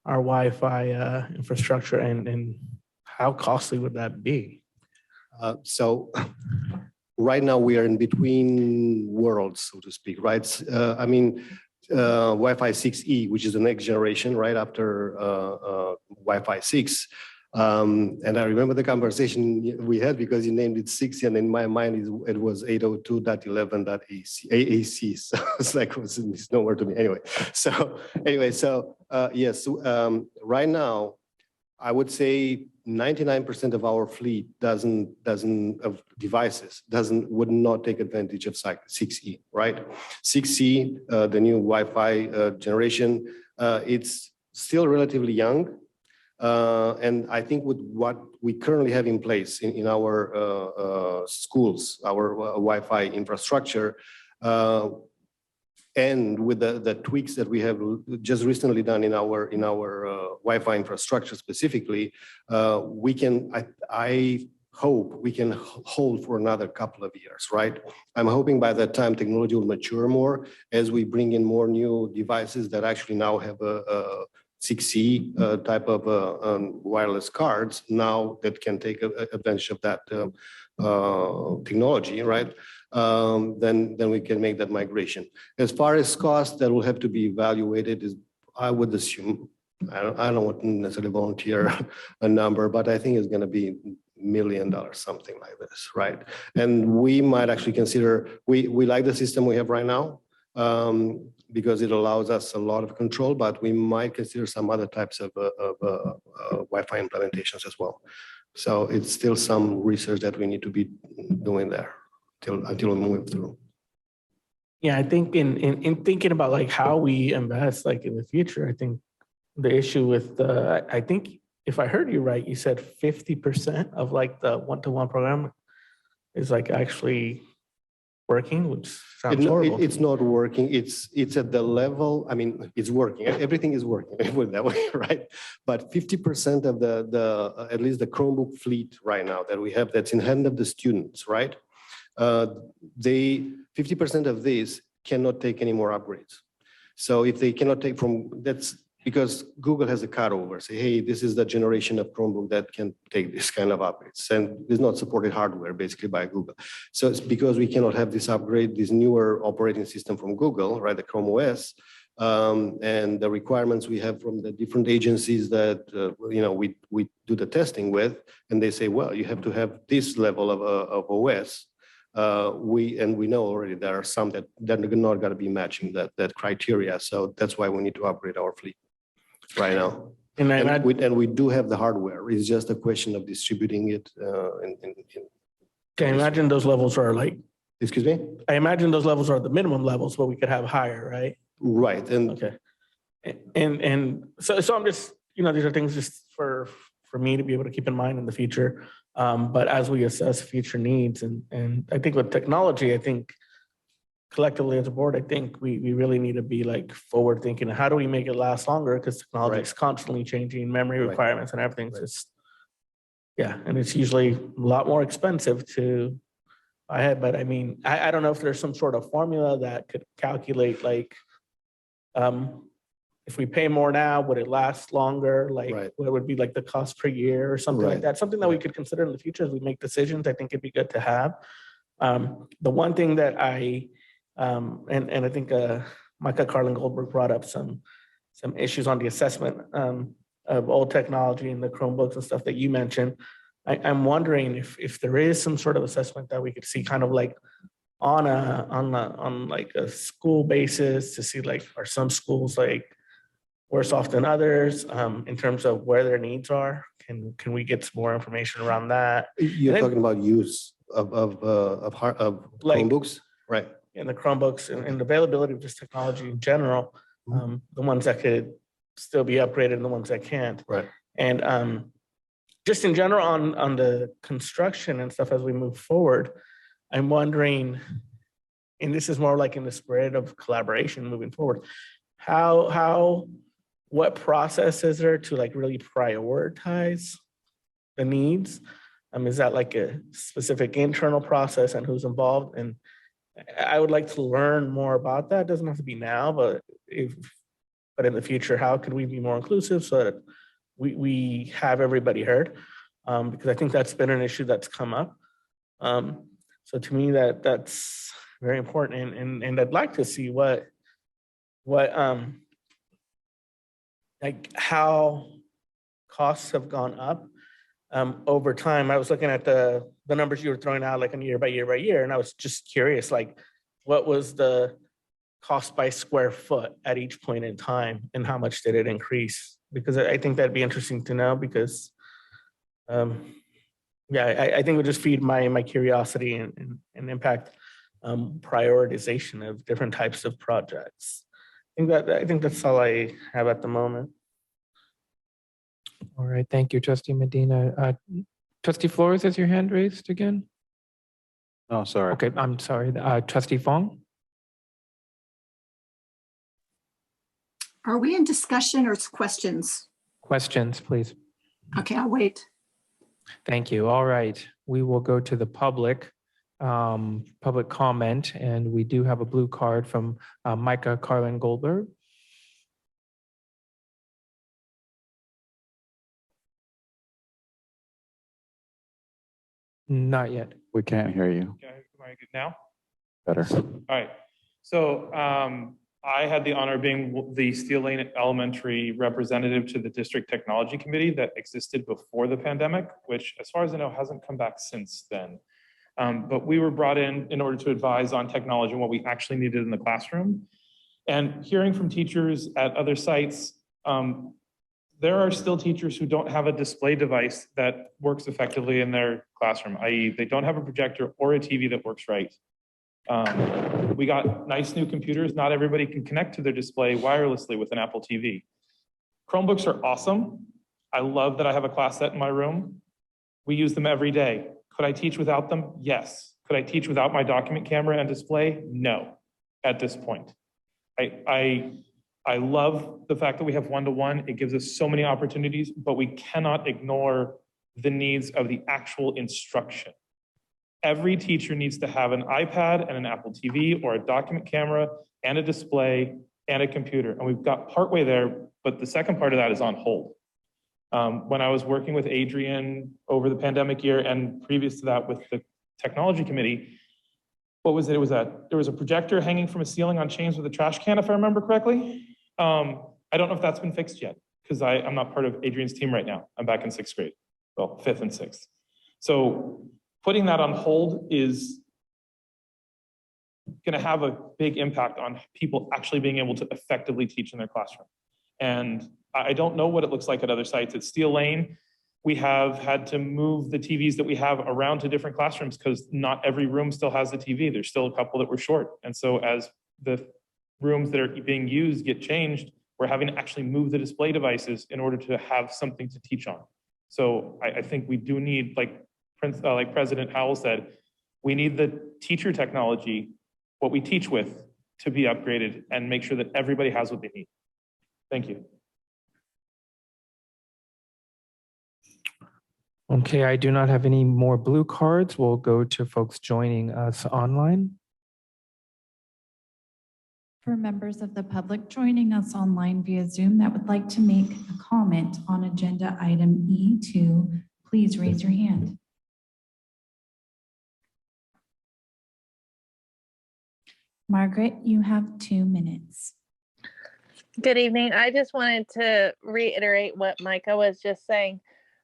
Wi-Fi infrastructure, and how costly would that be? So right now we are in between worlds, so to speak, right? I mean, Wi-Fi 6E, which is the next generation, right after Wi-Fi 6. And I remember the conversation we had because you named it 6, and in my mind it was 802.11.AAC. So it's like it was a misnomer to me. Anyway, so yes, right now I would say 99% of our fleet of devices would not take advantage of 6E, right? 6E, the new Wi-Fi generation, it's still relatively young. And I think with what we currently have in place in our schools, our Wi-Fi infrastructure, and with the tweaks that we have just recently done in our Wi-Fi infrastructure specifically, I hope we can hold for another couple of years, right? I'm hoping by that time technology will mature more as we bring in more new devices that actually now have a 6E type of wireless cards now that can take advantage of that technology, right? Then we can make that migration. As far as cost, that will have to be evaluated. I would assume, I don't want to necessarily volunteer a number, but I think it's going to be $1 million, something like this, right? And we might actually consider, we like the system we have right now, because it allows us a lot of control, but we might consider some other types of Wi-Fi implementations as well. So it's still some research that we need to be doing there until we move through. Yeah, I think in thinking about like how we invest like in the future, I think the issue with I think if I heard you right, you said 50% of like the one-to-one program is like actually working, which sounds horrible. It's not working. It's at the level, I mean, it's working. Everything is working, put it that way, right? But 50% of the at least the Chromebook fleet right now that we have that's in hand of the students, right? 50% of these cannot take any more upgrades. So if they cannot take that's because Google has a cutover, say, hey, this is the generation of Chromebook that can take this kind of upgrades, and is not supported hardware basically by Google. So it's because we cannot have this upgrade, this newer operating system from Google, right, the Chrome OS, and the requirements we have from the different agencies that, we do the testing with, and they say, well, you have to have this level of OS. We know already there are some that are not going to be matching that criteria. So that's why we need to upgrade our fleet right now. And we do have the hardware. It's just a question of distributing it. I imagine those levels are like. Excuse me? I imagine those levels are the minimum levels, but we could have higher, right? Right. And okay. And so I'm just, these are things just for me to be able to keep in mind in the future. But as we assess future needs, and I think with technology, I think collectively as a board, I think we really need to be like forward thinking. How do we make it last longer? Because technology is constantly changing, memory requirements and everything. So it's, and it's usually a lot more expensive to buy it. But I mean, I don't know if there's some sort of formula that could calculate like, if we pay more now, would it last longer? Like what would be like the cost per year or something like that? Something that we could consider in the future as we make decisions. I think it'd be good to have. The one thing that and I think Micah Carlin Goldberg brought up some issues on the assessment of old technology and the Chromebooks and stuff that you mentioned. I'm wondering if there is some sort of assessment that we could see kind of like on like a school basis to see like, are some schools like worse off than others in terms of where their needs are? Can we get some more information around that? You're talking about use of Chromebooks, right? And the Chromebooks and availability of this technology in general, the ones that could still be upgraded and the ones that can't. Right. And just in general on the construction and stuff as we move forward, I'm wondering, and this is more like in the spirit of collaboration moving forward, what process is there to like really prioritize the needs? Is that like a specific internal process and who's involved? And I would like to learn more about that. It doesn't have to be now, but in the future, how could we be more inclusive so that we have everybody heard? Because I think that's been an issue that's come up. So to me, that's very important, and I'd like to see what like how costs have gone up over time. I was looking at the numbers you were throwing out like on year by year, and I was just curious, like what was the cost by square foot at each point in time, and how much did it increase? Because I think that'd be interesting to know, because I think it would just feed my curiosity and impact prioritization of different types of projects. I think that's all I have at the moment. All right, thank you, Trustee Medina. Trustee Flores, has your hand raised again? Oh, sorry. Okay, I'm sorry. Trustee Fong? Are we in discussion or it's questions? Questions, please. Okay, I'll wait. Thank you. All right, we will go to the public comment, and we do have a blue card from Micah Carlin Goldberg. Not yet. We can't hear you. Okay, am I good now? Better. All right. So I had the honor of being the Steel Lane Elementary representative to the District Technology Committee that existed before the pandemic, which, as far as I know, hasn't come back since then. But we were brought in order to advise on technology and what we actually needed in the classroom. And hearing from teachers at other sites, there are still teachers who don't have a display device that works effectively in their classroom, i.e. they don't have a projector or a TV that works right. We got nice new computers. Not everybody can connect to their display wirelessly with an Apple TV. Chromebooks are awesome. I love that I have a class set in my room. We use them every day. Could I teach without them? Yes. Could I teach without my document camera and display? No, at this point. I love the fact that we have one-to-one. It gives us so many opportunities, but we cannot ignore the needs of the actual instruction. Every teacher needs to have an iPad and an Apple TV or a document camera and a display and a computer. And we've got partway there, but the second part of that is on hold. When I was working with Adrian over the pandemic year and previous to that with the technology committee, what was it? It was there was a projector hanging from a ceiling on chains with a trash can, if I remember correctly. I don't know if that's been fixed yet, because I'm not part of Adrian's team right now. I'm back in 6th grade, well, 5th and 6th. So putting that on hold is going to have a big impact on people actually being able to effectively teach in their classroom. And I don't know what it looks like at other sites. At Steel Lane, we have had to move the TVs that we have around to different classrooms because not every room still has a TV. There's still a couple that were short. And so as the rooms that are being used get changed, we're having to actually move the display devices in order to have something to teach on. So I think we do need, like President Howell said, we need the teacher technology, what we teach with, to be upgraded and make sure that everybody has what they need. Thank you. Okay, I do not have any more blue cards. We'll go to folks joining us online. For members of the public joining us online via Zoom that would like to make a comment on agenda item E2, please raise your hand. Margaret, you have 2 minutes. Good evening. I just wanted to reiterate what Micah was just saying.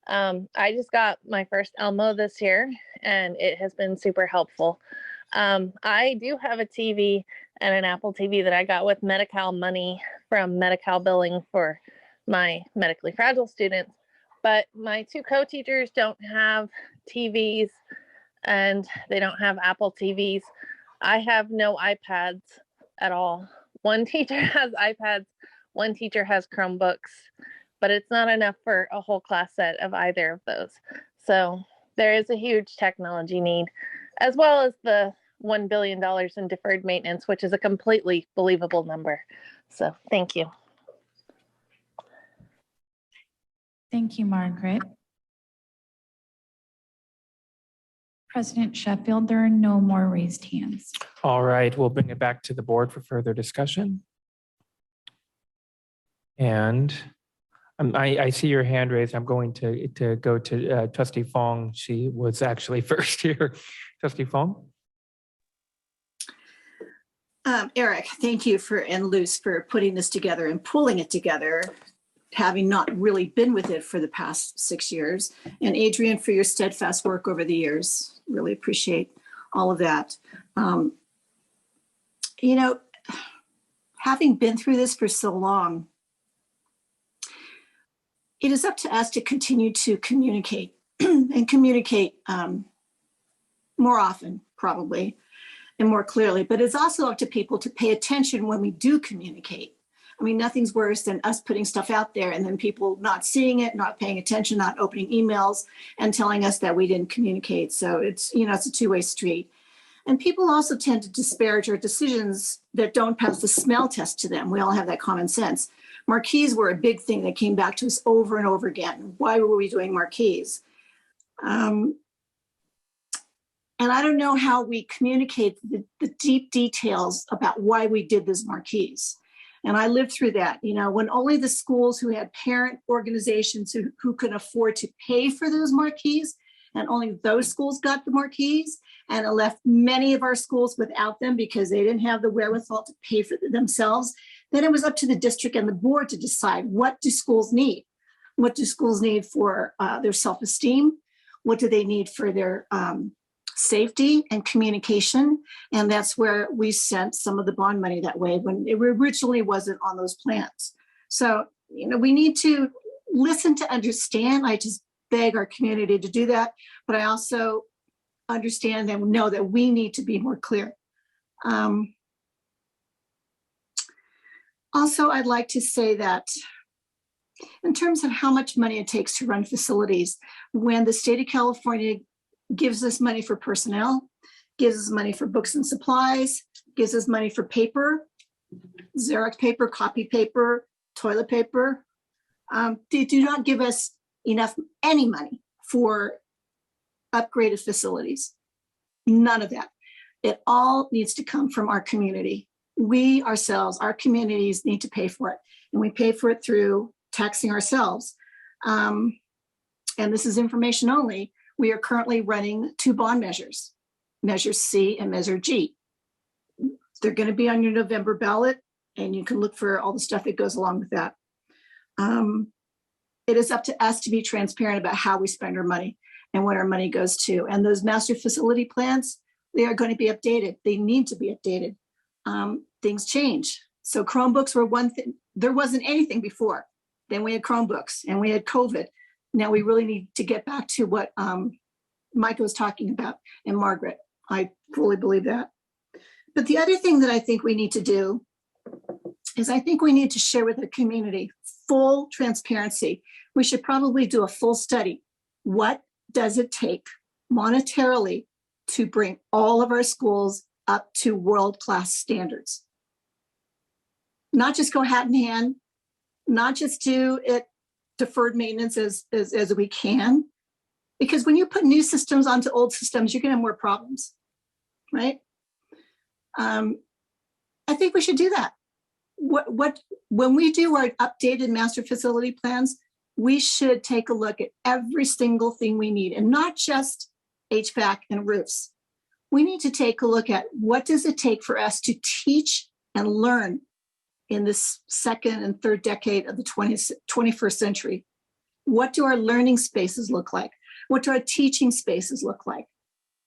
I just got my first Elmo this year, and it has been super helpful. I do have a TV and an Apple TV that I got with Medi-Cal money from Medi-Cal billing for my medically fragile students, but my 2 co-teachers don't have TVs and they don't have Apple TVs. I have no iPads at all. One teacher has iPads, one teacher has Chromebooks, but it's not enough for a whole class set of either of those. So there is a huge technology need, as well as the $1 billion in deferred maintenance, which is a completely believable number. So thank you. Thank you, Margaret. President Sheffield, there are no more raised hands. All right, we'll bring it back to the board for further discussion. And I see your hand raised. I'm going to go to Trustee Fong. She was actually first here. Trustee Fong. Eric, thank you and Luce for putting this together and pulling it together, having not really been with it for the past 6 years. And Adrian, for your steadfast work over the years. Really appreciate all of that. You know, having been through this for so long, it is up to us to continue to communicate and communicate more often, probably, and more clearly. But it's also up to people to pay attention when we do communicate. I mean, nothing's worse than us putting stuff out there and then people not seeing it, not paying attention, not opening emails and telling us that we didn't communicate. So it's, you know, it's a two-way street. And people also tend to disparage our decisions that don't pass the smell test to them. We all have that common sense. Marquees were a big thing that came back to us over and over again. Why were we doing marquees? And I don't know how we communicate the deep details about why we did those marquees. And I lived through that, you know, when only the schools who had parent organizations who could afford to pay for those marquees, and only those schools got the marquees, and it left many of our schools without them because they didn't have the wherewithal to pay for them themselves. Then it was up to the district and the board to decide, what do schools need? What do schools need for their self-esteem? What do they need for their safety and communication? And that's where we sent some of the bond money that way when it originally wasn't on those plans. So, you know, we need to listen to understand. I just beg our community to do that, but I also understand and know that we need to be more clear. Also, I'd like to say that in terms of how much money it takes to run facilities, when the state of California gives us money for personnel, gives us money for books and supplies, gives us money for paper, Xerox paper, copy paper, toilet paper, they do not give us any money for upgraded facilities. None of that. It all needs to come from our community. We ourselves, our communities need to pay for it. And we pay for it through taxing ourselves. And this is information only. We are currently running 2 bond measures. Measure C and Measure G. They're going to be on your November ballot, and you can look for all the stuff that goes along with that. It is up to us to be transparent about how we spend our money and what our money goes to. And those master facility plans, they are going to be updated. They need to be updated. Things change. So Chromebooks were one thing. There wasn't anything before. Then we had Chromebooks and we had COVID. Now we really need to get back to what Micah was talking about and Margaret. I fully believe that. But the other thing that I think we need to do is I think we need to share with the community full transparency. We should probably do a full study. What does it take monetarily to bring all of our schools up to world-class standards? Not just go hat in hand, not just do it deferred maintenance as we can, because when you put new systems onto old systems, you're going to have more problems, right? I think we should do that. When we do our updated master facility plans, we should take a look at every single thing we need, and not just HVAC and roofs. We need to take a look at what does it take for us to teach and learn in this second and third decade of the 21st century. What do our learning spaces look like? What do our teaching spaces look like?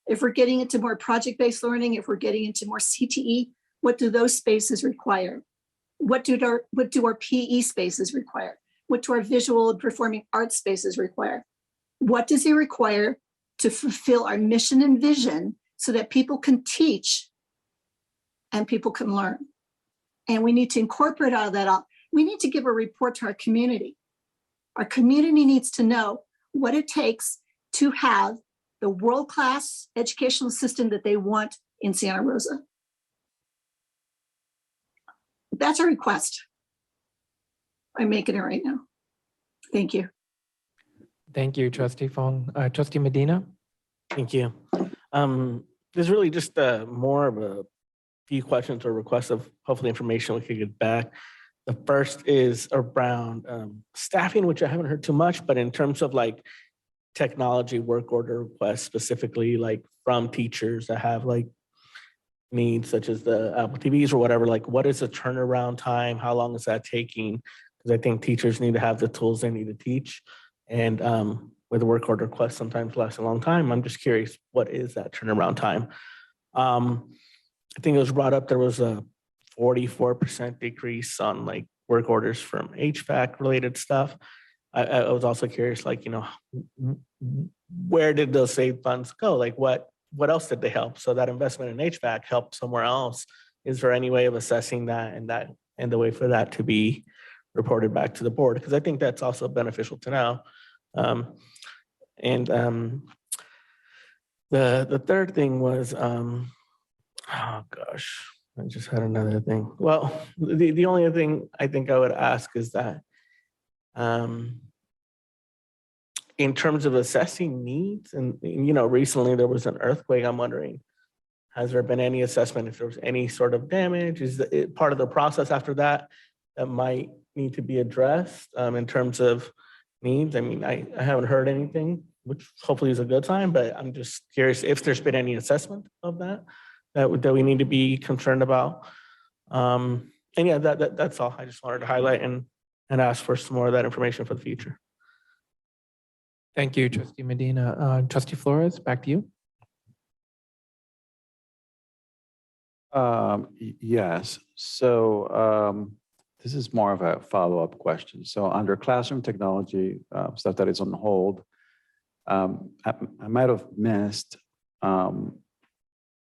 If we're getting into more project-based learning, if we're getting into more CTE, what do those spaces require? What do our PE spaces require? What do our visual and performing arts spaces require? What does it require to fulfill our mission and vision so that people can teach and people can learn? And we need to incorporate all of that. We need to give a report to our community. Our community needs to know what it takes to have the world-class educational system that they want in Santa Rosa. That's a request. I'm making it right now. Thank you. Thank you, Trustee Fong. Trustee Medina? Thank you. There's really just more of a few questions or requests of hopefully information we could get back. The first is around staffing, which I haven't heard too much, but in terms of like technology work order requests, specifically like from teachers that have like needs such as the Apple TVs or whatever, like what is the turnaround time? How long is that taking? Because I think teachers need to have the tools they need to teach. And with a work order request, sometimes lasts a long time. I'm just curious, what is that turnaround time? I think it was brought up, there was a 44% decrease on like work orders from HVAC related stuff. I was also curious, like, you know, where did those saved funds go? Like what else did they help? So that investment in HVAC helped somewhere else. Is there any way of assessing that and the way for that to be reported back to the board? Because I think that's also beneficial to know. The third thing was, oh gosh, I just had another thing. Well, the only other thing I think I would ask is that in terms of assessing needs, and you know, recently there was an earthquake. I'm wondering, has there been any assessment if there was any sort of damage? Is it part of the process after that that might need to be addressed in terms of needs? I mean, I haven't heard anything, which hopefully is a good sign, but I'm just curious if there's been any assessment of that we need to be concerned about. And yeah, that's all. I just wanted to highlight and ask for some more of that information for the future. Thank you, Trustee Medina. Trustee Flores, back to you. Yes. So this is more of a follow-up question. So under classroom technology, stuff that is on hold, I might have missed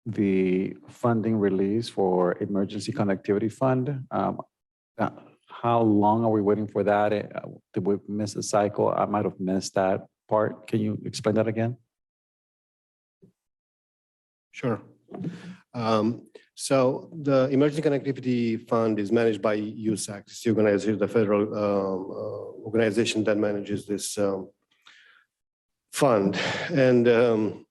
the funding release for emergency connectivity fund. How long are we waiting for that? Did we miss the cycle? I might have missed that part. Can you explain that again? Sure. So the Emergency Connectivity Fund is managed by USAC. It's the organization, the federal organization that manages this fund. And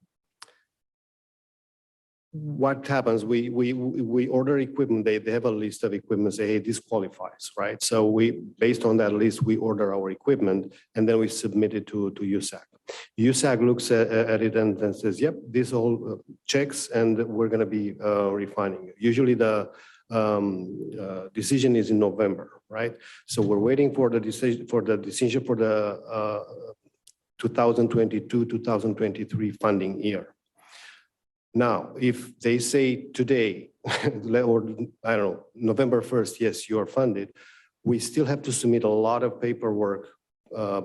what happens, we order equipment, they have a list of equipment, say, hey, this qualifies, right? So based on that list, we order our equipment and then we submit it to USAC USAC looks at it and then says, yep, this all checks and we're going to be refunding you. Usually the decision is in November, right? So we're waiting for the decision for the 2022-2023 funding year. Now, if they say today, or I don't know, November 1st, yes, you are funded, we still have to submit a lot of paperwork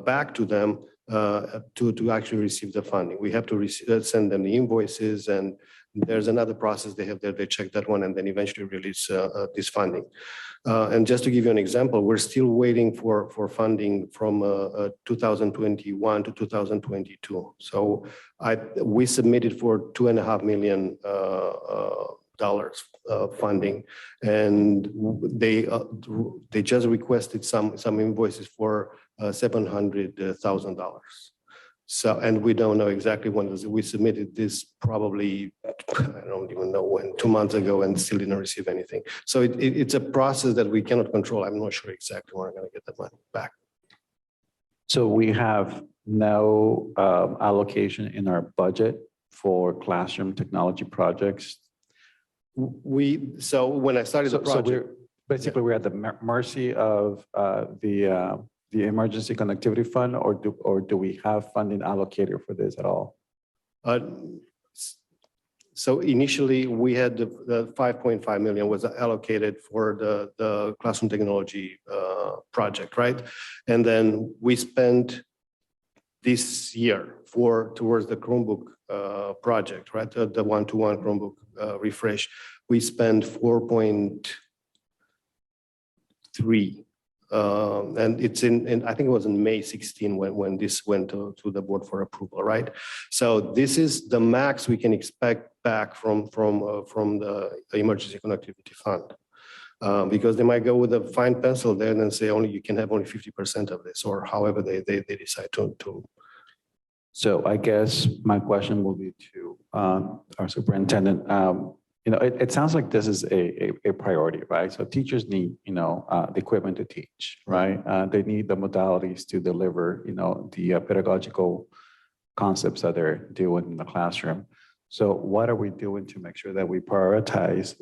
back to them to actually receive the funding. We have to send them the invoices, and there's another process they have there. They check that one and then eventually release this funding. And just to give you an example, we're still waiting for funding from 2021 to 2022. So we submitted for $2.5 million funding, and they just requested some invoices for $700,000. So, and we don't know exactly when we submitted this, probably, I don't even know when, 2 months ago, and still didn't receive anything. So it's a process that we cannot control. I'm not sure exactly when I'm going to get that money back. So we have no allocation in our budget for classroom technology projects. So when I started the project, we're at the mercy of the emergency connectivity fund, or do we have funding allocated for this at all? So initially we had the 5.5 million was allocated for the classroom technology project, right? And then we spent this year towards the Chromebook project, right? The one-to-one Chromebook refresh. We spent 4.3. And it's in I think it was in May 16 when this went to the board for approval, right? So this is the max we can expect back from the emergency connectivity fund, because they might go with a fine pencil there and then say you can have only 50% of this, or however they decide to. So I guess my question will be to our superintendent. It sounds like this is a priority, right? So teachers need, the equipment to teach, right? They need the modalities to deliver, the pedagogical concepts that they're doing in the classroom. So what are we doing to make sure that we prioritize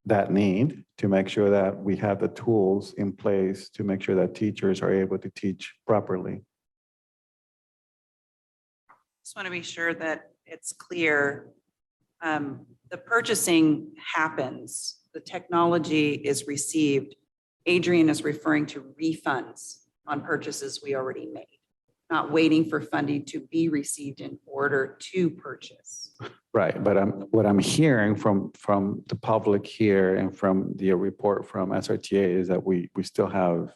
that need, to make sure that we have the tools in place to make sure that teachers are able to teach properly? Just want to be sure that it's clear. The purchasing happens, the technology is received. Adrian is referring to refunds on purchases we already made, not waiting for funding to be received in order to purchase. Right, but what I'm hearing from the public here and from the report from SRTA is that we still have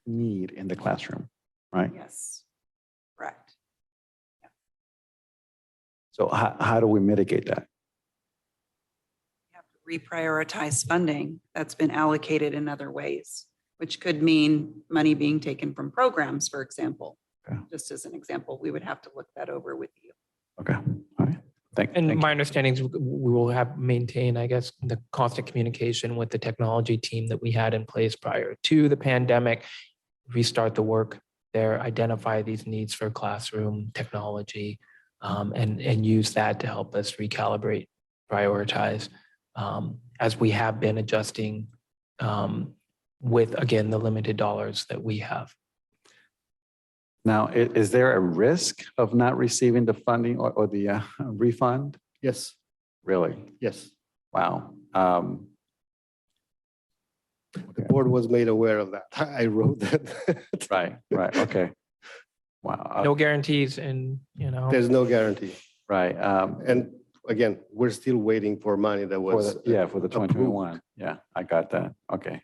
need in the classroom, right? Yes, correct. So how do we mitigate that? We have to reprioritize funding that's been allocated in other ways, which could mean money being taken from programs, for example. Okay. Just as an example, we would have to look that over with you. Okay, all right. Thank my understanding is we will have maintained, I guess, the constant communication with the technology team that we had in place prior to the pandemic, restart the work there, identify these needs for classroom technology, and use that to help us recalibrate, prioritize, as we have been adjusting with, again, the limited dollars that we have. Now, is there a risk of not receiving the funding or the refund? Yes. Really? Yes. Wow. The board was made aware of that. I wrote that. Right, okay. Wow. No guarantees, and there's no guarantee. Right. And again, we're still waiting for money that was for the 2021. Yeah, I got that. Okay.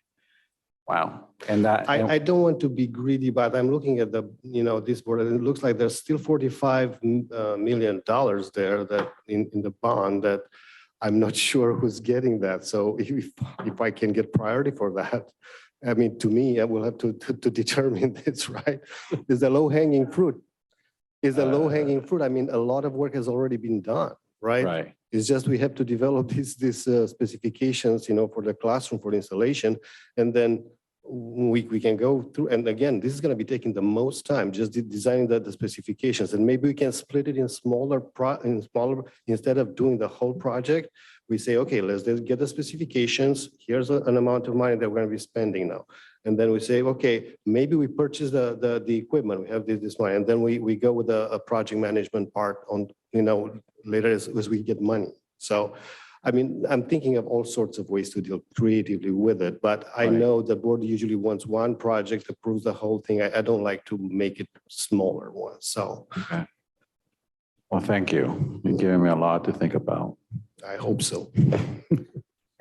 Wow. And I don't want to be greedy, but I'm looking at this board, and it looks like there's still $45 million there that in the bond that I'm not sure who's getting that. So if I can get priority for that, I mean, to me, I will have to determine this, right? Is the low hanging fruit? I mean, a lot of work has already been done, right? Right. It's just we have to develop these specifications, for the classroom, for the installation, and then we can go through, and again, this is going to be taking the most time, just designing the specifications, and maybe we can split it in smaller, instead of doing the whole project, we say, okay, let's get the specifications, here's an amount of money that we're going to be spending now. And then we say, okay, maybe we purchase the equipment, we have this money, and then we go with a project management part on, later as we get money. So, I mean, I'm thinking of all sorts of ways to deal creatively with it, but I know the board usually wants one project, approves the whole thing. I don't like to make it smaller ones, so. Okay. Well, thank you. You're giving me a lot to think about. I hope so.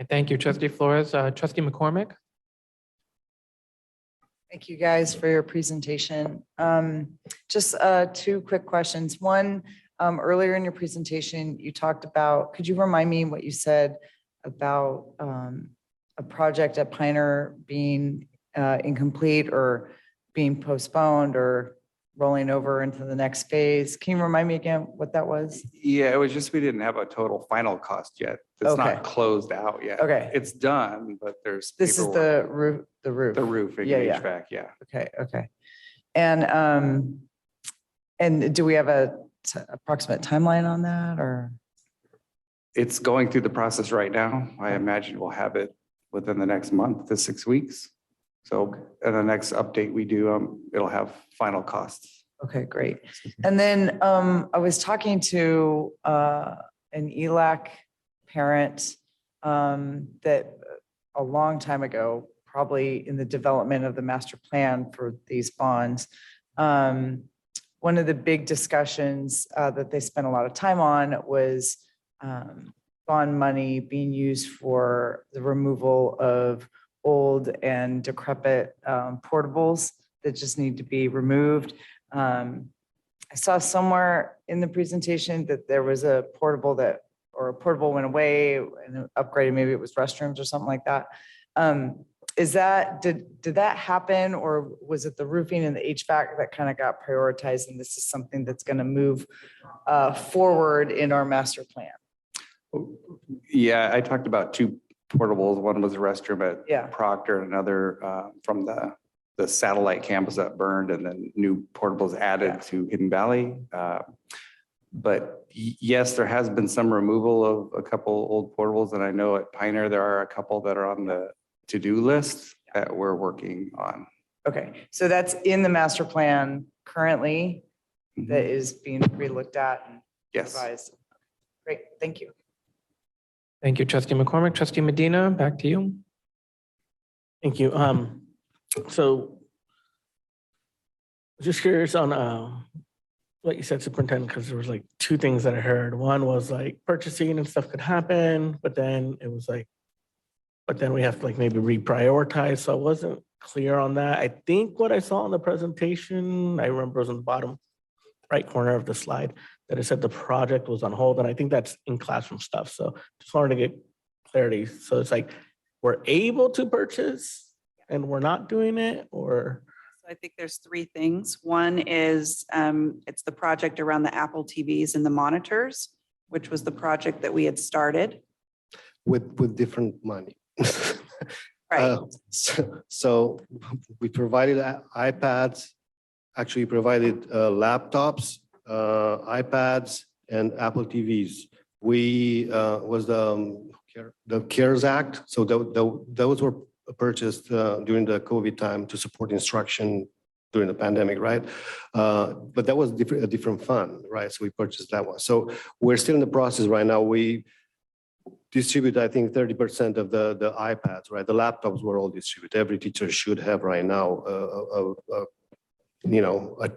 Thank you, Trustee Flores. Trustee McCormick? Thank you guys for your presentation. Just two quick questions. One, earlier in your presentation, you talked about, could you remind me what you said about a project at Pioneer being incomplete or being postponed or rolling over into the next phase? Can you remind me again what that was? Yeah, it was just, we didn't have a total final cost yet. It's Okay. not closed out yet. Okay. It's done, but there's. This is the roof, The roof, Yeah, yeah. HVAC, yeah. Okay. And do we have a approximate timeline on that, or? It's going through the process right now. I imagine we'll have it within the next month to 6 weeks. So in the next update we do, it'll have final costs. Okay, great. And then I was talking to an ELAC parent that a long time ago, probably in the development of the master plan for these bonds. One of the big discussions that they spent a lot of time on was bond money being used for the removal of old and decrepit portables that just need to be removed. I saw somewhere in the presentation that there was a portable went away and upgraded, maybe it was restrooms or something like that. Did that happen, or was it the roofing and the HVAC that kind of got prioritized, and this is something that's going to move forward in our master plan? Yeah, I talked about two portables. One was a restroom Yeah. at Proctor, and another from the satellite campus that burned, and then new portables added to Hidden Valley. But yes, there has been some removal of a couple old portables, and I know at Pioneer there are a couple that are on the to-do list that we're working on. Okay, so that's in the master plan currently that is being relooked at and Yes. revised. Great, thank you. Thank you, Trustee McCormick. Trustee Medina, back to you. Thank you. So just curious on what you said, Superintendent, because there was like two things that I heard. One was like purchasing and stuff could happen, but then it was like, but then we have to like maybe reprioritize. So I wasn't clear on that. I think what I saw in the presentation, I remember it was on the bottom right corner of the slide, that it said the project was on hold. And I think that's in classroom stuff. So just wanted to get clarity. So it's like, we're able to purchase and we're not doing it, or? So I think there's three things. One is it's the project around the Apple TVs and the monitors, which was the project that we had started. With different money. Right. So we provided iPads, actually provided laptops, iPads, and Apple TVs. We was the CARES Act. So those were purchased during the COVID time to support instruction during the pandemic, right? But that was a different fund, right? So we purchased that one. So we're still in the process right now. We distribute, I think, 30% of the iPads, right? The laptops were all distributed. Every teacher should have right now,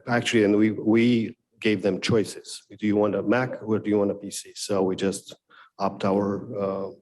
actually, and we gave them choices. Do you want a Mac or do you want a PC? So we just opt our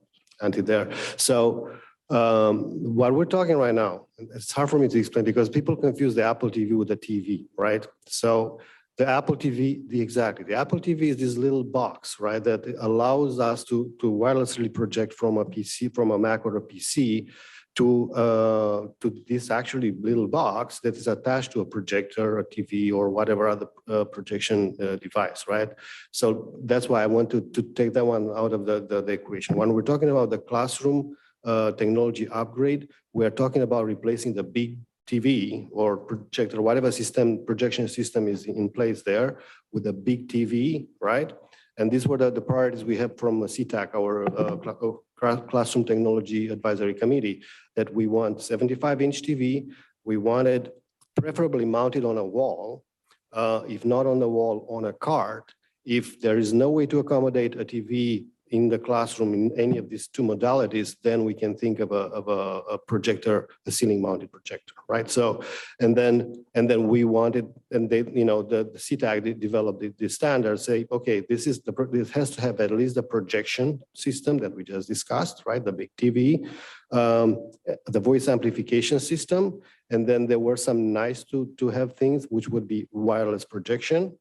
ante there. So what we're talking right now, it's hard for me to explain because people confuse the Apple TV with the TV, right? So the Apple TV, the Apple TV is this little box, right, that allows us to wirelessly project from a PC, from a Mac or a PC to this actually little box that is attached to a projector, a TV, or whatever other projection device, right? So that's why I want to take that one out of the equation. When we're talking about the classroom technology upgrade. We're talking about replacing the big TV or projector, whatever projection system is in place there with a big TV, right? And these were the priorities we have from CTAC, our Classroom Technology Advisory Committee, that we want 75-inch TV. We wanted preferably mounted on a wall, if not on the wall, on a cart. If there is no way to accommodate a TV in the classroom in any of these two modalities, then we can think of a projector, a ceiling mounted projector, right? So, and then we wanted, and they, the CTAC developed the standard, say, okay, this has to have at least the projection system that we just discussed, right? The big TV, the voice amplification system, and then there were some nice to have things, which would be wireless projection,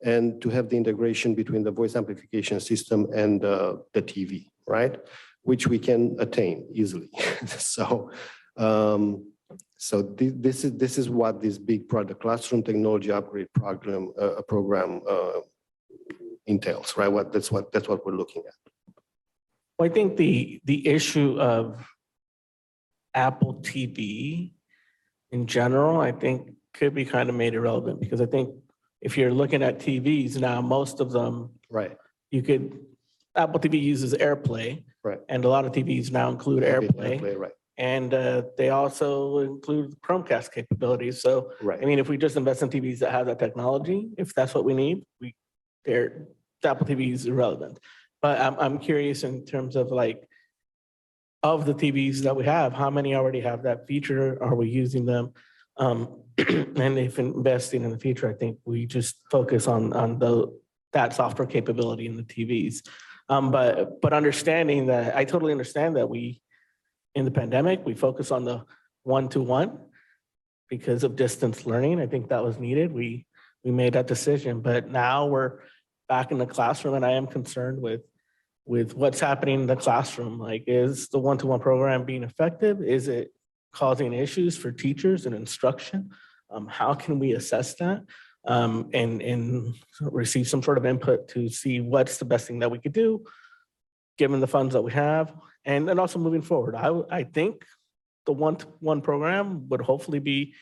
and to have the integration between the voice amplification system and the TV, right? Which we can attain easily. So this is what this big product, Classroom Technology Upgrade program entails, right? That's what we're looking at. Well, I think the issue of Apple TV in general, I think could be kind of made irrelevant, because I think if you're looking at TVs now, most of them, right? Apple TV uses AirPlay, right? And a lot of TVs now include AirPlay, right? And they also include Chromecast capabilities. So, right. I mean, if we just invest in TVs that have that technology, if that's what we need, the Apple TV is irrelevant. But I'm curious in terms of of the TVs that we have, how many already have that feature? Are we using them? And if investing in the future, I think we just focus on that software capability in the TVs. But understanding that, I totally understand that in the pandemic, we focus on the one-to-one because of distance learning. I think that was needed. We made that decision, but now we're back in the classroom, and I am concerned with what's happening in the classroom. Is the one-to-one program being effective? Is it causing issues for teachers and instruction? How can we assess that and receive some sort of input to see what's the best thing that we could do, given the funds that we have, and also moving forward? I think the one-to-one program would hopefully be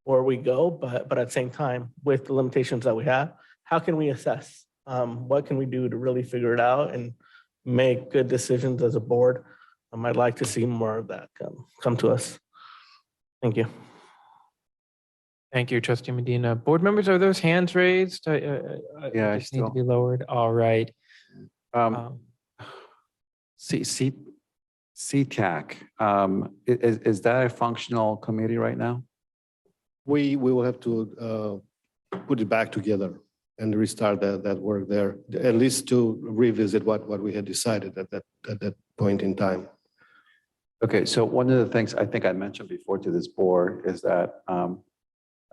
where we go, but at the same time, with the limitations that we have, how can we assess? What can we do to really figure it out and make good decisions as a board? I'd like to see more of that come to us. Thank you. Thank you, Trustee Medina. Board members, are those hands raised? Yeah, I just need to be lowered. All right. CTAC, is that a functional committee right now? We will have to put it back together and restart that work there, at least to revisit what we had decided at that point in time. Okay, so one of the things I think I mentioned before to this board is that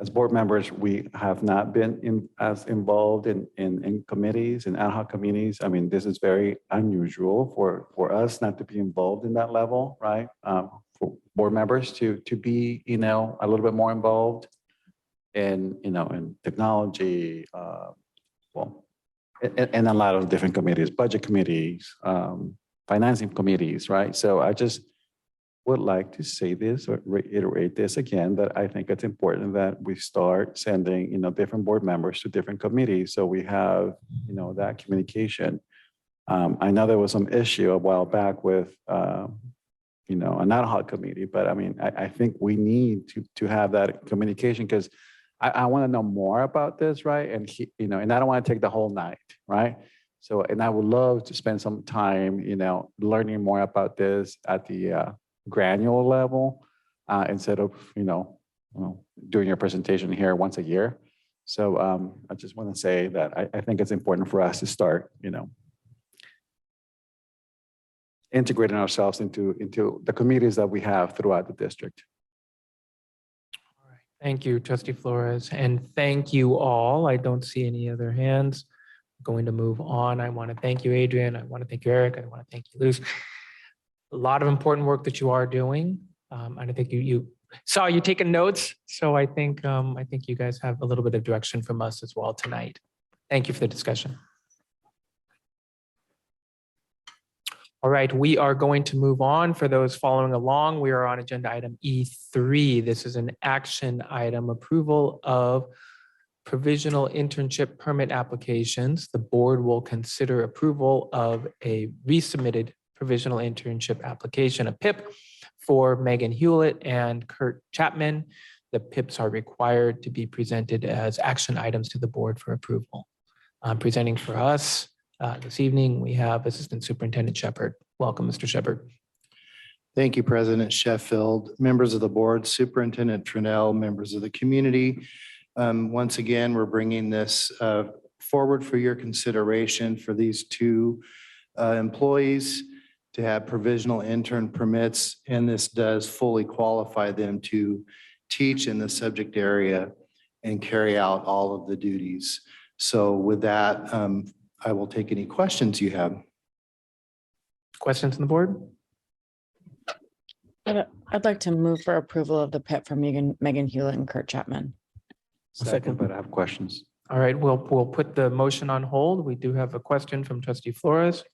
as board members, we have not been as involved in committees and ad hoc committees. I mean, this is very unusual for us not to be involved in that level, right? For board members to be, a little bit more involved in technology, in a lot of different committees, budget committees, financing committees, right? So I just would like to say this or reiterate this again, that I think it's important that we start sending, different board members to different committees. So we have, that communication. I know there was some issue a while back with, an ad hoc committee, but I mean, I think we need to have that communication, because I want to know more about this, right? And, and I don't want to take the whole night, right? So, and I would love to spend some time, learning more about this at the granular level, instead of, doing your presentation here once a year. So I just want to say that I think it's important for us to start, integrating ourselves into the committees that we have throughout the district. All right. Thank you, Trustee Flores, and thank you all. I don't see any other hands. I'm going to move on. I want to thank you, Adrian. I want to thank you, Eric. I want to thank you, Luz. A lot of important work that you are doing. And I think you saw you taking notes. So I think you guys have a little bit of direction from us as well tonight. Thank you for the discussion. All right, we are going to move on. For those following along, we are on agenda item E3. This is an action item, approval of provisional internship permit applications. The board will consider approval of a resubmitted provisional internship application, a PIP, for Megan Hewlett and Kurt Chapman. The PIPs are required to be presented as action items to the board for approval. Presenting for us this evening, we have Assistant Superintendent Shepard. Welcome, Mr. Shepard. Thank you, President Sheffield, members of the board, Superintendent Trinnell, members of the community. Once again, we're bringing this forward for your consideration for these two employees to have provisional intern permits, and this does fully qualify them to teach in the subject area and carry out all of the duties. So with that, I will take any questions you have. Questions on the board? I'd like to move for approval of the PIP for Megan Hewlett and Kurt Chapman. Second, but I have questions. All right, we'll put the motion on hold. We do have a question from Trustee Flores.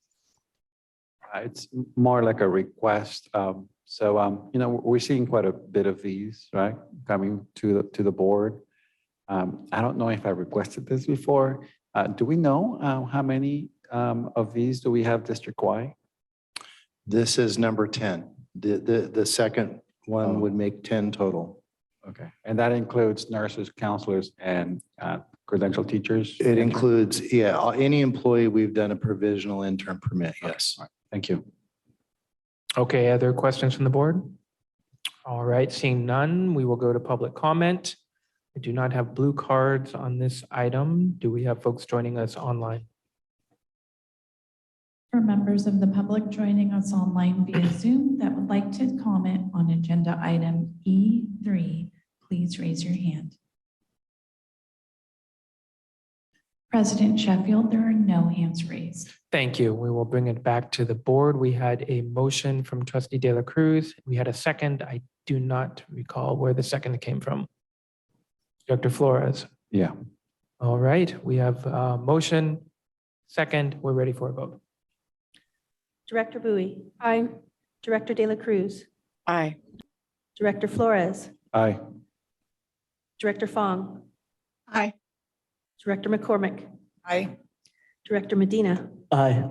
It's more like a request. We're seeing quite a bit of these, right, coming to the board. I don't know if I requested this before. Do we know how many of these do we have district-wide? This is number 10. The second one would make 10 total. Okay, and that includes nurses, counselors, and credentialed teachers? It includes, yeah, any employee we've done a provisional intern permit, yes. All right, thank you. Okay, other questions from the board? All right, seeing none, we will go to public comment. I do not have blue cards on this item. Do we have folks joining us online? For members of the public joining us online via Zoom that would like to comment on agenda item E3, please raise your hand. President Sheffield, there are no hands raised. Thank you. We will bring it back to the board. We had a motion from Trustee De La Cruz. We had a second. I do not recall where the second came from. Dr. Flores. Yeah. All right, we have a motion. Second, we're ready for a vote. Director Bowie. Aye. Director De La Cruz. Aye. Director Flores. Aye. Director Fong. Aye. Director McCormick. Aye. Director Medina. Aye.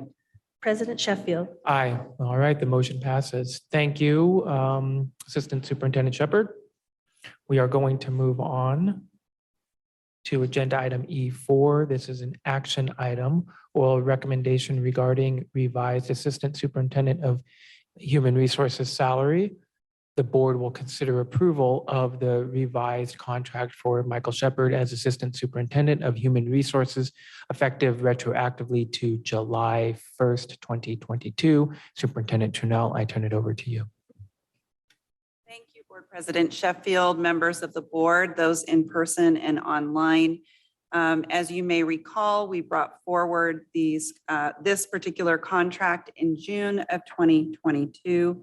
President Sheffield. Aye. All right, the motion passes. Thank you, Assistant Superintendent Shepard. We are going to move on to agenda item E4. This is an action item or recommendation regarding revised Assistant Superintendent of Human Resources salary. The board will consider approval of the revised contract for Michael Shepard as Assistant Superintendent of Human Resources, effective retroactively to July 1st, 2022. Superintendent Trinnell, I turn it over to you. Thank you, Board President Sheffield, members of the board, those in person and online. As you may recall, we brought forward this particular contract in June of 2022.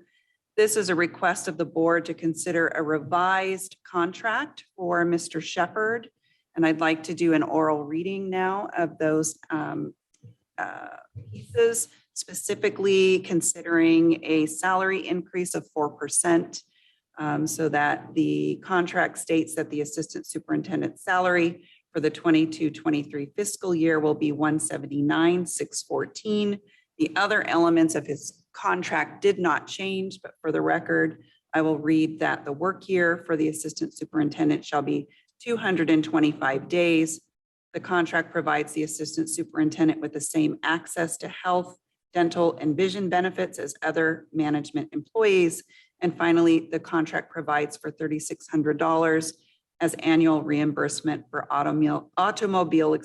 This is a request of the board to consider a revised contract for Mr. Shepard. And I'd like to do an oral reading now of those pieces, specifically considering a salary increase of 4%. So that the contract states that the assistant superintendent's salary for the 22-23 fiscal year will be $179,614. The other elements of his contract did not change, but for the record, I will read that the work year for the assistant superintendent shall be 225 days. The contract provides the assistant superintendent with the same access to health, dental, and vision benefits as other management employees. And finally, the contract provides for $3,600 as annual reimbursement for automobile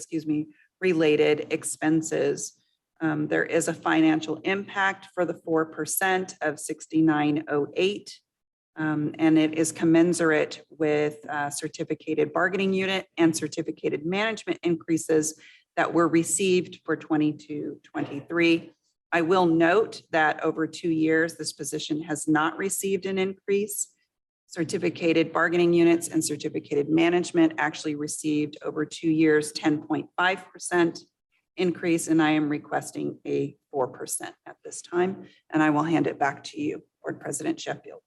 related expenses. There is a financial impact for the 4% of $69.08, and it is commensurate with certificated bargaining unit and certificated management increases that were received for 22-23. I will note that over 2 years, this position has not received an increase. Certificated bargaining units and certificated management actually received over 2 years 10.5% increase, and I am requesting a 4% at this time. And I will hand it back to you, Board President Sheffield.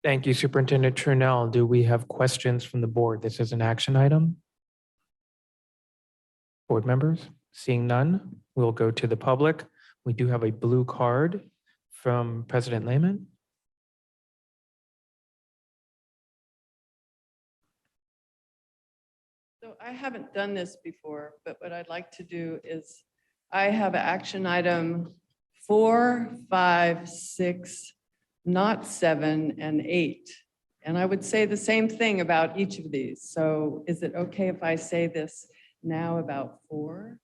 Thank you, Superintendent Trunell. Do we have questions from the board? This is an action item. Board members, seeing none, we'll go to the public. We do have a blue card from President Lehman. So I haven't done this before, but what I'd like to do is I have action item 4, 5, 6, not 7, and 8. And I would say the same thing about each of these. So is it okay if I say this now about 4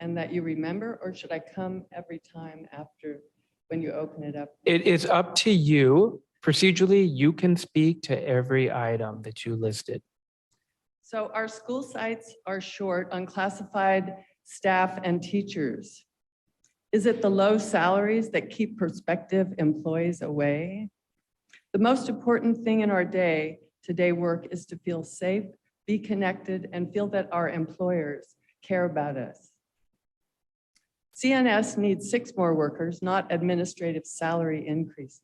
and that you remember, or should I come every time after when you open it up? It is up to you. Procedurally, you can speak to every item that you listed. So our school sites are short on classified staff and teachers. Is it the low salaries that keep prospective employees away? The most important thing in our day-to-day work is to feel safe, be connected, and feel that our employers care about us. CNS needs 6 more workers, not administrative salary increases.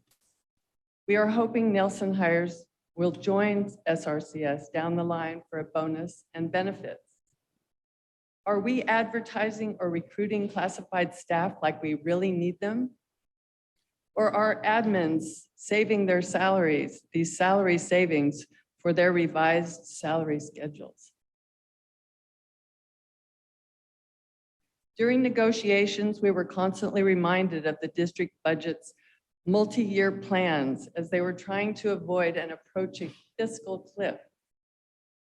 We are hoping Nelson Hires will join SRCS down the line for a bonus and benefits. Are we advertising or recruiting classified staff like we really need them? Or are admins saving their salaries, these salary savings, for their revised salary schedules? During negotiations, we were constantly reminded of the district budget's multi-year plans as they were trying to avoid an approaching fiscal cliff.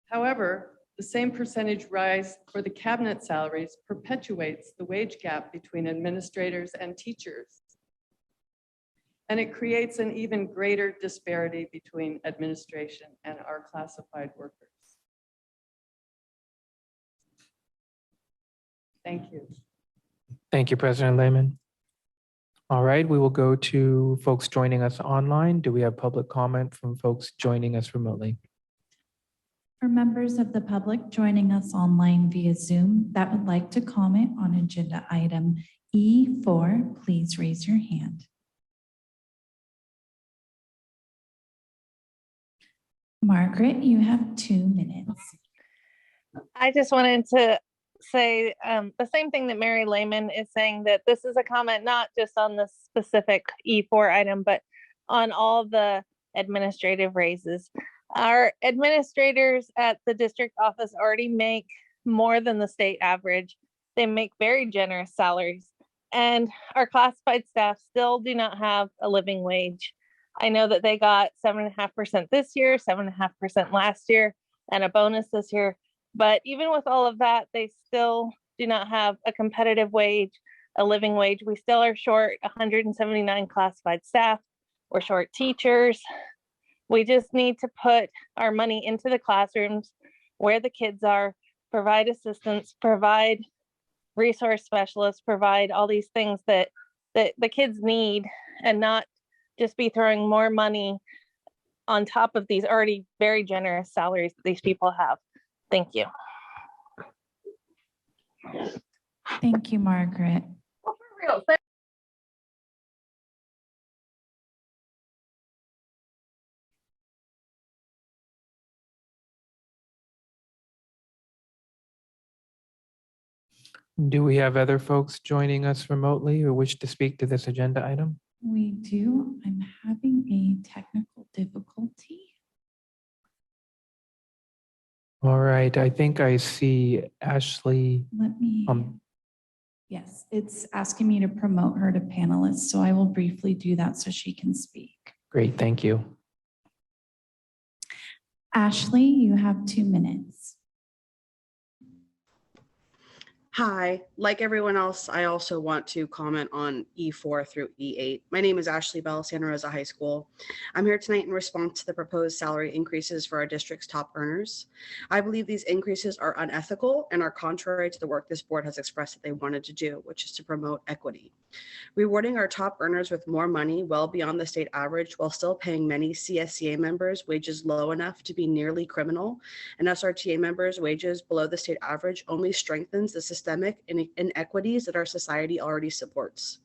However, the same percentage rise for the cabinet salaries perpetuates the wage gap between administrators and teachers. And it creates an even greater disparity between administration and our classified workers. Thank you. Thank you, President Lehman. All right, we will go to folks joining us online. Do we have public comment from folks joining us remotely? For members of the public joining us online via Zoom that would like to comment on agenda item E4, please raise your hand. Margaret, you have 2 minutes. I just wanted to say the same thing that Mary Lehman is saying, that this is a comment not just on the specific E4 item, but on all the administrative raises. Our administrators at the district office already make more than the state average. They make very generous salaries, and our classified staff still do not have a living wage. I know that they got 7.5% this year, 7.5% last year, and a bonus this year. But even with all of that, they still do not have a competitive wage, a living wage. We still are short 179 classified staff. We're short teachers. We just need to put our money into the classrooms where the kids are, provide assistance, provide resource specialists, provide all these things that the kids need, and not just be throwing more money on top of these already very generous salaries that these people have. Thank you. Thank you, Margaret. Well, for real. Do we have other folks joining us remotely who wish to speak to this agenda item? We do. I'm having a technical difficulty. All right, I think I see Ashley. Let me, yes, it's asking me to promote her to panelist, so I will briefly do that so she can speak. Great, thank you. Ashley, you have 2 minutes. Hi, like everyone else, I also want to comment on E4 through E8. My name is Ashley Bell, Santa Rosa High School. I'm here tonight in response to the proposed salary increases for our district's top earners. I believe these increases are unethical and are contrary to the work this board has expressed that they wanted to do, which is to promote equity. Rewarding our top earners with more money well beyond the state average while still paying many CSCA members wages low enough to be nearly criminal and SRTA members wages below the state average only strengthens the system systemic inequities that our society already supports.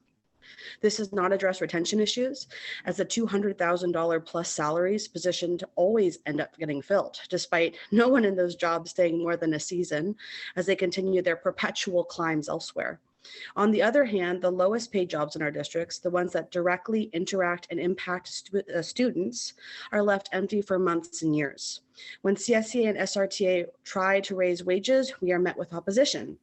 This does not address retention issues, as the $200,000 plus salaries positioned always end up getting filled, despite no one in those jobs staying more than a season as they continue their perpetual climbs elsewhere. On the other hand, the lowest paid jobs in our districts, the ones that directly interact and impact students, are left empty for months and years. When CSEA and SRTA try to raise wages, we are met with opposition.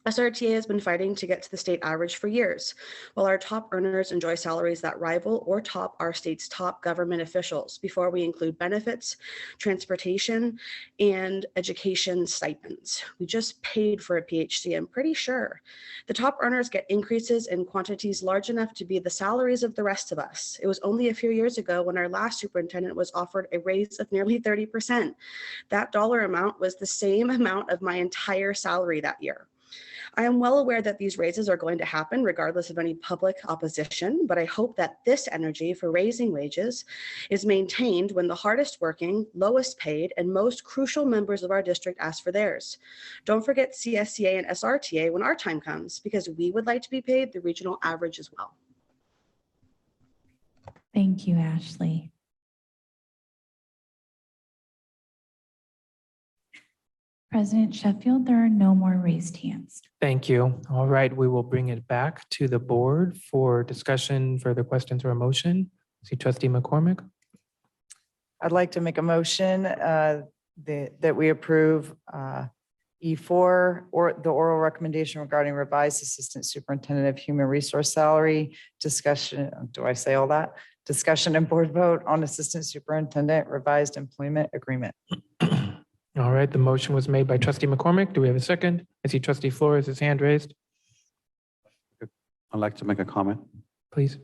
SRTA has been fighting to get to the state average for years, while our top earners enjoy salaries that rival or top our state's top government officials before we include benefits, transportation, and education stipends. We just paid for a PhD, I'm pretty sure. The top earners get increases in quantities large enough to be the salaries of the rest of us. It was only a few years ago when our last superintendent was offered a raise of nearly 30%. That dollar amount was the same amount of my entire salary that year. I am well aware that these raises are going to happen regardless of any public opposition, but I hope that this energy for raising wages is maintained when the hardest working, lowest paid, and most crucial members of our district ask for theirs. Don't forget CSCA and SRTA when our time comes, because we would like to be paid the regional average as well. Thank you, Ashley. President Sheffield, there are no more raised hands. Thank you. All right, we will bring it back to the board for discussion, further questions or a motion. See Trustee McCormick. I'd like to make a motion that we approve E4 or the oral recommendation regarding revised Assistant Superintendent of Human Resource salary discussion. Do I say all that? Discussion and board vote on Assistant Superintendent revised employment agreement. All right, the motion was made by Trustee McCormick. Do we have a second? I see Trustee Flores' his hand raised. I'd like to make a comment. Please.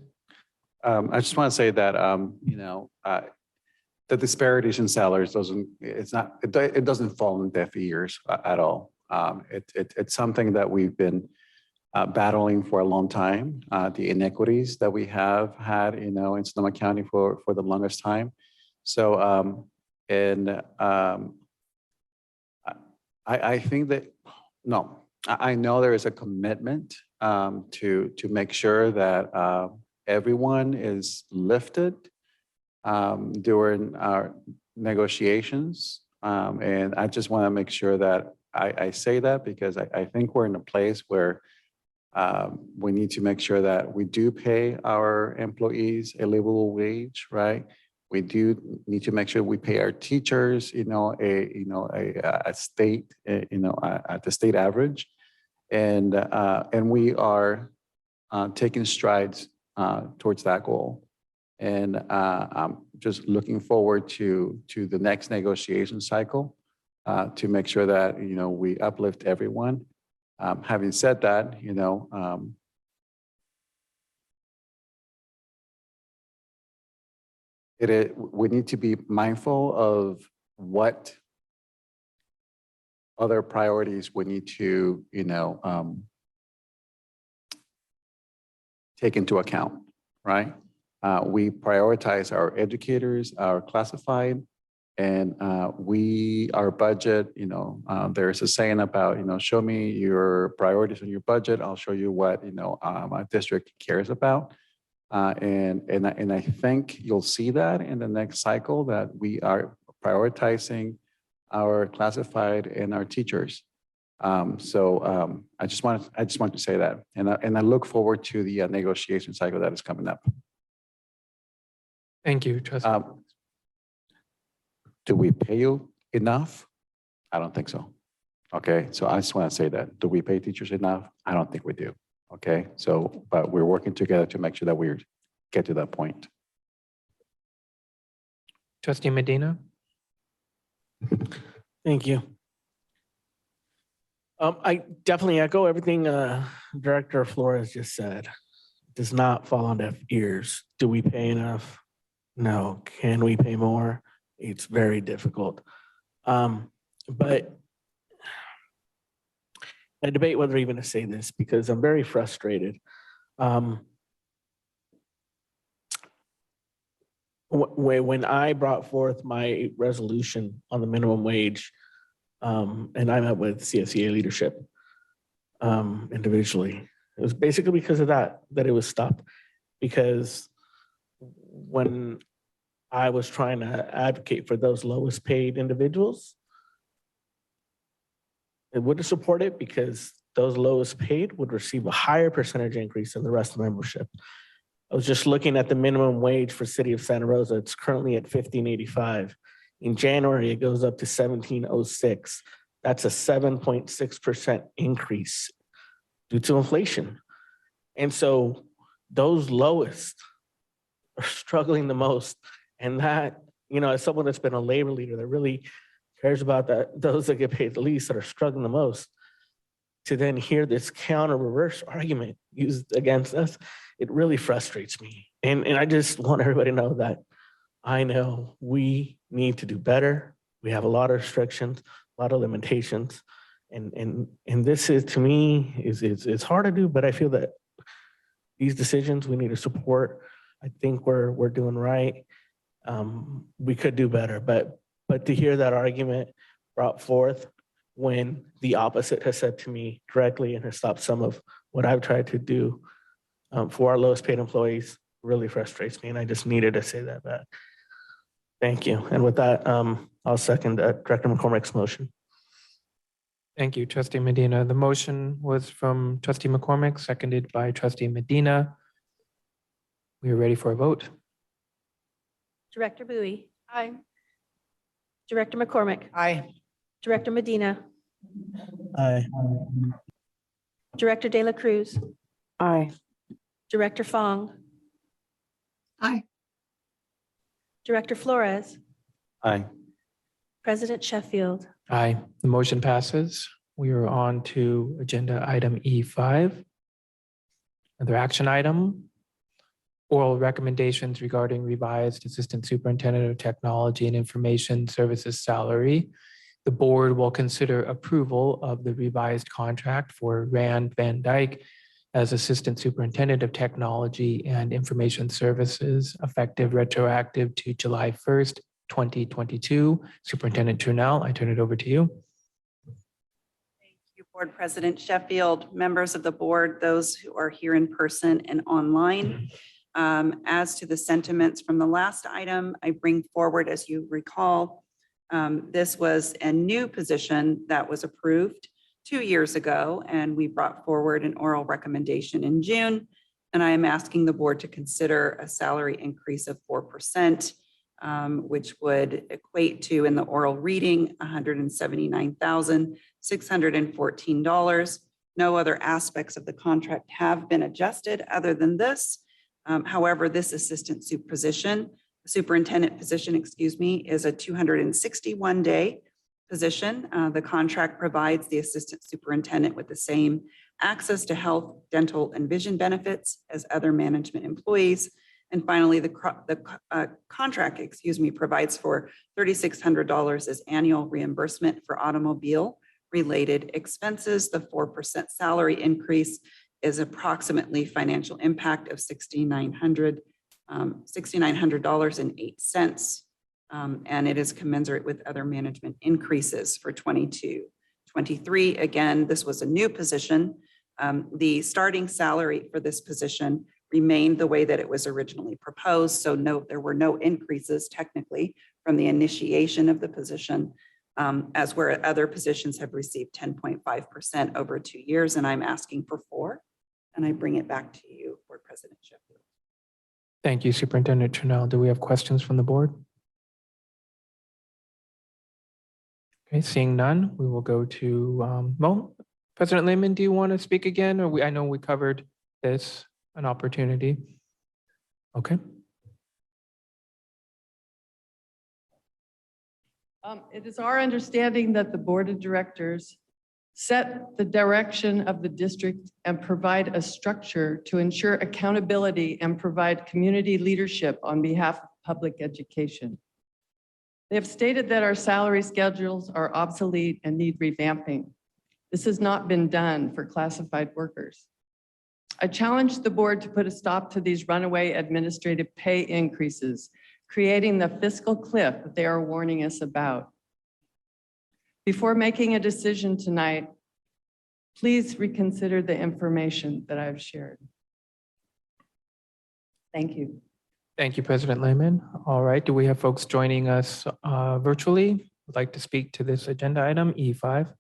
I just want to say that, the disparities in salaries it doesn't fall on deaf ears at all. It's something that we've been battling for a long time. The inequities that we have had, in Sonoma County for the longest time. So, I think that, I know there is a commitment to make sure that everyone is lifted during our negotiations. And I just want to make sure that I say that because I think we're in a place where we need to make sure that we do pay our employees a livable wage, right? We do need to make sure we pay our teachers, a state, at the state average, and we are taking strides towards that goal. And I'm just looking forward to the next negotiation cycle to make sure that we uplift everyone. Having said that, we need to be mindful of what other priorities we need to, take into account, right? We prioritize our educators, our classified, and our budget, there's a saying about, show me your priorities in your budget, I'll show you what, my district cares about. And I think you'll see that in the next cycle that we are prioritizing our classified and our teachers. So I just want to say that, and I look forward to the negotiation cycle that is coming up. Thank you, Trustee. Do we pay you enough? I don't think so. Okay, so I just want to say that. Do we pay teachers enough? I don't think we do. Okay, so, but we're working together to make sure that we get to that point. Trustee Medina. Thank you. I definitely echo everything Director Flores just said. It does not fall on deaf ears. Do we pay enough? No. Can we pay more? It's very difficult. But I debate whether even to say this because I'm very frustrated. When I brought forth my resolution on the minimum wage, and I met with CSEA leadership, individually. It was basically because of that it was stopped. Because when I was trying to advocate for those lowest paid individuals, it wouldn't support it because those lowest paid would receive a higher percentage increase than the rest of the membership. I was just looking at the minimum wage for City of Santa Rosa. It's currently at $15.85. In January, it goes up to $17.06. That's a 7.6% increase due to inflation. And so those lowest are struggling the most. And that, as someone that's been a labor leader that really cares about that, those that get paid the least that are struggling the most, to then hear this counter reverse argument used against us, it really frustrates me. And I just want everybody to know that I know we need to do better. We have a lot of restrictions, a lot of limitations. And this is, to me, it's hard to do, but I feel that these decisions we need to support. I think we're doing right. We could do better, but to hear that argument brought forth when the opposite has said to me directly and has stopped some of what I've tried to do for our lowest paid employees really frustrates me. And I just needed to say that back. Thank you. And with that, I'll second Director McCormick's motion. Thank you, Trustee Medina. The motion was from Trustee McCormick, seconded by Trustee Medina. We are ready for a vote. Director Bowie, Aye. Director McCormick, Aye. Director Medina, Aye. Director De La Cruz, Aye. Director Fong, Aye. Director Flores, Aye. President Sheffield. Aye. The motion passes. We are on to agenda item E5. Another action item, oral recommendations regarding revised Assistant Superintendent of Technology and Information Services salary. The board will consider approval of the revised contract for Rand Van Dyke as Assistant Superintendent of Technology and Information Services, effective retroactive to July 1st, 2022. Superintendent Trunell, I turn it over to you. Thank you, Board President Sheffield, members of the board, those who are here in person and online. As to the sentiments from the last item, I bring forward, as you recall, this was a new position that was approved 2 years ago, and we brought forward an oral recommendation in June. And I am asking the board to consider a salary increase of 4%, which would equate to, in the oral reading, $179,614. No other aspects of the contract have been adjusted other than this. However, this superintendent position, is a 261-day position. The contract provides the assistant superintendent with the same access to health, dental, and vision benefits as other management employees. And finally, the contract, provides for $3,600 as annual reimbursement for automobile-related expenses. The 4% salary increase is approximately financial impact of $6,900.08. And it is commensurate with other management increases for 22-23. Again, this was a new position. The starting salary for this position remained the way that it was originally proposed. So there were no increases technically from the initiation of the position, as where other positions have received 10.5% over 2 years, and I'm asking for 4. And I bring it back to you, Board President Sheffield. Thank you, Superintendent Trunell. Do we have questions from the board? Okay, seeing none, we will go to, President Lehman, do you want to speak again? Or I know we covered this, an opportunity. Okay. It is our understanding that the Board of Directors set the direction of the district and provide a structure to ensure accountability and provide community leadership on behalf of public education. They have stated that our salary schedules are obsolete and need revamping. This has not been done for classified workers. I challenge the board to put a stop to these runaway administrative pay increases, creating the fiscal cliff that they are warning us about. Before making a decision tonight, Please reconsider the information that I've shared. Thank you. Thank you, President Lehman. All right, do we have folks joining us virtually? Would like to speak to this agenda item, E5?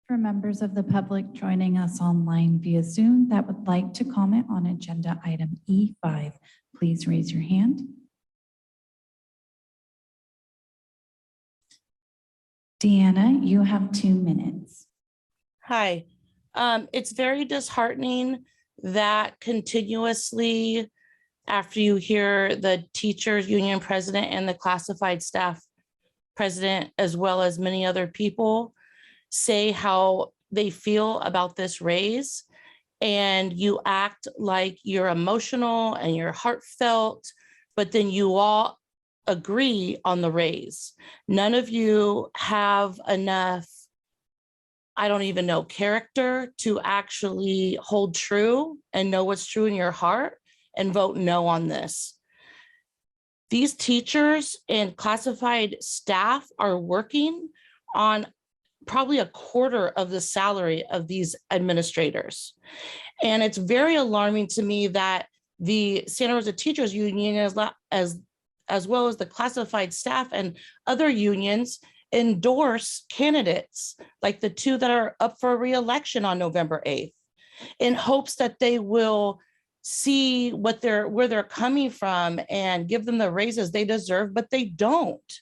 For members of the public joining us online via Zoom that would like to comment on agenda item E5, please raise your hand. Deanna, you have 2 minutes. Hi. It's very disheartening that continuously, after you hear the teachers union president and the classified staff president, as well as many other people, say how they feel about this raise, and you act like you're emotional and you're heartfelt, but then you all agree on the raise. None of you have enough, I don't even know, character to actually hold true and know what's true in your heart and vote no on this. These teachers and classified staff are working on probably a quarter of the salary of these administrators. And it's very alarming to me that the Santa Rosa Teachers Union, as well as the classified staff and other unions, endorse candidates like the 2 that are up for re-election on November 8th in hopes that they will see where they're coming from and give them the raises they deserve, but they don't.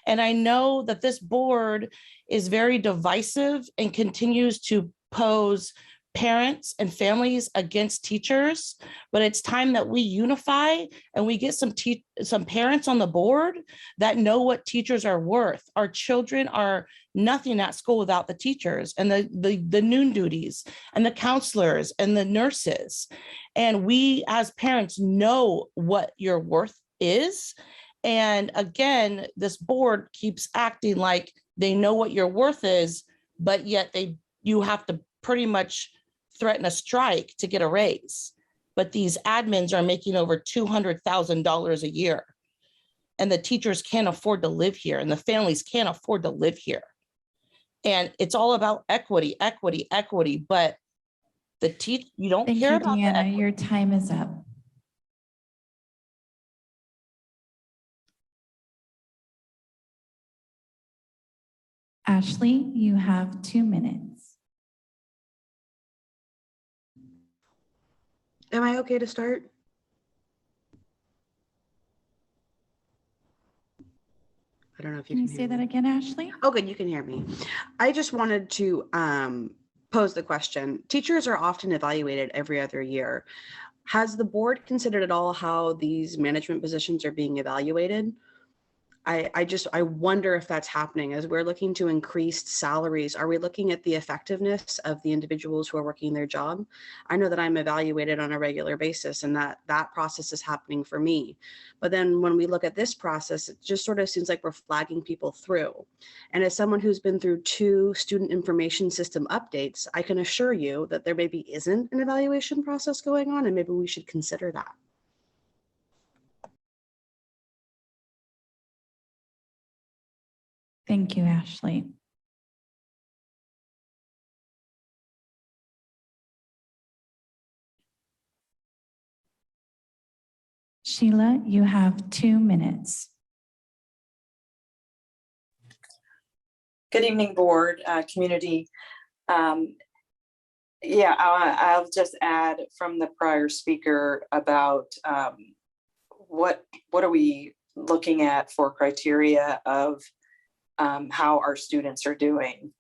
And I know that this board is very divisive and continues to pose parents and families against teachers, but it's time that we unify and we get some parents on the board that know what teachers are worth. Our children are nothing at school without the teachers and the noon duties and the counselors and the nurses. And we as parents know what your worth is. And again, this board keeps acting like they know what your worth is, but yet you have to pretty much threaten a strike to get a raise. But these admins are making over $200,000 a year. And the teachers can't afford to live here and the families can't afford to live here. And it's all about equity, equity, equity, but you don't care about that. Deanna, your time is up. Ashley, you have 2 minutes. Am I okay to start? I don't know if you Can can you say that again, Ashley? Oh, good, you can hear me. I just wanted to pose the question. Teachers are often evaluated every other year. Has the board considered at all how these management positions are being evaluated? I wonder if that's happening as we're looking to increase salaries. Are we looking at the effectiveness of the individuals who are working their job? I know that I'm evaluated on a regular basis and that process is happening for me. But then when we look at this process, it just sort of seems like we're flagging people through. And as someone who's been through 2 student information system updates, I can assure you that there maybe isn't an evaluation process going on and maybe we should consider that. Thank you, Ashley. Sheila, you have 2 minutes. Good evening, board, community. Yeah, I'll just add from the prior speaker about what are we looking at for criteria of how our students are doing,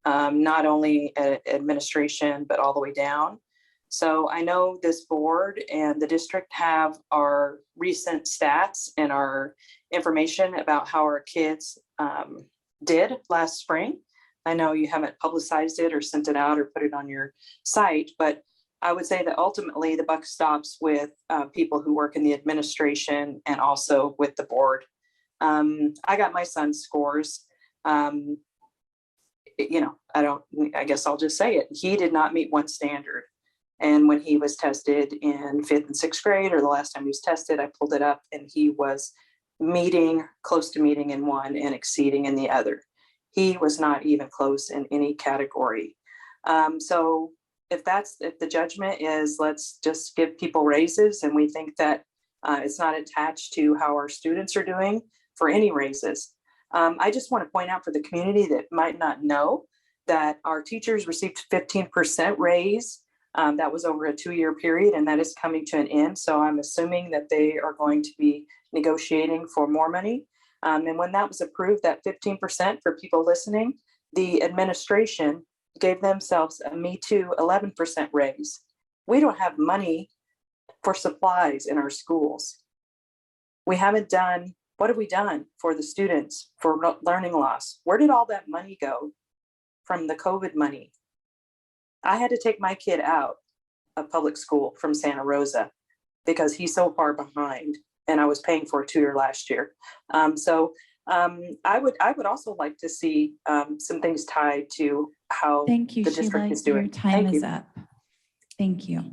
not only at administration, but all the way down. So I know this board and the district have our recent stats and our information about how our kids did last spring. I know you haven't publicized it or sent it out or put it on your site, but I would say that ultimately the buck stops with people who work in the administration and also with the board. I got my son's scores. You know, I guess I'll just say it. He did not meet one standard. And when he was tested in 5th and 6th grade, or the last time he was tested, I pulled it up and he was close to meeting in one and exceeding in the other. He was not even close in any category. So if the judgment is, let's just give people raises, and we think that it's not attached to how our students are doing for any raises. I just want to point out for the community that might not know that our teachers received 15% raise. That was over a 2-year period, and that is coming to an end. So I'm assuming that they are going to be negotiating for more money. And when that was approved, that 15% for people listening, the administration gave themselves a Me Too 11% raise. We don't have money for supplies in our schools. We haven't done, what have we done for the students for learning loss? Where did all that money go from the COVID money? I had to take my kid out of public school from Santa Rosa because he's so far behind, and I was paying for a tutor last year. I would also like to see some things tied to how Thank you, the district Sheila. is doing. Your time Thank is you. up. Thank you.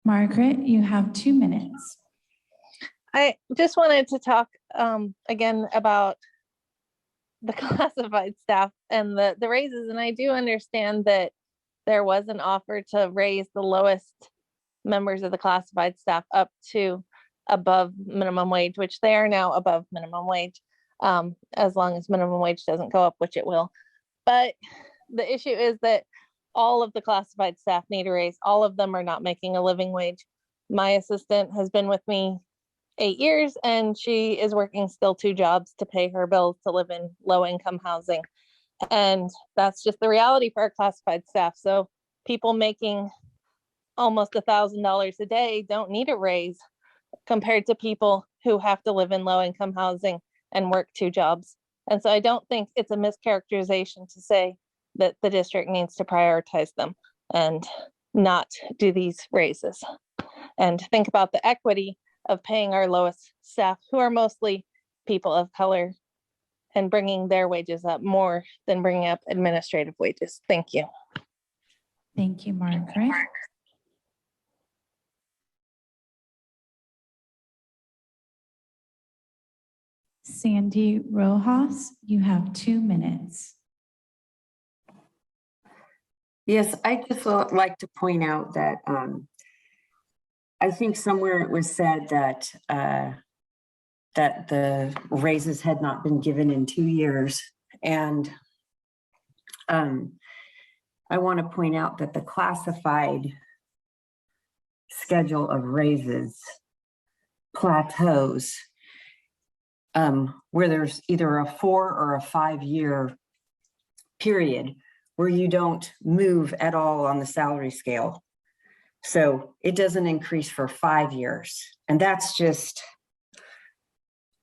Margaret, you have 2 minutes. I just wanted to talk again about the classified staff and the raises. And I do understand that there was an offer to raise the lowest members of the classified staff up to above minimum wage, which they are now above minimum wage, as long as minimum wage doesn't go up, which it will. But the issue is that all of the classified staff need a raise. All of them are not making a living wage. My assistant has been with me 8 years, and she is working still 2 jobs to pay her bills to live in low income housing. And that's just the reality for our classified staff. So people making almost $1,000 a day don't need a raise compared to people who have to live in low income housing and work 2 jobs. And so I don't think it's a mischaracterization to say that the district needs to prioritize them and not do these raises. And think about the equity of paying our lowest staff, who are mostly people of color, and bringing their wages up more than bringing up administrative wages. Thank you. Thank you, Margaret. Sandy Rojas, you have 2 minutes. Yes, I just would like to point out that I think somewhere it was said that that the raises had not been given in 2 years. And I want to point out that the classified schedule of raises plateaus where there's either a 4 or a 5 year period where you don't move at all on the salary scale. So it doesn't increase for 5 years. And that's just,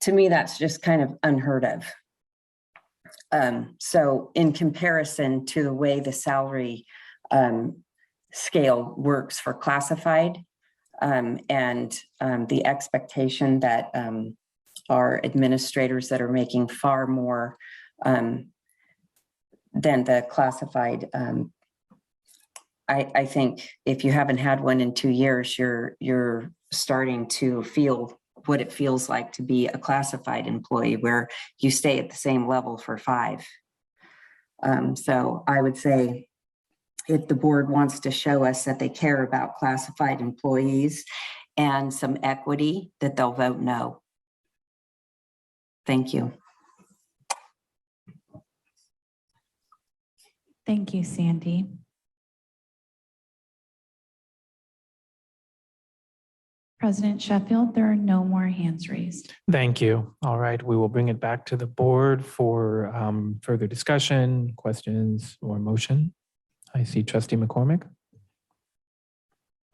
to me, that's just kind of unheard of. So in comparison to the way the salary scale works for classified and the expectation that our administrators that are making far more than the classified, I think if you haven't had one in 2 years, you're starting to feel what it feels like to be a classified employee, where you stay at the same level for 5. So I would say if the board wants to show us that they care about classified employees and some equity, that they'll vote no. Thank you. Thank you, Sandy. President Sheffield, there are no more hands raised. Thank you. All right, we will bring it back to the board for further discussion, questions, or motion. I see Trustee McCormick.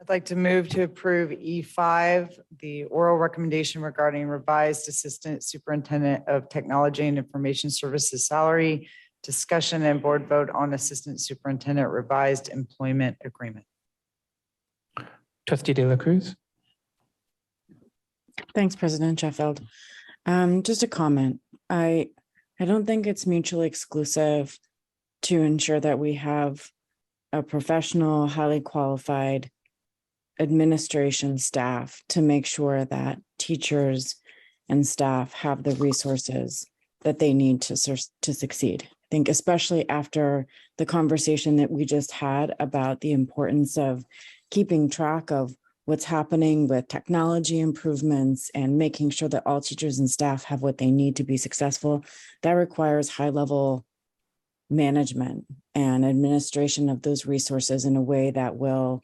I'd like to move to approve E5, the oral recommendation regarding revised Assistant Superintendent of Technology and Information Services salary, discussion and board vote on Assistant Superintendent revised employment agreement. Trustee De La Cruz. Thanks, President Sheffield. Just a comment. I don't think it's mutually exclusive to ensure that we have a professional, highly qualified administration staff to make sure that teachers and staff have the resources that they need to succeed. I think especially after the conversation that we just had about the importance of keeping track of what's happening with technology improvements and making sure that all teachers and staff have what they need to be successful, that requires high-level management and administration of those resources in a way that will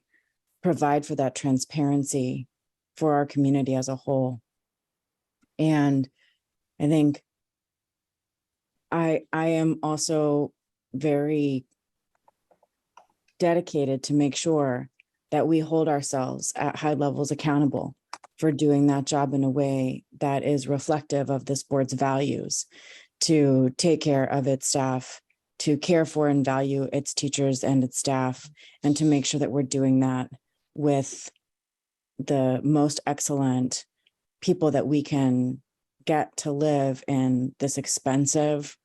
provide for that transparency for our community as a whole. And I think I am also very dedicated to make sure that we hold ourselves at high levels accountable for doing that job in a way that is reflective of this board's values, to take care of its staff, to care for and value its teachers and its staff, and to make sure that we're doing that with the most excellent people that we can get to live in this expensive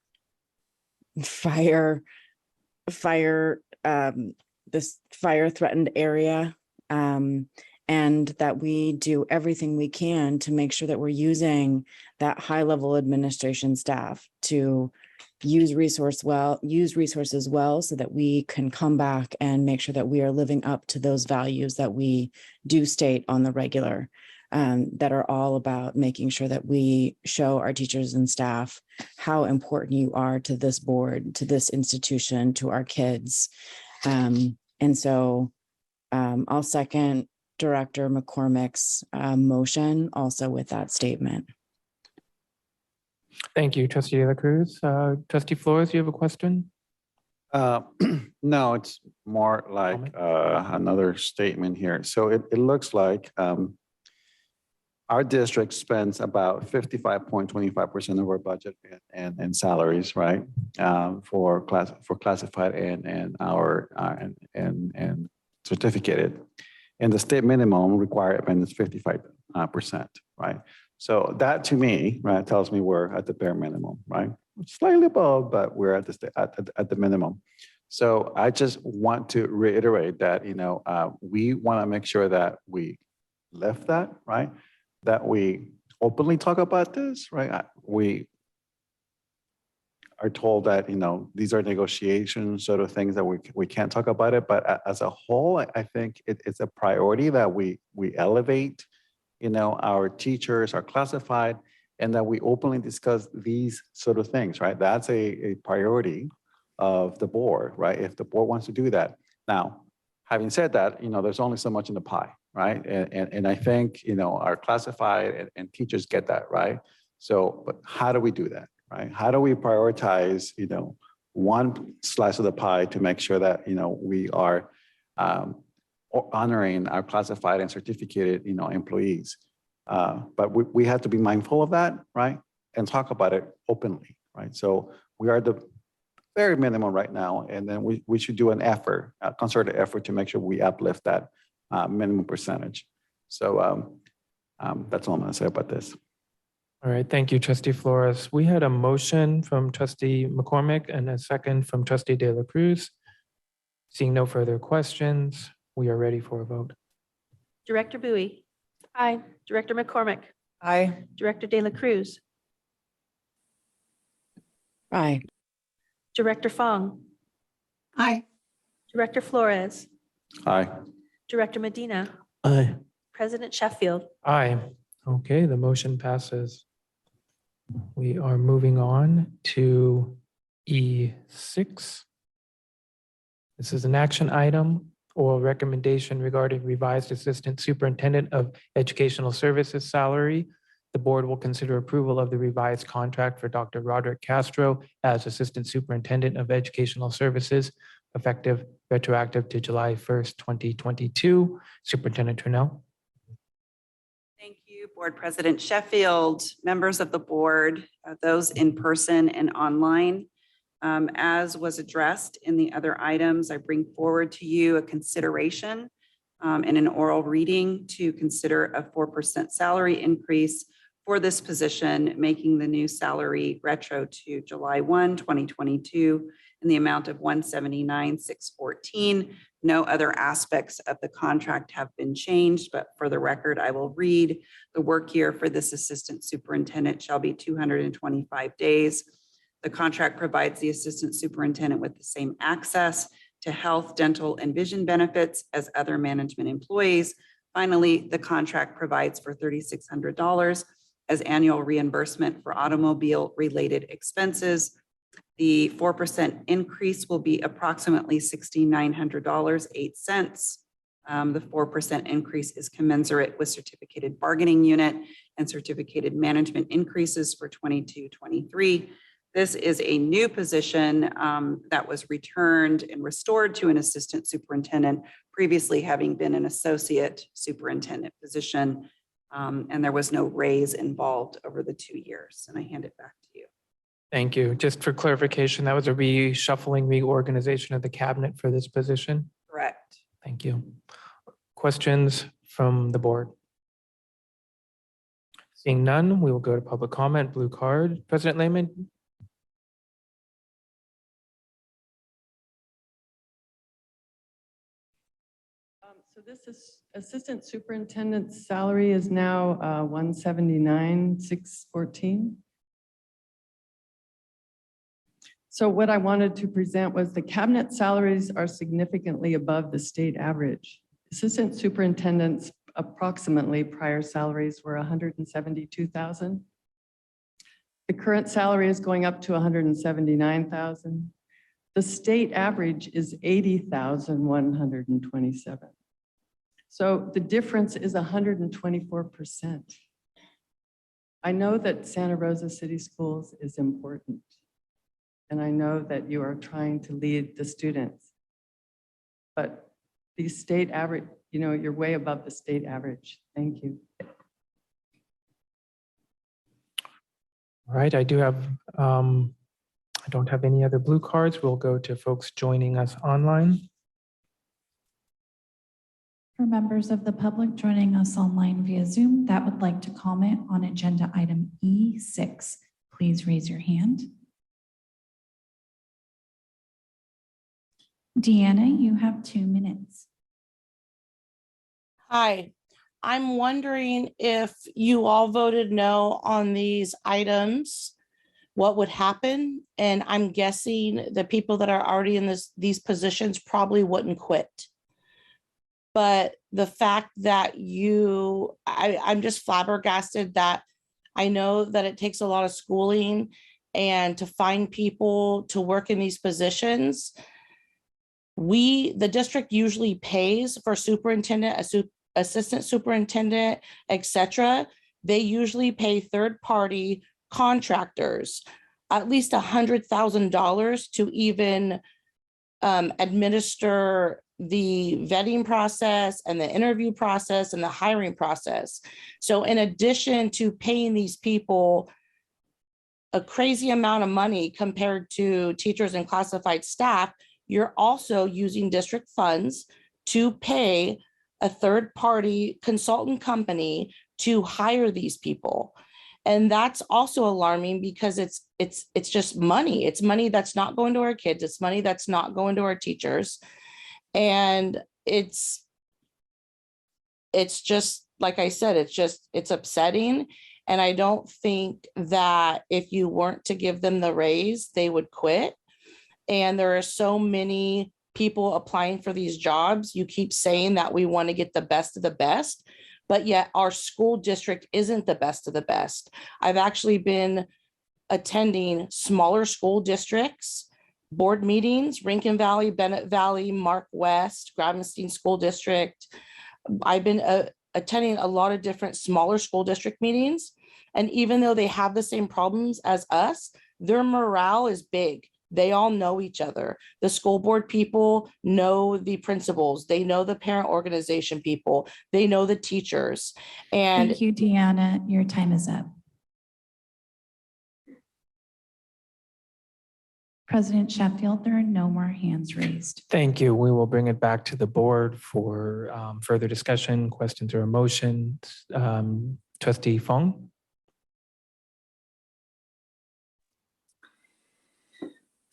this fire threatened area, and that we do everything we can to make sure that we're using that high level administration staff to use resources well, so that we can come back and make sure that we are living up to those values that we do state on the regular, that are all about making sure that we show our teachers and staff how important you are to this board, to this institution, to our kids. And so I'll second Director McCormick's motion also with that statement. Thank you, Trustee De La Cruz. Trustee Flores, you have a question? No, it's more like another statement here. So it looks like our district spends about 55.25% of our budget and salaries, right? For classified and our and certificated. And the state minimum requirement is 55%, right? So that to me, right, tells me we're at the bare minimum, right? Slightly above, but we're at the minimum. So I just want to reiterate that, we want to make sure that we lift that, right? That we openly talk about this, right? We are told that, these are negotiations, sort of things that we can't talk about it. But as a whole, I think it's a priority that we elevate, our teachers are classified, and that we openly discuss these sort of things, right? That's a priority of the board, right? If the board wants to do that. Now, having said that, there's only so much in the pie, right? And I think, our classified and teachers get that, right? So, but how do we do that, right? How do we prioritize, one slice of the pie to make sure that, we are honoring our classified and certificated, employees. But we have to be mindful of that, right? And talk about it openly, right? So we are the very minimum right now, and then we should do an effort, a concerted effort to make sure we uplift that minimum percentage. So that's all I'm gonna say about this. All right, thank you, Trustee Flores. We had a motion from Trustee McCormick and a second from Trustee De La Cruz. Seeing no further questions, we are ready for a vote. Director Bowie. Aye. Director McCormick. Aye. Director De La Cruz. Aye. Director Fong. Aye. Director Flores. Aye. Director Medina. Aye. President Sheffield. Aye. Okay, the motion passes. We are moving on to E6. This is an action item or recommendation regarding revised Assistant Superintendent of Educational Services salary. The board will consider approval of the revised contract for Dr. Roderick Castro as Assistant Superintendent of Educational Services, effective retroactive to July 1st, 2022. Superintendent Trinnell. Thank you, Board President Sheffield, members of the board, those in person and online. As was addressed in the other items, I bring forward to you a consideration and an oral reading to consider a 4% salary increase for this position, making the new salary retro to July 1, 2022, in the amount of $179,614. No other aspects of the contract have been changed, but for the record, I will read: the work year for this assistant superintendent shall be 225 days. The contract provides the assistant superintendent with the same access to health, dental, and vision benefits as other management employees. Finally, the contract provides for $3,600 as annual reimbursement for automobile-related expenses. The 4% increase will be approximately $6,900.08. The 4% increase is commensurate with certificated bargaining unit and certificated management increases for 22-23. This is a new position that was returned and restored to an assistant superintendent, previously having been an associate superintendent position. And there was no raise involved over the 2 years. And I hand it back to you. Thank you. Just for clarification, that was a reshuffling, reorganization of the cabinet for this position? Correct. Thank you. Questions from the board? Seeing none, we will go to public comment. Blue card. President Lehman. So this is assistant superintendent's salary is now $179,614. So what I wanted to present was the cabinet salaries are significantly above the state average. Assistant superintendents approximately prior salaries were $172,000. The current salary is going up to $179,000. The state average is $80,127. So the difference is 124%. I know that Santa Rosa City Schools is important. And I know that you are trying to lead the students. But the state average, you know, you're way above the state average. Thank you. All right, I do have, I don't have any other blue cards. We'll go to folks joining us online. For members of the public joining us online via Zoom that would like to comment on agenda item E6, please raise your hand. Deanna, you have 2 minutes. Hi, I'm wondering if you all voted no on these items, what would happen? And I'm guessing the people that are already in these positions probably wouldn't quit. But the fact that I'm just flabbergasted that I know that it takes a lot of schooling and to find people to work in these positions. The district usually pays for superintendent, assistant superintendent, etc. They usually pay third-party contractors at least $100,000 to even administer the vetting process and the interview process and the hiring process. So in addition to paying these people a crazy amount of money compared to teachers and classified staff, you're also using district funds to pay a third-party consultant company to hire these people. And that's also alarming because it's just money. It's money that's not going to our kids. It's money that's not going to our teachers. And it's just, like I said, it's upsetting. And I don't think that if you weren't to give them the raise, they would quit. And there are so many people applying for these jobs. You keep saying that we want to get the best of the best, but yet our school district isn't the best of the best. I've actually been attending smaller school districts, board meetings, Rankin Valley, Bennett Valley, Mark West, Gravenstein School District. I've been attending a lot of different smaller school district meetings. And even though they have the same problems as us, their morale is big. They all know each other. The school board people know the principals. They know the parent organization people. They know the teachers. And thank you, Deanna. Your time is up. President Sheffield, there are no more hands raised. Thank you. We will bring it back to the board for further discussion, questions or motions. Trustee Fong.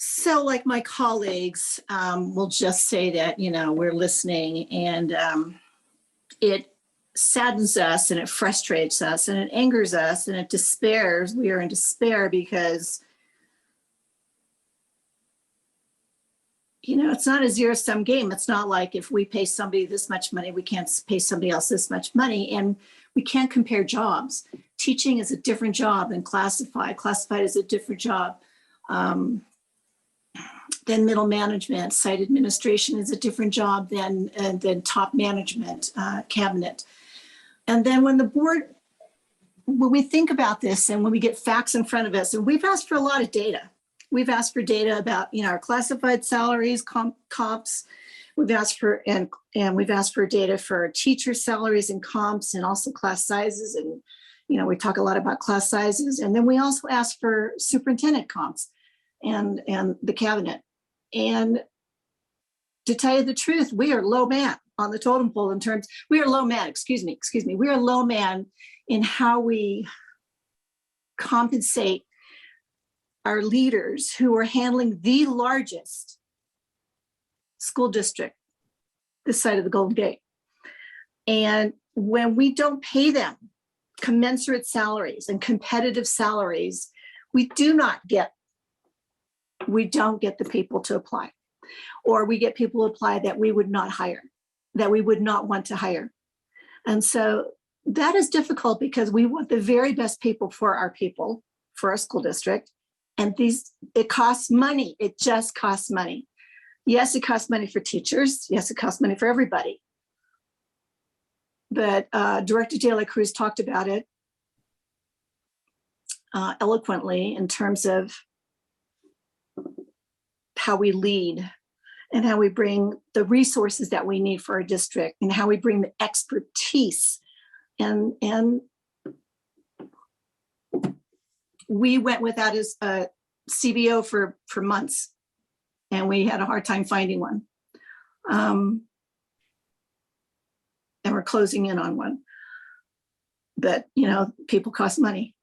So like my colleagues will just say that, we're listening, and it saddens us and it frustrates us and it angers us and it despairs. We are in despair because, it's not a zero-sum game. It's not like if we pay somebody this much money, we can't pay somebody else this much money. And we can't compare jobs. Teaching is a different job than classified. Classified is a different job than middle management. Site administration is a different job than top management, cabinet. And then when we think about this and when we get facts in front of us, and we've asked for a lot of data. We've asked for data about, our classified salaries, comps. We've asked for, and we've asked for data for teacher salaries and comps, and also class sizes. And, we talk a lot about class sizes. And then we also ask for superintendent comps and the cabinet. And to tell you the truth, we are low man on the totem pole we are low man, excuse me. We are low man in how we compensate our leaders who are handling the largest school district this side of the Golden Gate. And when we don't pay them commensurate salaries and competitive salaries, we don't get the people to apply, or we get people to apply that we would not hire, that we would not want to hire. And so that is difficult because we want the very best people, for our school district. And it costs money. It just costs money. Yes, it costs money for teachers. Yes, it costs money for everybody. But Director De La Cruz talked about it eloquently in terms of how we lead and how we bring the resources that we need for our district and how we bring the expertise. And we went without a CBO for months, and we had a hard time finding one. And we're closing in on one. But, people cost money.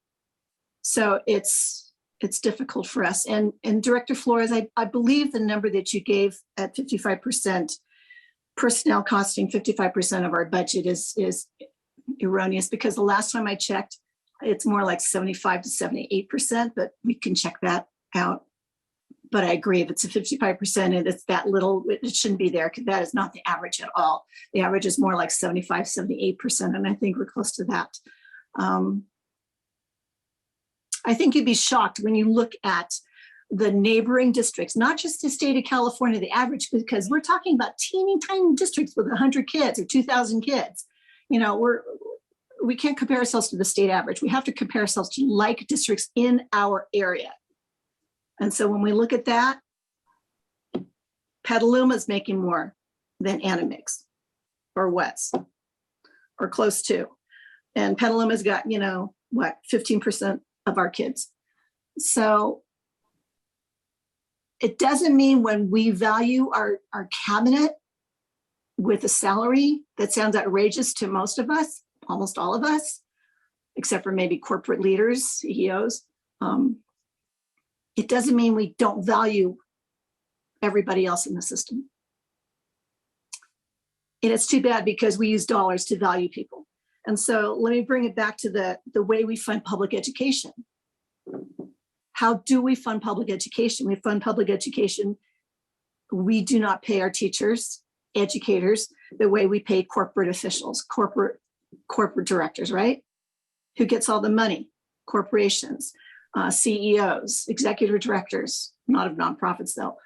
So it's difficult for us. And Director Flores, I believe the number that you gave at 55%, personnel costing 55% of our budget is erroneous, because the last time I checked, it's more like 75 to 78%, but we can check that out. But I agree, if it's a 55% and it's that little, it shouldn't be there, because that is not the average at all. The average is more like 75, 78%, and I think we're close to that. I think you'd be shocked when you look at the neighboring districts, not just the state of California, the average, because we're talking about teeny tiny districts with 100 kids or 2,000 kids. We can't compare ourselves to the state average. We have to compare ourselves to like districts in our area. And so when we look at that, Petaluma is making more than Animix or West, or close to. And Petaluma's got, 15% of our kids. So it doesn't mean when we value our cabinet with a salary that sounds outrageous to most of us, almost all of us, except for maybe corporate leaders, CEOs. It doesn't mean we don't value everybody else in the system. And it's too bad, because we use dollars to value people. And so let me bring it back to the way we fund public education. How do we fund public education? We fund public education. We do not pay our teachers, educators, the way we pay corporate officials, corporate directors, right? Who gets all the money? Corporations, CEOs, executive directors, not of nonprofits though.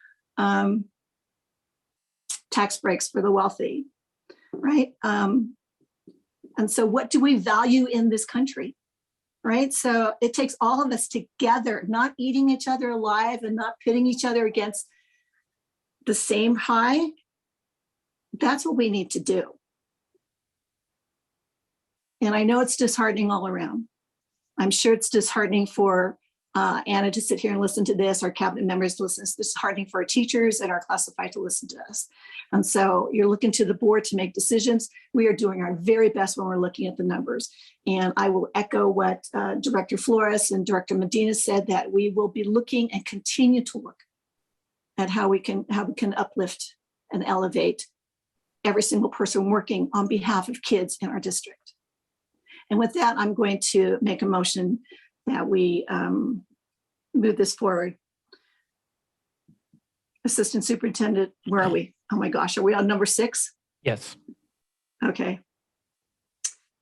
Tax breaks for the wealthy, right? And so what do we value in this country, right? So it takes all of us together, not eating each other alive and not pitting each other against the same high. That's what we need to do. And I know it's disheartening all around. I'm sure it's disheartening for Anna to sit here and listen to this, our cabinet members to listen. It's disheartening for our teachers and our classified to listen to us. And so you're looking to the board to make decisions. We are doing our very best when we're looking at the numbers. And I will echo what Director Flores and Director Medina said, that we will be looking and continue to look at how we can uplift and elevate every single person working on behalf of kids in our district. And with that, I'm going to make a motion that we move this forward. Assistant Superintendent, where are we? Oh my gosh, are we on number 6? Yes. Okay.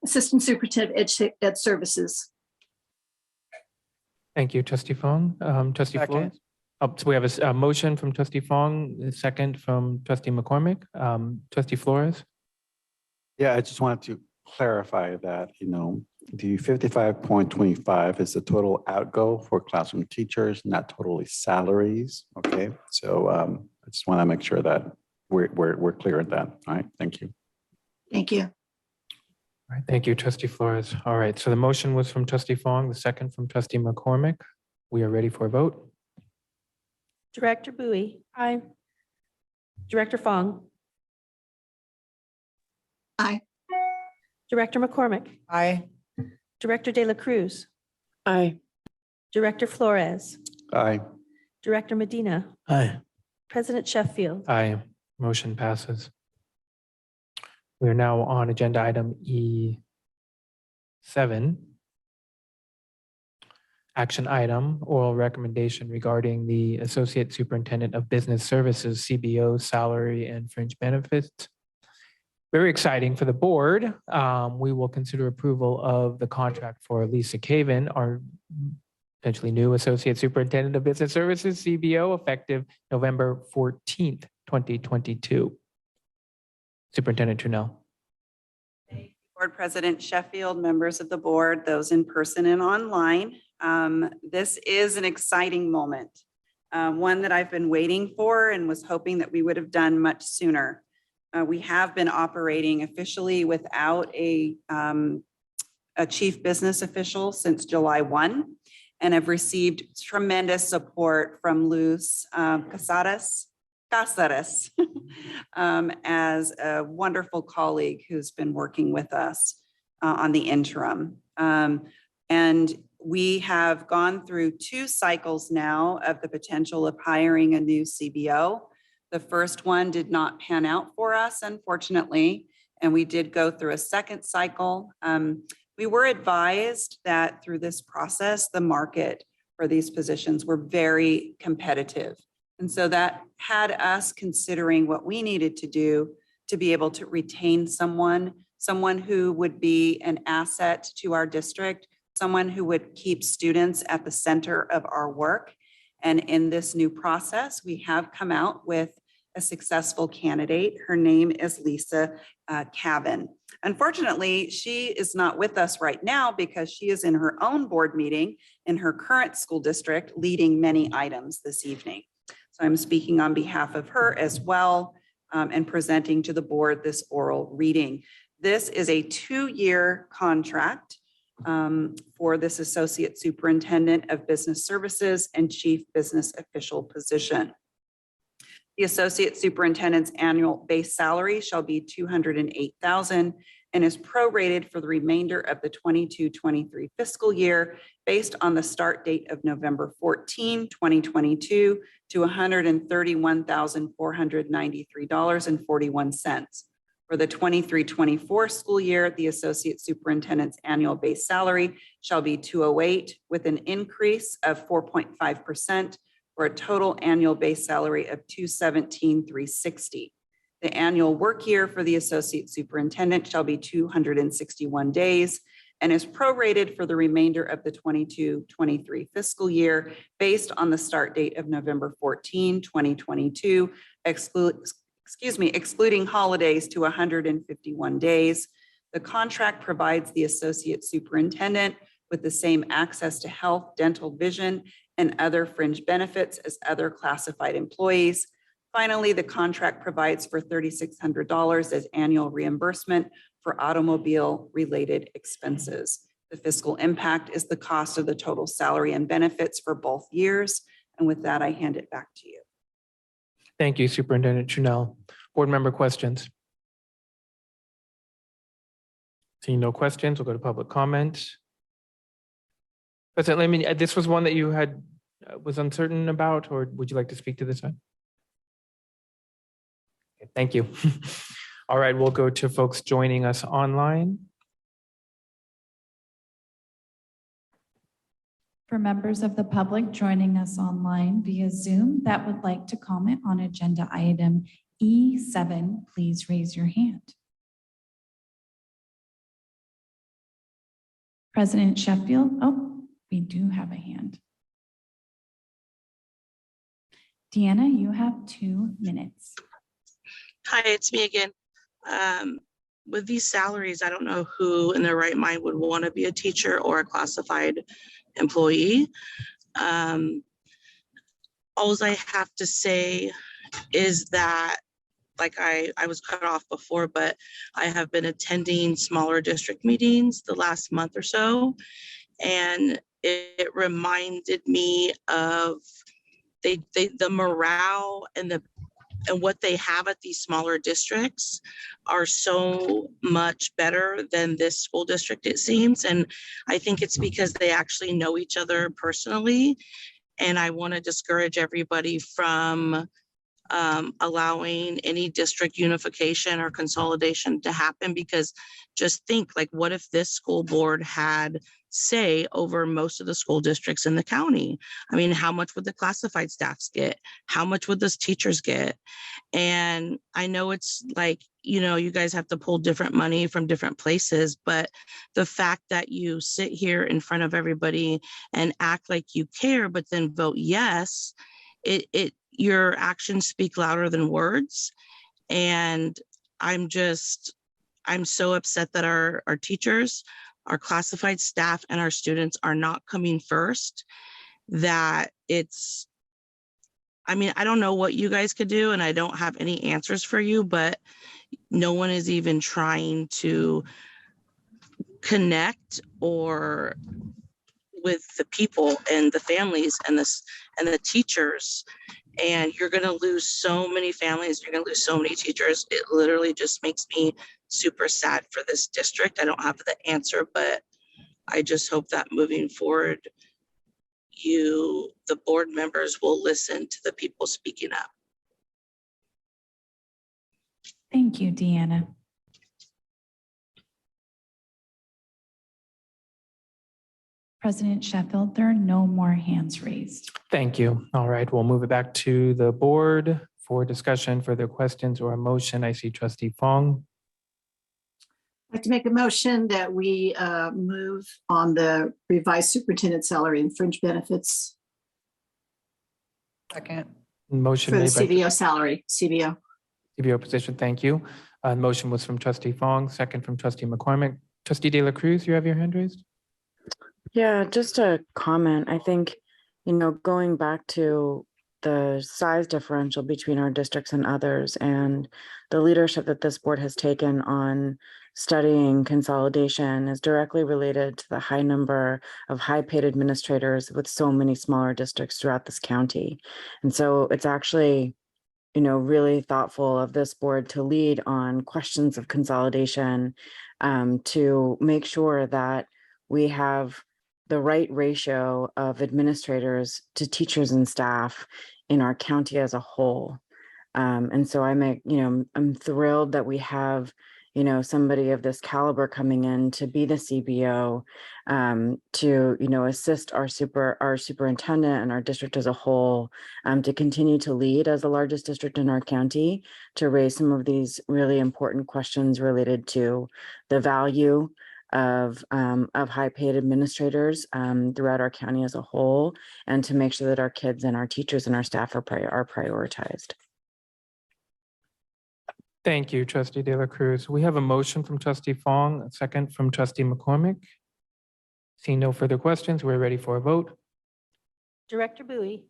Assistant Superintendent Ed Services. Thank you, Trustee Fong. Trustee Second. Flores? Oh, so we have a motion from Trustee Fong, a second from Trustee McCormick. Trustee Flores? Yeah, I just wanted to clarify that, the 55.25 is the total outgo for classroom teachers, not totally salaries. Okay, so I just want to make sure that we're clear on that. All right, thank you. Thank you. All right, thank you, Trustee Flores. All right, so the motion was from Trustee Fong, the second from Trustee McCormick. We are ready for a vote. Director Bowie. Aye. Director Fong. Aye. Director McCormick. Aye. Director De La Cruz. Aye. Director Flores. Aye. Director Medina. Aye. President Sheffield. Aye, motion passes. We are now on agenda item E7. Action item, oral recommendation regarding the Associate Superintendent of Business Services, CBO, salary and fringe benefits. Very exciting for the board. We will consider approval of the contract for Lisa Caven, our potentially new Associate Superintendent of Business Services, CBO, effective November 14th, 2022. Superintendent Trunell. Board President Sheffield, members of the board, those in person and online. This is an exciting moment, one that I've been waiting for and was hoping that we would have done much sooner. We have been operating officially without a chief business official since July 1 and have received tremendous support from Luz Casares as a wonderful colleague who's been working with us on the interim. And we have gone through 2 cycles now of the potential of hiring a new CBO. The first one did not pan out for us, unfortunately, and we did go through a second cycle. We were advised that through this process, the market for these positions were very competitive. And so that had us considering what we needed to do to be able to retain someone who would be an asset to our district, someone who would keep students at the center of our work. And in this new process, we have come out with a successful candidate. Her name is Lisa Cavan. Unfortunately, she is not with us right now because she is in her own board meeting in her current school district, leading many items this evening. So I'm speaking on behalf of her as well and presenting to the board this oral reading. This is a 2-year contract for this Associate Superintendent of Business Services and Chief Business Official position. The Associate Superintendent's annual base salary shall be $208,000 and is prorated for the remainder of the 22-23 fiscal year based on the start date of November 14, 2022 to $131,493.41. For the 23-24 school year, the Associate Superintendent's annual base salary shall be $208,000 with an increase of 4.5% for a total annual base salary of $217,360. The annual work year for the Associate Superintendent shall be 261 days and is prorated for the remainder of the 22-23 fiscal year based on the start date of November 14, 2022, excluding holidays to 151 days. The contract provides the Associate Superintendent with the same access to health, dental, vision, and other fringe benefits as other classified employees. Finally, the contract provides for $3,600 as annual reimbursement for automobile-related expenses. The fiscal impact is the cost of the total salary and benefits for both years. And with that, I hand it back to you. Thank you, Superintendent Trunell. Board member questions? Seeing no questions, we'll go to public comment. President Lehman, this was one that you had was uncertain about, or would you like to speak to this one? Thank you. All right, we'll go to folks joining us online. For members of the public joining us online via Zoom that would like to comment on agenda item E7, please raise your hand. President Sheffield, oh, we do have a hand. Deanna, you have 2 minutes. Hi, it's me again. With these salaries, I don't know who in their right mind would want to be a teacher or a classified employee. All I have to say is that, like I was cut off before, but I have been attending smaller district meetings the last month or so, and it reminded me of the morale and what they have at these smaller districts are so much better than this school district, it seems. And I think it's because they actually know each other personally. And I want to discourage everybody from allowing any district unification or consolidation to happen, because just think, like, what if this school board had say over most of the school districts in the county? I mean, how much would the classified staffs get? How much would those teachers get? And I know it's like, you know, you guys have to pull different money from different places, but the fact that you sit here in front of everybody and act like you care, but then vote yes, your actions speak louder than words. And I'm so upset that our teachers, our classified staff, and our students are not coming first. That I mean, I don't know what you guys could do, and I don't have any answers for you, but no one is even trying to connect or with the people and the families and the teachers. And you're going to lose so many families. You're going to lose so many teachers. It literally just makes me super sad for this district. I don't have the answer, but I just hope that moving forward, the board members, will listen to the people speaking up. Thank you, Deanna. President Sheffield, there are no more hands raised. Thank you. All right, we'll move it back to the board for discussion, further questions or a motion. I see Trustee Fong. I'd like to make a motion that we move on the revised superintendent salary and fringe benefits Second. Motion for the made by CBO salary, CBO. CBO position. Thank you. Motion was from Trustee Fong, second from Trustee McCormick. Trustee De La Cruz, you have your hand raised? Yeah, just a comment. I think, going back to the size differential between our districts and others, and the leadership that this board has taken on studying consolidation is directly related to the high number of high-paid administrators with so many smaller districts throughout this county. And so it's actually, really thoughtful of this board to lead on questions of consolidation, to make sure that we have the right ratio of administrators to teachers and staff in our county as a whole. And so I'm thrilled that we have, somebody of this caliber coming in to be the CBO, to, assist our superintendent and our district as a whole, to continue to lead as the largest district in our county, to raise some of these really important questions related to the value of high-paid administrators throughout our county as a whole, and to make sure that our kids and our teachers and our staff are prioritized. Thank you, Trustee De La Cruz. We have a motion from Trustee Fong, a second from Trustee McCormick. Seeing no further questions, we're ready for a vote. Director Bowie.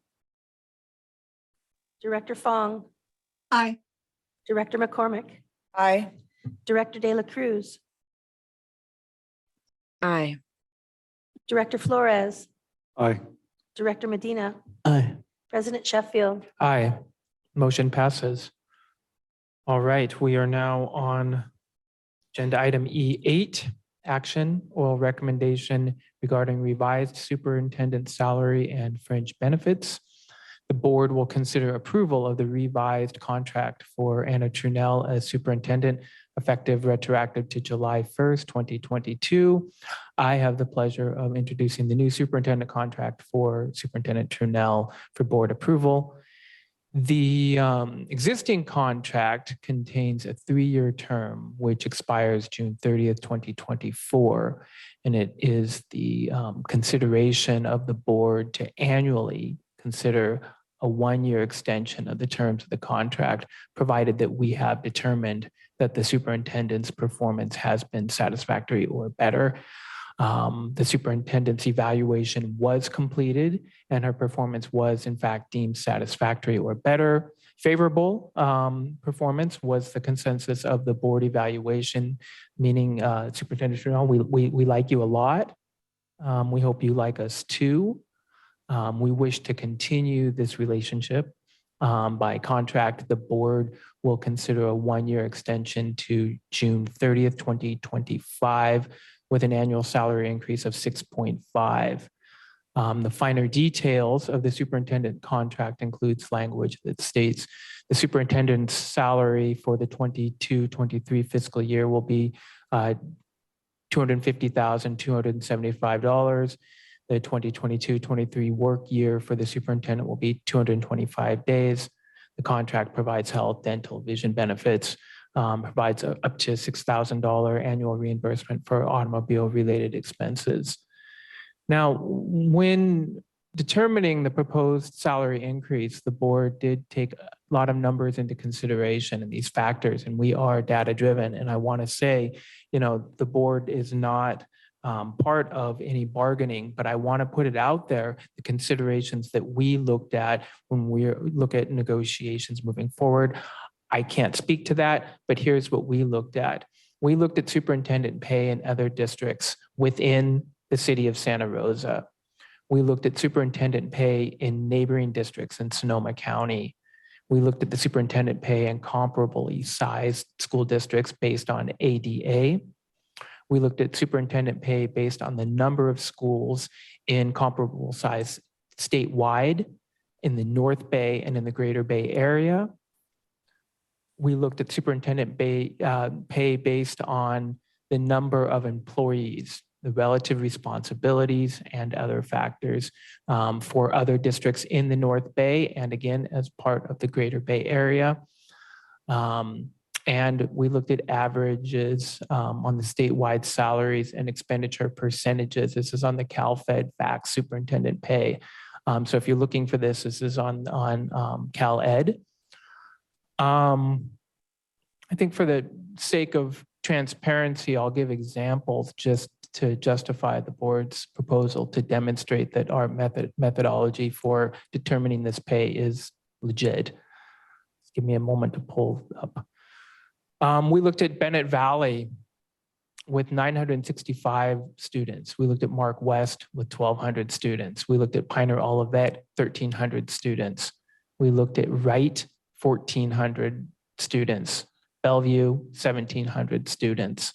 Director Fong. Aye. Director McCormick. Aye. Director De La Cruz. Aye. Director Flores. Aye. Director Medina. Aye. President Sheffield. Aye. Motion passes. All right, we are now on agenda item E8, action or recommendation regarding revised superintendent salary and fringe benefits. The board will consider approval of the revised contract for Anna Trunell as superintendent effective retroactive to July 1st, 2022. I have the pleasure of introducing the new superintendent contract for Superintendent Trunell for board approval. The existing contract contains a 3-year term, which expires June 30th, 2024. And it is the consideration of the board to annually consider a 1-year extension of the terms of the contract, provided that we have determined that the superintendent's performance has been satisfactory or better. The superintendent's evaluation was completed and her performance was in fact deemed satisfactory or better. Favorable performance was the consensus of the board evaluation, meaning Superintendent Trunell, we like you a lot. We hope you like us too. We wish to continue this relationship. By contract, the board will consider a 1-year extension to June 30th, 2025, with an annual salary increase of 6.5. The finer details of the superintendent contract includes language that states the superintendent's salary for the 22-23 fiscal year will be $250,275. The 2022-23 work year for the superintendent will be 225 days. The contract provides health, dental, vision benefits, provides up to $6,000 annual reimbursement for automobile-related expenses. Now, when determining the proposed salary increase, the board did take a lot of numbers into consideration and these factors, and we are data-driven. And I want to say, the board is not part of any bargaining, but I want to put it out there, the considerations that we looked at when we look at negotiations moving forward. I can't speak to that, but here's what we looked at. We looked at superintendent pay in other districts within the city of Santa Rosa. We looked at superintendent pay in neighboring districts in Sonoma County. We looked at the superintendent pay in comparably sized school districts based on ADA. We looked at superintendent pay based on the number of schools in comparable size statewide in the North Bay and in the Greater Bay Area. We looked at superintendent pay based on the number of employees, the relative responsibilities, and other factors for other districts in the North Bay, and again, as part of the Greater Bay Area. And we looked at averages on the statewide salaries and expenditure percentages. This is on the Cal-Fed FACTS superintendent pay. So if you're looking for this, this is on Cal-Ed. I think for the sake of transparency, I'll give examples just to justify the board's proposal to demonstrate that our methodology for determining this pay is legit. Just give me a moment to pull up. We looked at Bennett Valley with 965 students. We looked at Mark West with 1,200 students. We looked at Pioneer Olivet, 1,300 students. We looked at Wright, 1,400 students. Bellevue, 1,700 students.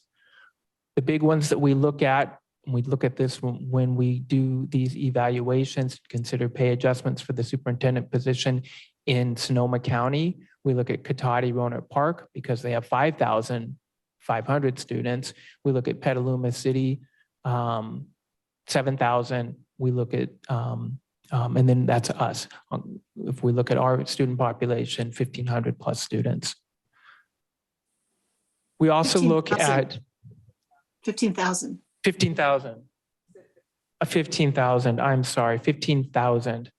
The big ones that we look at, and we look at this when we do these evaluations, consider pay adjustments for the superintendent position in Sonoma County. We look at Cotati Rohnert Park because they have 5,500 students. We look at Petaluma City, 7,000. We look at, and then that's us. If we look at our student population, 1,500 plus students. We also look at 15,000. 15,000. 15,000, I'm sorry, 15,000.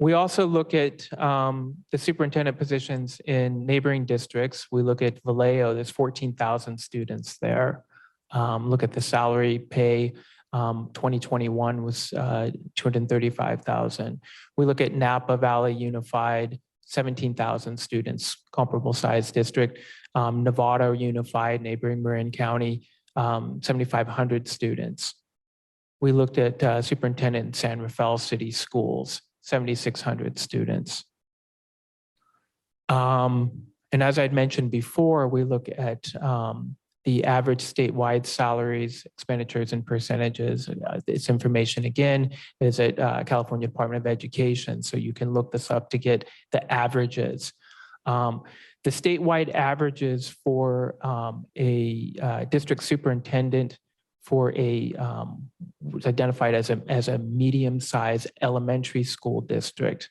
We also look at the superintendent positions in neighboring districts. We look at Vallejo, there's 14,000 students there. Look at the salary pay. 2021 was 235,000. We look at Napa Valley Unified, 17,000 students, comparable size district. Nevada Unified, neighboring Marin County, 7,500 students. We looked at superintendent in San Rafael City Schools, 7,600 students. And as I'd mentioned before, we look at the the average statewide salaries, expenditures, and percentages. This information, again, is at California Department of Education, so you can look this up to get the averages. The statewide averages for a district superintendent for a was identified as a medium-sized elementary school district.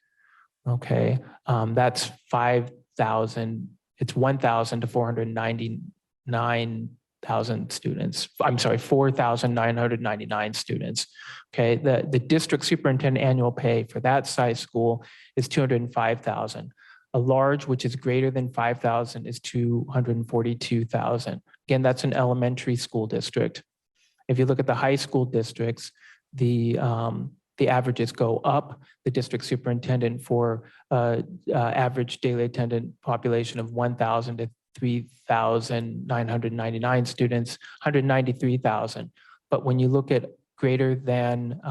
Okay, that's 5,000. It's 1,000 to 499,000 students. I'm sorry, 4,999 students. Okay, the district superintendent annual pay for that size school is 205,000. A large, which is greater than 5,000, is 242,000. Again, that's an elementary school district. If you look at the high school districts, the averages go up. The district superintendent for average daily attendant population of 1,000 to 3,999 students, 193,000. But when you look at greater than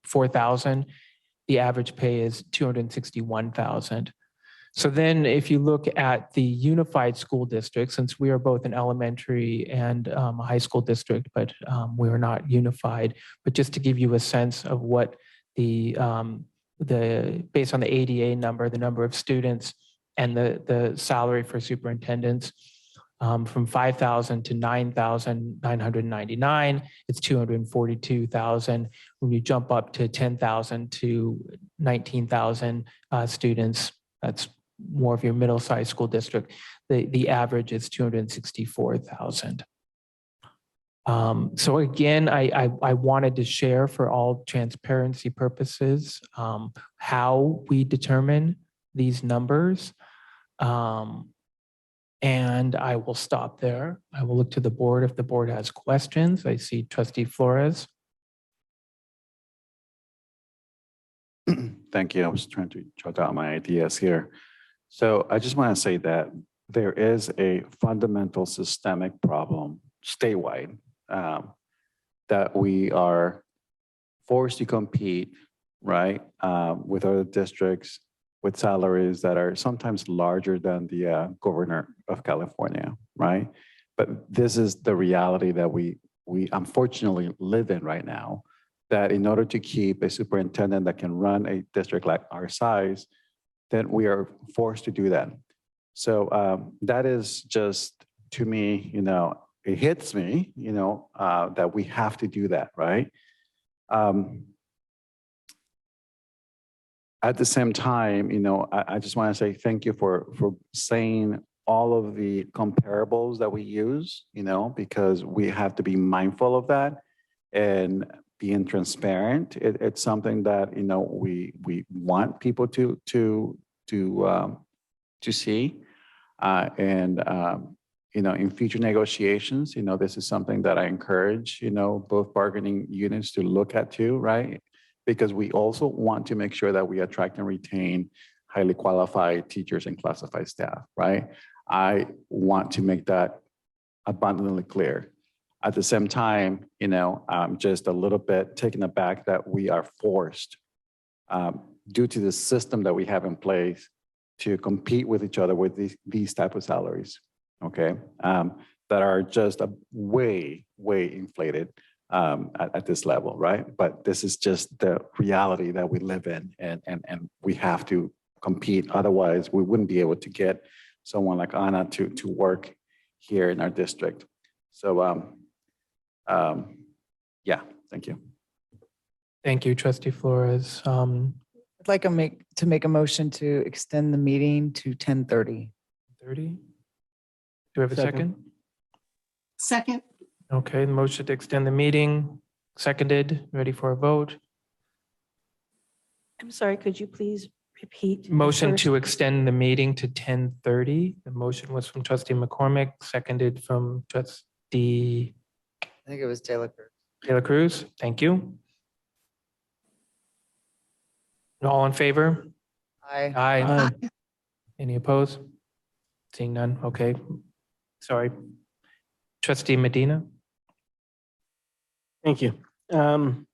4,000, the average pay is 261,000. So then if you look at the unified school district, since we are both an elementary and a high school district, but we are not unified, but just to give you a sense of what based on the ADA number, the number of students and the salary for superintendents, from 5,000 to 9,999, it's 242,000. When you jump up to 10,000 to 19,000 students, that's more of your middle-sized school district. The average is 264,000. So again, I wanted to share for all transparency purposes how we determine these numbers. And I will stop there. I will look to the board if the board has questions. I see Trustee Flores. Thank you. I was trying to jot out my ideas here. So I just want to say that there is a fundamental systemic problem statewide that we are forced to compete, right, with other districts with salaries that are sometimes larger than the governor of California, right? But this is the reality that we unfortunately live in right now, that in order to keep a superintendent that can run a district like our size, then we are forced to do that. So that is just, to me, it hits me, that we have to do that, right? At the same time, I just want to say thank you for saying all of the comparables that we use, because we have to be mindful of that and being transparent. It's something that, we want people to see. In future negotiations, this is something that I encourage, both bargaining units to look at too, right? Because we also want to make sure that we attract and retain highly qualified teachers and classified staff, right? I want to make that abundantly clear. At the same time, I'm just a little bit taken aback that we are forced, due to the system that we have in place, to compete with each other with these type of salaries, okay? That are just way inflated at this level, right? But this is just the reality that we live in, and we have to compete. Otherwise, we wouldn't be able to get someone like Anna to work here in our district. So, yeah, thank you. Thank you, Trustee Flores. I'd like to make a motion to extend the meeting to 10:30. 30. Do we have a second? Second. Okay, the motion to extend the meeting, seconded, ready for a vote. I'm sorry, could you please repeat? the Motion first- to extend the meeting to 10:30. The motion was from Trustee McCormick, seconded from Trustee I think it was Taylor Cruz. Taylor Cruz. Thank you. All in favor? Aye. Aye. Any opposed? Seeing none, okay. Sorry. Trustee Medina? Thank you. So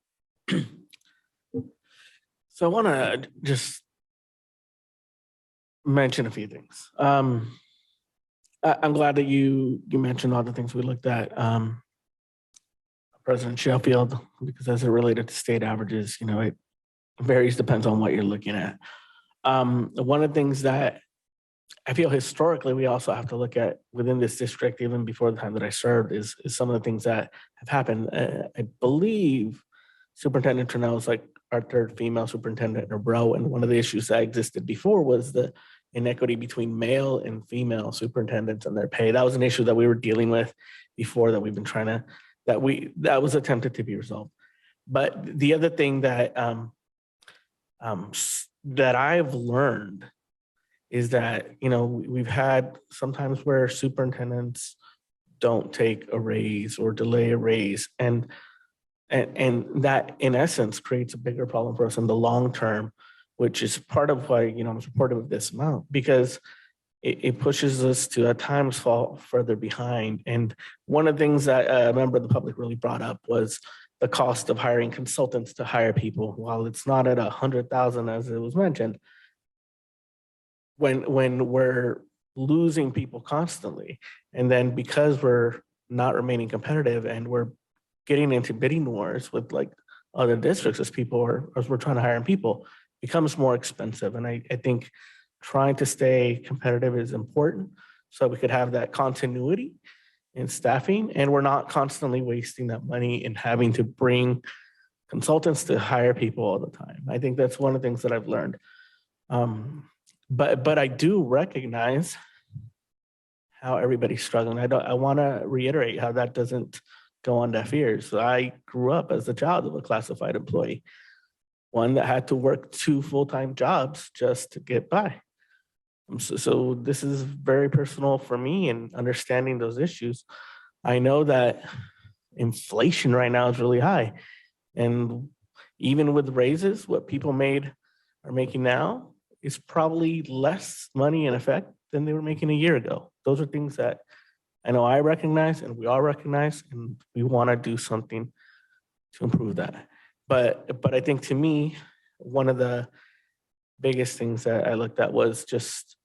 I want to just mention a few things. I'm glad that you mentioned all the things we looked at. President Sheffield, because as it related to state averages, it varies, depends on what you're looking at. One of the things that I feel historically we also have to look at within this district, even before the time that I served, is some of the things that have happened. I believe Superintendent Trinnell is like our third female superintendent in a row, and one of the issues that existed before was the inequity between male and female superintendents and their pay. That was an issue that we were dealing with before, that we've been trying to, that was attempted to be resolved. But the other thing that that I've learned is that, we've had sometimes where superintendents don't take a raise or delay a raise, and that in essence creates a bigger problem for us in the long term, which is part of why, I'm supportive of this amount, because it pushes us to at times fall further behind. And one of the things that a member of the public really brought up was the cost of hiring consultants to hire people. While it's not at 100,000 as it was mentioned, when we're losing people constantly, and then because we're not remaining competitive and we're getting into bidding wars with like other districts as we're trying to hire people, becomes more expensive. And I think trying to stay competitive is important so we could have that continuity in staffing, and we're not constantly wasting that money and having to bring consultants to hire people all the time. I think that's one of the things that I've learned. But I do recognize how everybody's struggling. I want to reiterate how that doesn't go on deaf ears. I grew up as a child of a classified employee, one that had to work 2 full-time jobs just to get by. So this is very personal for me, and understanding those issues. I know that inflation right now is really high, and even with raises, what people are making now is probably less money in effect than they were making a year ago. Those are things that I know I recognize and we all recognize, and we want to do something to improve that. But I think, to me, one of the biggest things that I looked at was just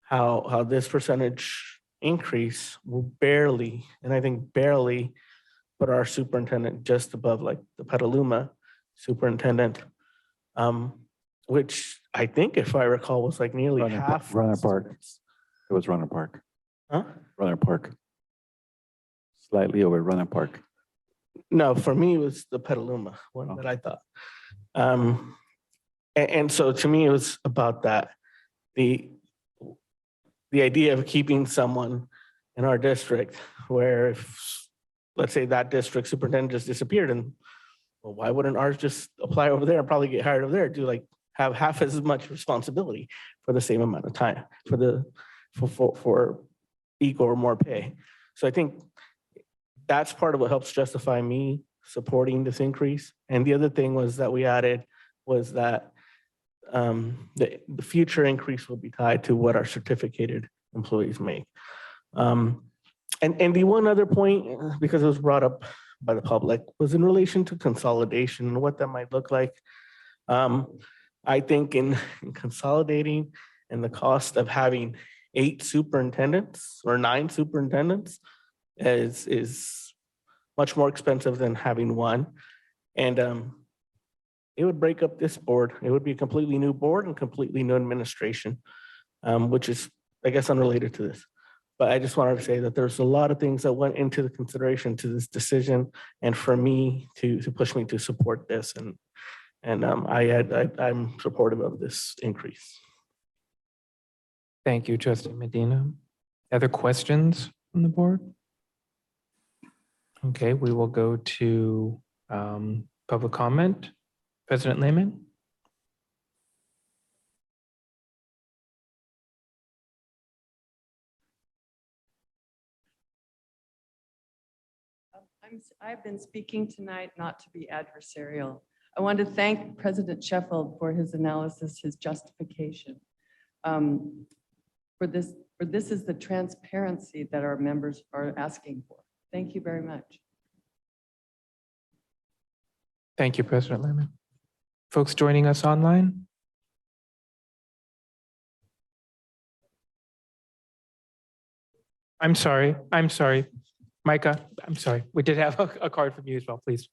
how this percentage increase will barely, and I think barely, put our superintendent just above like the Petaluma superintendent, which I think, if I recall, was like nearly half. Runner Park. It was Runner Park. Huh? Runner Park. Slightly over Runner Park. No, for me, it was the Petaluma one that I thought. And so to me, it was about that. The idea of keeping someone in our district where, if, let's say, that district superintendent just disappeared, and well, why wouldn't ours just apply over there and probably get hired over there to like have half as much responsibility for the same amount of time for equal or more pay? So I think that's part of what helps justify me supporting this increase. And the other thing was that we added was that the future increase will be tied to what our certificated employees make. And the one other point, because it was brought up by the public, was in relation to consolidation and what that might look like. I think in consolidating and the cost of having 8 superintendents or 9 superintendents is much more expensive than having one. And it would break up this board. It would be a completely new board and completely new administration, which is, I guess, unrelated to this. But I just wanted to say that there's a lot of things that went into the consideration to this decision, and for me to push me to support this. And I'm supportive of this increase. Thank you, Trustee Medina. Other questions from the board? Okay, we will go to public comment. President Lehman. I've been speaking tonight not to be adversarial. I want to thank President Sheffield for his analysis, his justification. For this is the transparency that our members are asking for. Thank you very much. Thank you, President Lehman. Folks joining us online? I'm sorry. Micah, I'm sorry. We did have a card from you as well, please.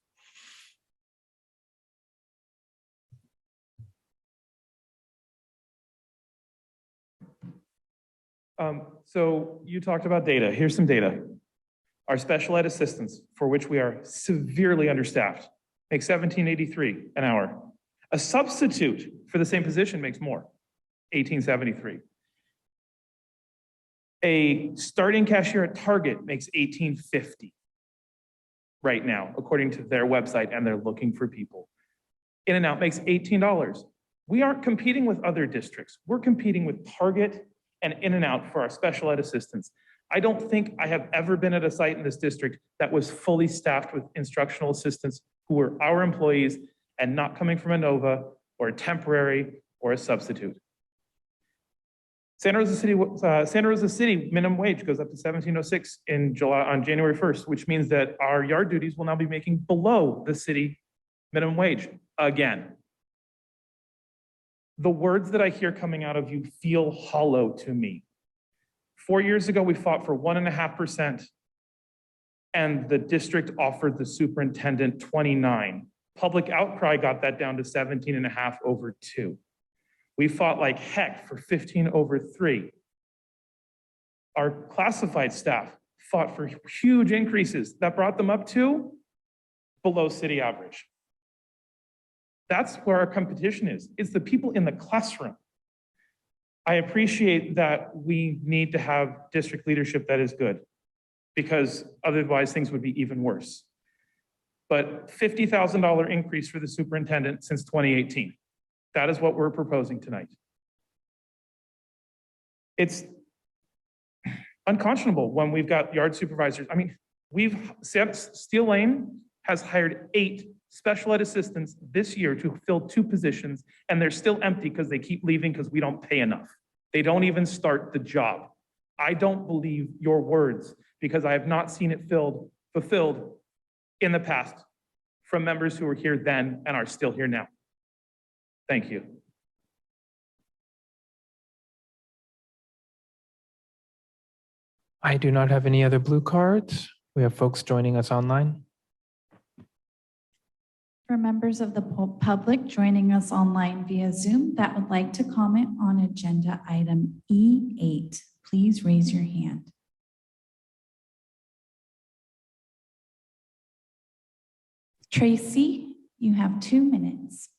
So you talked about data. Here's some data. Our special ed assistants, for which we are severely understaffed, make $17.83 an hour. A substitute for the same position makes more, $18.73. A starting cashier at Target makes $18.50 right now, according to their website, and they're looking for people. In-N-Out makes $18. We aren't competing with other districts. We're competing with Target and In-N-Out for our special ed assistants. I don't think I have ever been at a site in this district that was fully staffed with instructional assistants who were our employees and not coming from a NOVA or a temporary or a substitute. Santa Rosa City minimum wage goes up to $17.06 on January 1st, which means that our yard duties will now be making below the city minimum wage again. The words that I hear coming out of you feel hollow to me. 4 years ago, we fought for 1.5%, and the district offered the superintendent 29. Public outcry got that down to 17.5 over 2. We fought like heck for 15 over 3. Our classified staff fought for huge increases that brought them up to below city average. That's where our competition is. It's the people in the classroom. I appreciate that we need to have district leadership that is good, because otherwise things would be even worse. But $50,000 increase for the superintendent since 2018. That is what we're proposing tonight. It's unconscionable when we've got yard supervisors. I mean, Steel Lane has hired 8 special ed assistants this year to fill 2 positions, and they're still empty because they keep leaving because we don't pay enough. They don't even start the job. I don't believe your words, because I have not seen it fulfilled in the past from members who were here then and are still here now. Thank you. I do not have any other blue cards. We have folks joining us online. For members of the public joining us online via Zoom that would like to comment on agenda item E8, please raise your hand. Tracy, you have 2 minutes.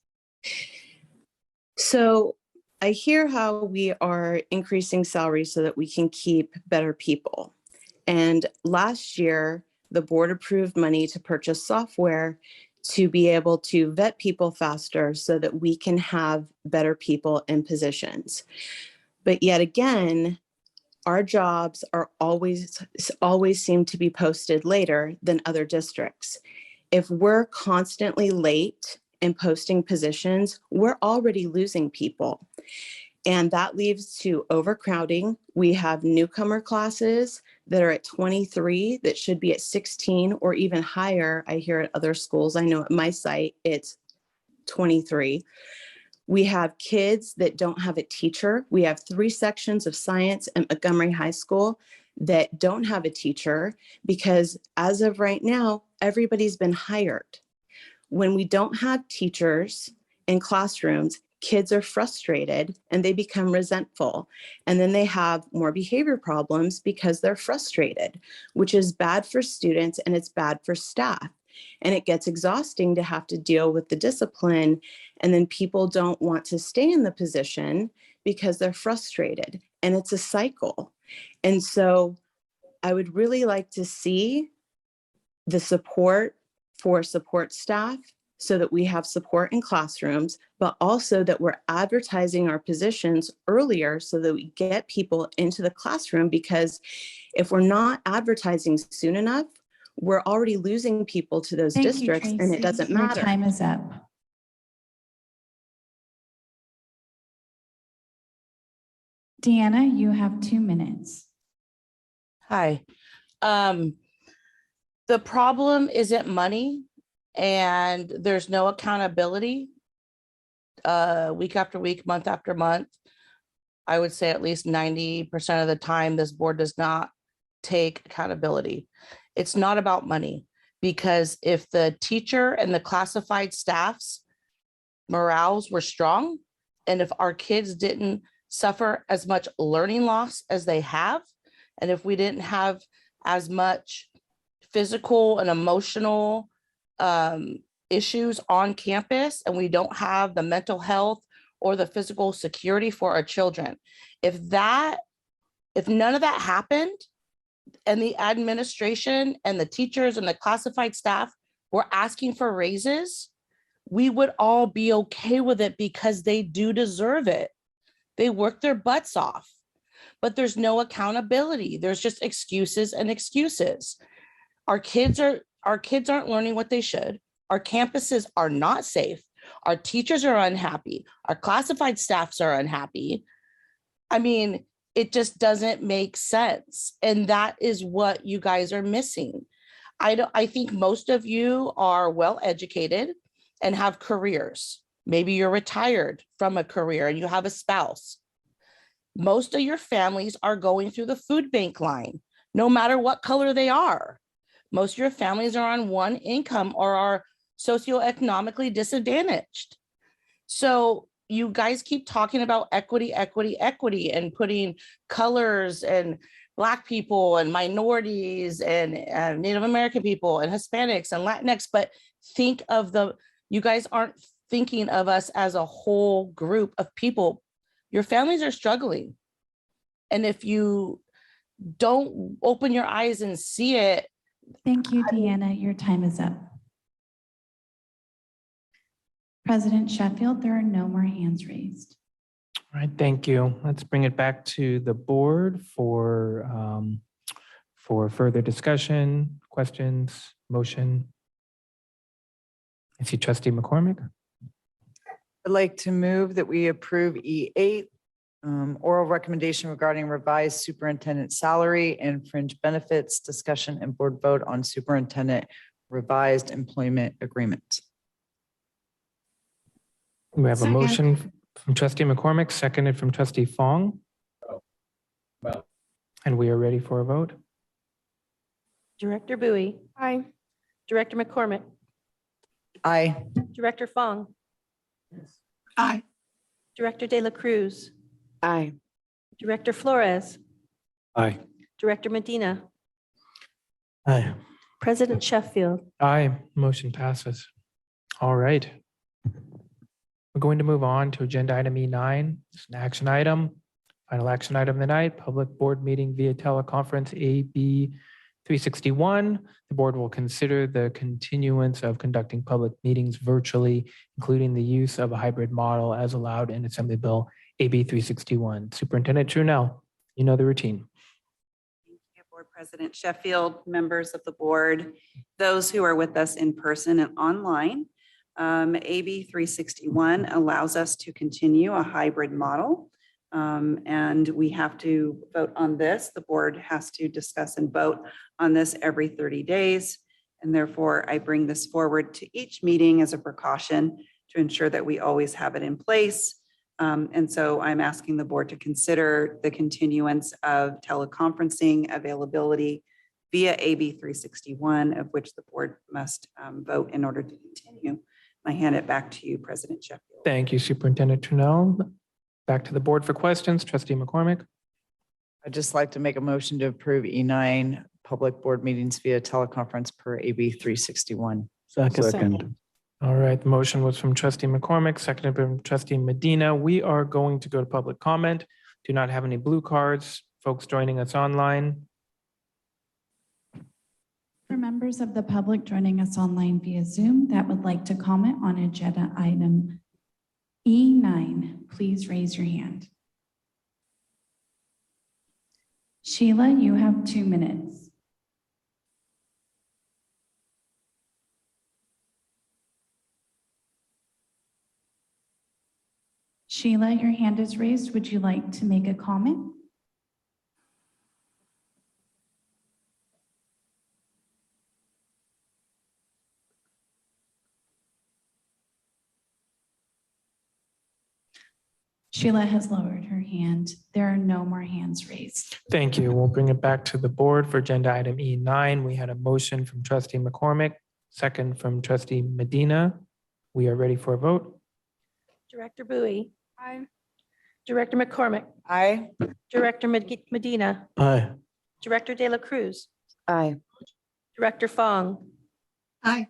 So I hear how we are increasing salaries so that we can keep better people. And last year, the board approved money to purchase software to be able to vet people faster so that we can have better people in positions. But yet again, our jobs are always seem to be posted later than other districts. If we're constantly late in posting positions, we're already losing people. And that leads to overcrowding. We have newcomer classes that are at 23 that should be at 16 or even higher. I hear at other schools. I know at my site, it's 23. We have kids that don't have a teacher. We have 3 sections of science at Montgomery High School that don't have a teacher because as of right now, everybody's been hired. When we don't have teachers in classrooms, kids are frustrated and they become resentful. And then they have more behavior problems because they're frustrated, which is bad for students and it's bad for staff. And it gets exhausting to have to deal with the discipline. And then people don't want to stay in the position because they're frustrated. And it's a cycle. And so I would really like to see the support for support staff so that we have support in classrooms, but also that we're advertising our positions earlier so that we get people into the classroom, because if we're not advertising soon enough, we're already losing people to those districts and it doesn't matter. Your time is up. Deanna, you have 2 minutes. Hi. The problem isn't money and there's no accountability week after week, month after month. I would say at least 90% of the time, this board does not take accountability. It's not about money, because if the teacher and the classified staff's morales were strong, and if our kids didn't suffer as much learning loss as they have, and if we didn't have as much physical and emotional issues on campus, and we don't have the mental health or the physical security for our children, if none of that happened, and the administration and the teachers and the classified staff were asking for raises, we would all be okay with it, because they do deserve it. They work their butts off, but there's no accountability. There's just excuses and excuses. Our kids aren't learning what they should. Our campuses are not safe. Our teachers are unhappy. Our classified staffs are unhappy. I mean, it just doesn't make sense. And that is what you guys are missing. I think most of you are well educated and have careers. Maybe you're retired from a career and you have a spouse. Most of your families are going through the food bank line, no matter what color they are. Most of your families are on one income or are socioeconomically disadvantaged. So you guys keep talking about equity, equity, equity, and putting colors and Black people and minorities and Native American people and Hispanics and Latinx, but you guys aren't thinking of us as a whole group of people. Your families are struggling. And if you don't open your eyes and see it. Thank you, Deanna. Your time is up. President Sheffield, there are no more hands raised. All right, thank you. Let's bring it back to the board for further discussion, questions, motion. I see Trustee McCormick. I'd like to move that we approve E8, oral recommendation regarding revised superintendent salary and fringe benefits, discussion and board vote on superintendent revised employment agreement. We have Second. a motion from Trustee McCormick, seconded from Trustee Fong. And we are ready for a vote. Director Bowie. Aye. Director McCormick. Aye. Director Fong. Aye. Director De La Cruz. Aye. Director Flores. Aye. Director Medina. Aye. President Sheffield. Aye, motion passes. All right. We're going to move on to agenda item E9. It's an action item. Final action item of the night, public board meeting via teleconference AB 361. The board will consider the continuance of conducting public meetings virtually, including the use of a hybrid model as allowed in Assembly Bill AB 361. Superintendent Trunell, you know the routine. Thank you, Board President Sheffield, members of the board, those who are with us in person and online. AB 361 allows us to continue a hybrid model, and we have to vote on this. The board has to discuss and vote on this every 30 days. And therefore, I bring this forward to each meeting as a precaution to ensure that we always have it in place. And so I'm asking the board to consider the continuance of teleconferencing availability via AB 361, of which the board must vote in order to continue. I hand it back to you, President Sheffield. Thank you, Superintendent Trunell. Back to the board for questions. Trustee McCormick. I'd just like to make a motion to approve E9 public board meetings via teleconference per AB 361. Second. All right, the motion was from Trustee McCormick, seconded from Trustee Medina. We are going to go to public comment. Do not have any blue cards. Folks joining us online. For members of the public joining us online via Zoom that would like to comment on agenda item E9, please raise your hand. Sheila, you have 2 minutes. Sheila, your hand is raised. Would you like to make a comment? Sheila has lowered her hand. There are no more hands raised. Thank you. We'll bring it back to the board for agenda item E9. We had a motion from trustee McCormick, second from trustee Medina. We are ready for a vote. Director Bowie. Aye. Director McCormick. Aye. Director Medina. Aye. Director De La Cruz. Aye. Director Fong. Aye.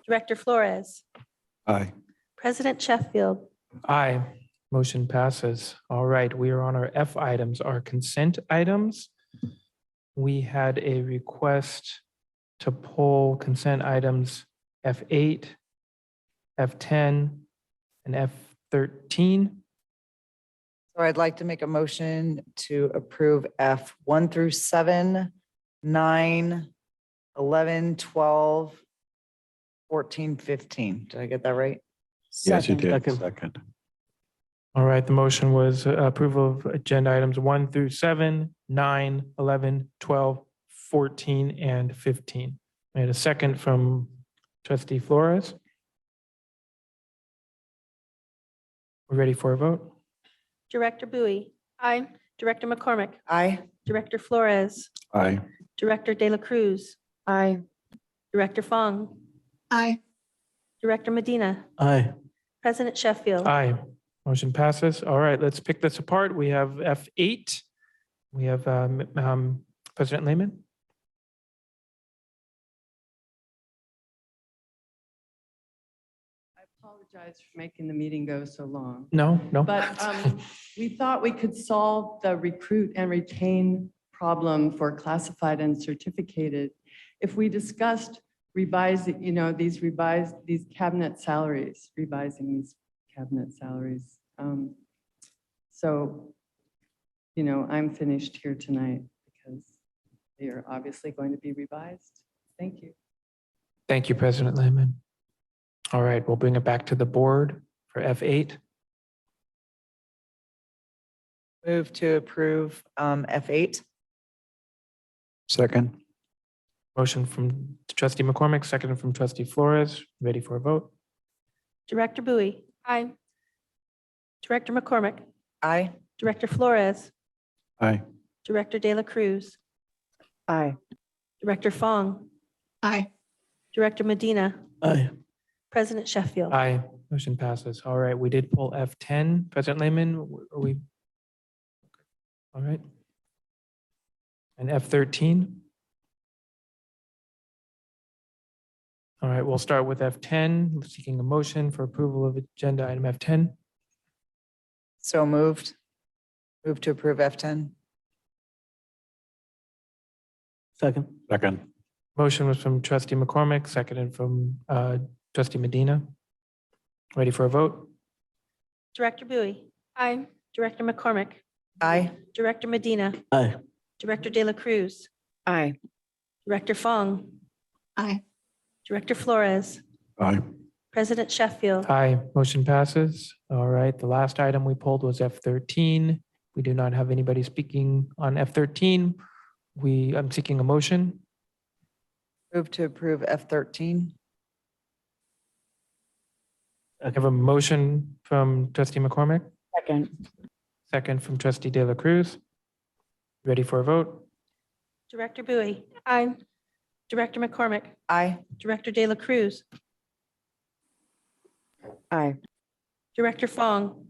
Director Flores. Aye. President Sheffield. Aye. Motion passes. All right, we are on our F items, our consent items. We had a request to pull consent items F8, F10, and F13. So I'd like to make a motion to approve F1 through 7, 9, 11, 12, 14, 15. Did I get that right? Yes, you did. Second. Second. All right, the motion was approval of agenda items 1 through 7, 9, 11, 12, 14, and 15. I had a second from trustee Flores. We're ready for a vote? Director Bowie. Aye. Director McCormick. Aye. Director Flores. Aye. Director De La Cruz. Aye. Director Fong. Aye. Director Medina. Aye. President Sheffield. Aye. Motion passes. All right, let's pick this apart. We have F8. We have President Lehman. I apologize for making the meeting go so long. No, no. But we thought we could solve the recruit and retain problem for classified and certificated if we discussed revising, these cabinet salaries, revising these cabinet salaries. So, I'm finished here tonight because they are obviously going to be revised. Thank you. Thank you, President Lehman. All right, we'll bring it back to the board for F8. Move to approve F8. Second. Motion from trustee McCormick, second from trustee Flores. Ready for a vote? Director Bowie. Aye. Director McCormick. Aye. Director Flores. Aye. Director De La Cruz. Aye. Director Fong. Aye. Director Medina. Aye. President Sheffield. Aye. Motion passes. All right, we did pull F10. President Lehman, are we? All right. And F13? All right, we'll start with F10, seeking a motion for approval of agenda item F10. So moved. Move to approve F10. Second. Second. Motion was from trustee McCormick, seconded from trustee Medina. Ready for a vote? Director Bowie. Aye. Director McCormick. Aye. Director Medina. Aye. Director De La Cruz. Aye. Director Fong. Aye. Director Flores. Aye. President Sheffield. Aye, motion passes. All right, the last item we pulled was F13. We do not have anybody speaking on F13. I'm seeking a motion. Move to approve F13. I have a motion from trustee McCormick, Second. second from trustee De La Cruz. Ready for a vote? Director Bowie. Aye. Director McCormick. Aye. Director De La Cruz. Aye. Director Fong.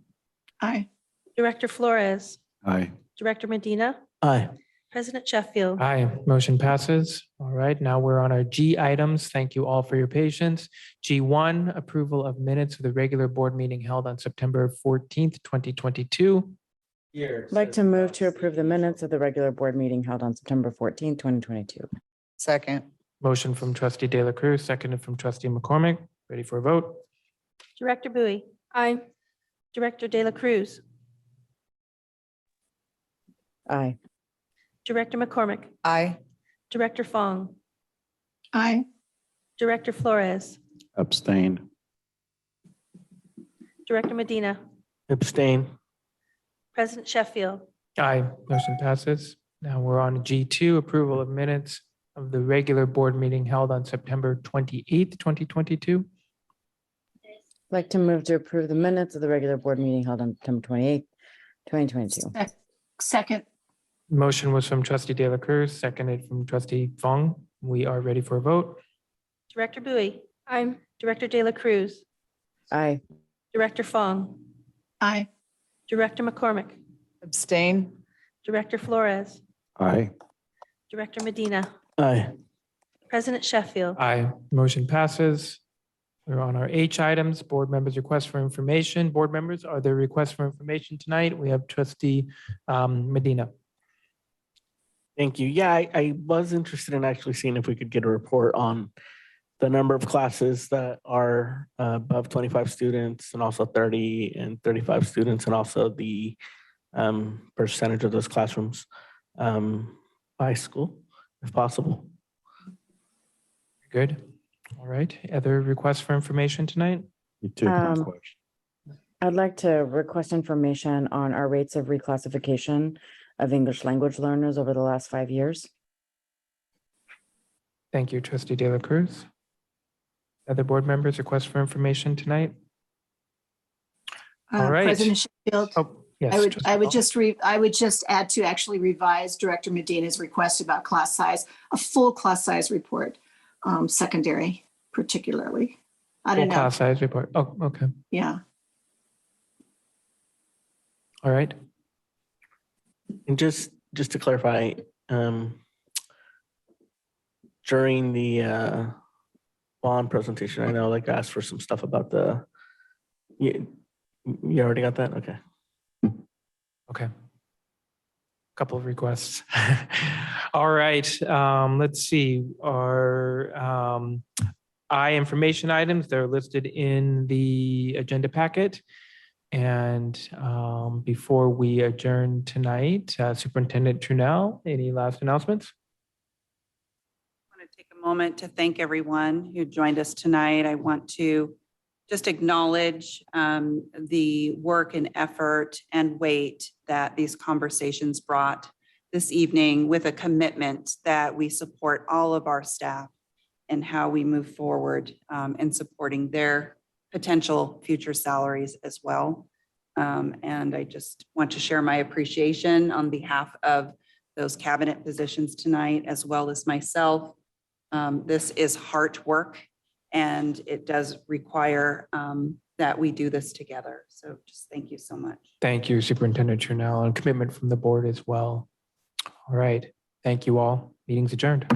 Aye. Director Flores. Aye. Director Medina. Aye. President Sheffield. Aye, motion passes. All right, now we're on our G items. Thank you all for your patience. G1, approval of minutes of the regular board meeting held on September 14th, 2022. I'd like to move to approve the minutes of the regular board meeting held on September 14, 2022. Second. Motion from trustee De La Cruz, seconded from trustee McCormick. Ready for a vote? Director Bowie. Aye. Director De La Cruz. Aye. Director McCormick. Aye. Director Fong. Aye. Director Flores. Abstain. Director Medina. Abstain. President Sheffield. Aye, motion passes. Now we're on G2, approval of minutes of the regular board meeting held on September 28th, 2022. Like to move to approve the minutes of the regular board meeting held on September 28th, 2022. Second. Motion was from trustee De La Cruz, seconded from trustee Fong. We are ready for a vote. Director Bui. Aye. Director De La Cruz. Aye. Director Fong. Aye. Director McCormick. Abstain? Director Flores. Aye. Director Medina. Aye. President Sheffield. Aye. Motion passes. We're on our H items, board members' requests for information. Board members, are there requests for information tonight? We have trustee Medina. Thank you. Yeah, I was interested in actually seeing if we could get a report on the number of classes that are above 25 students and also 30 and 35 students, and also the percentage of those classrooms by school, if possible. Good. All right. Other requests for information tonight? You took my Um, question. I'd like to request information on our rates of reclassification of English language learners over the last 5 years. Thank you, trustee De La Cruz. Other board members, requests for information tonight? All right. President Sheffield, Oh, yes. I would trustee Fong. I would just add to actually revise Director Medina's request about class size, a full class size report, secondary particularly. I Full don't know. class size report. Oh, okay. Yeah. All right. And just to clarify, during the bond presentation, I know like I asked for some stuff about you already got that? Okay. Okay. Couple of requests. All right. Let's see. Our I information items, they're listed in the agenda packet. And before we adjourn tonight, Superintendent Trunell, any last announcements? I want to take a moment to thank everyone who joined us tonight. I want to just acknowledge the work and effort and weight that these conversations brought this evening, with a commitment that we support all of our staff and how we move forward in supporting their potential future salaries as well. And I just want to share my appreciation on behalf of those cabinet positions tonight, as well as myself. This is heart work, and it does require that we do this together. So just thank you so much. Thank you, Superintendent Trunell, and commitment from the board as well. All right. Thank you all. Meeting's adjourned.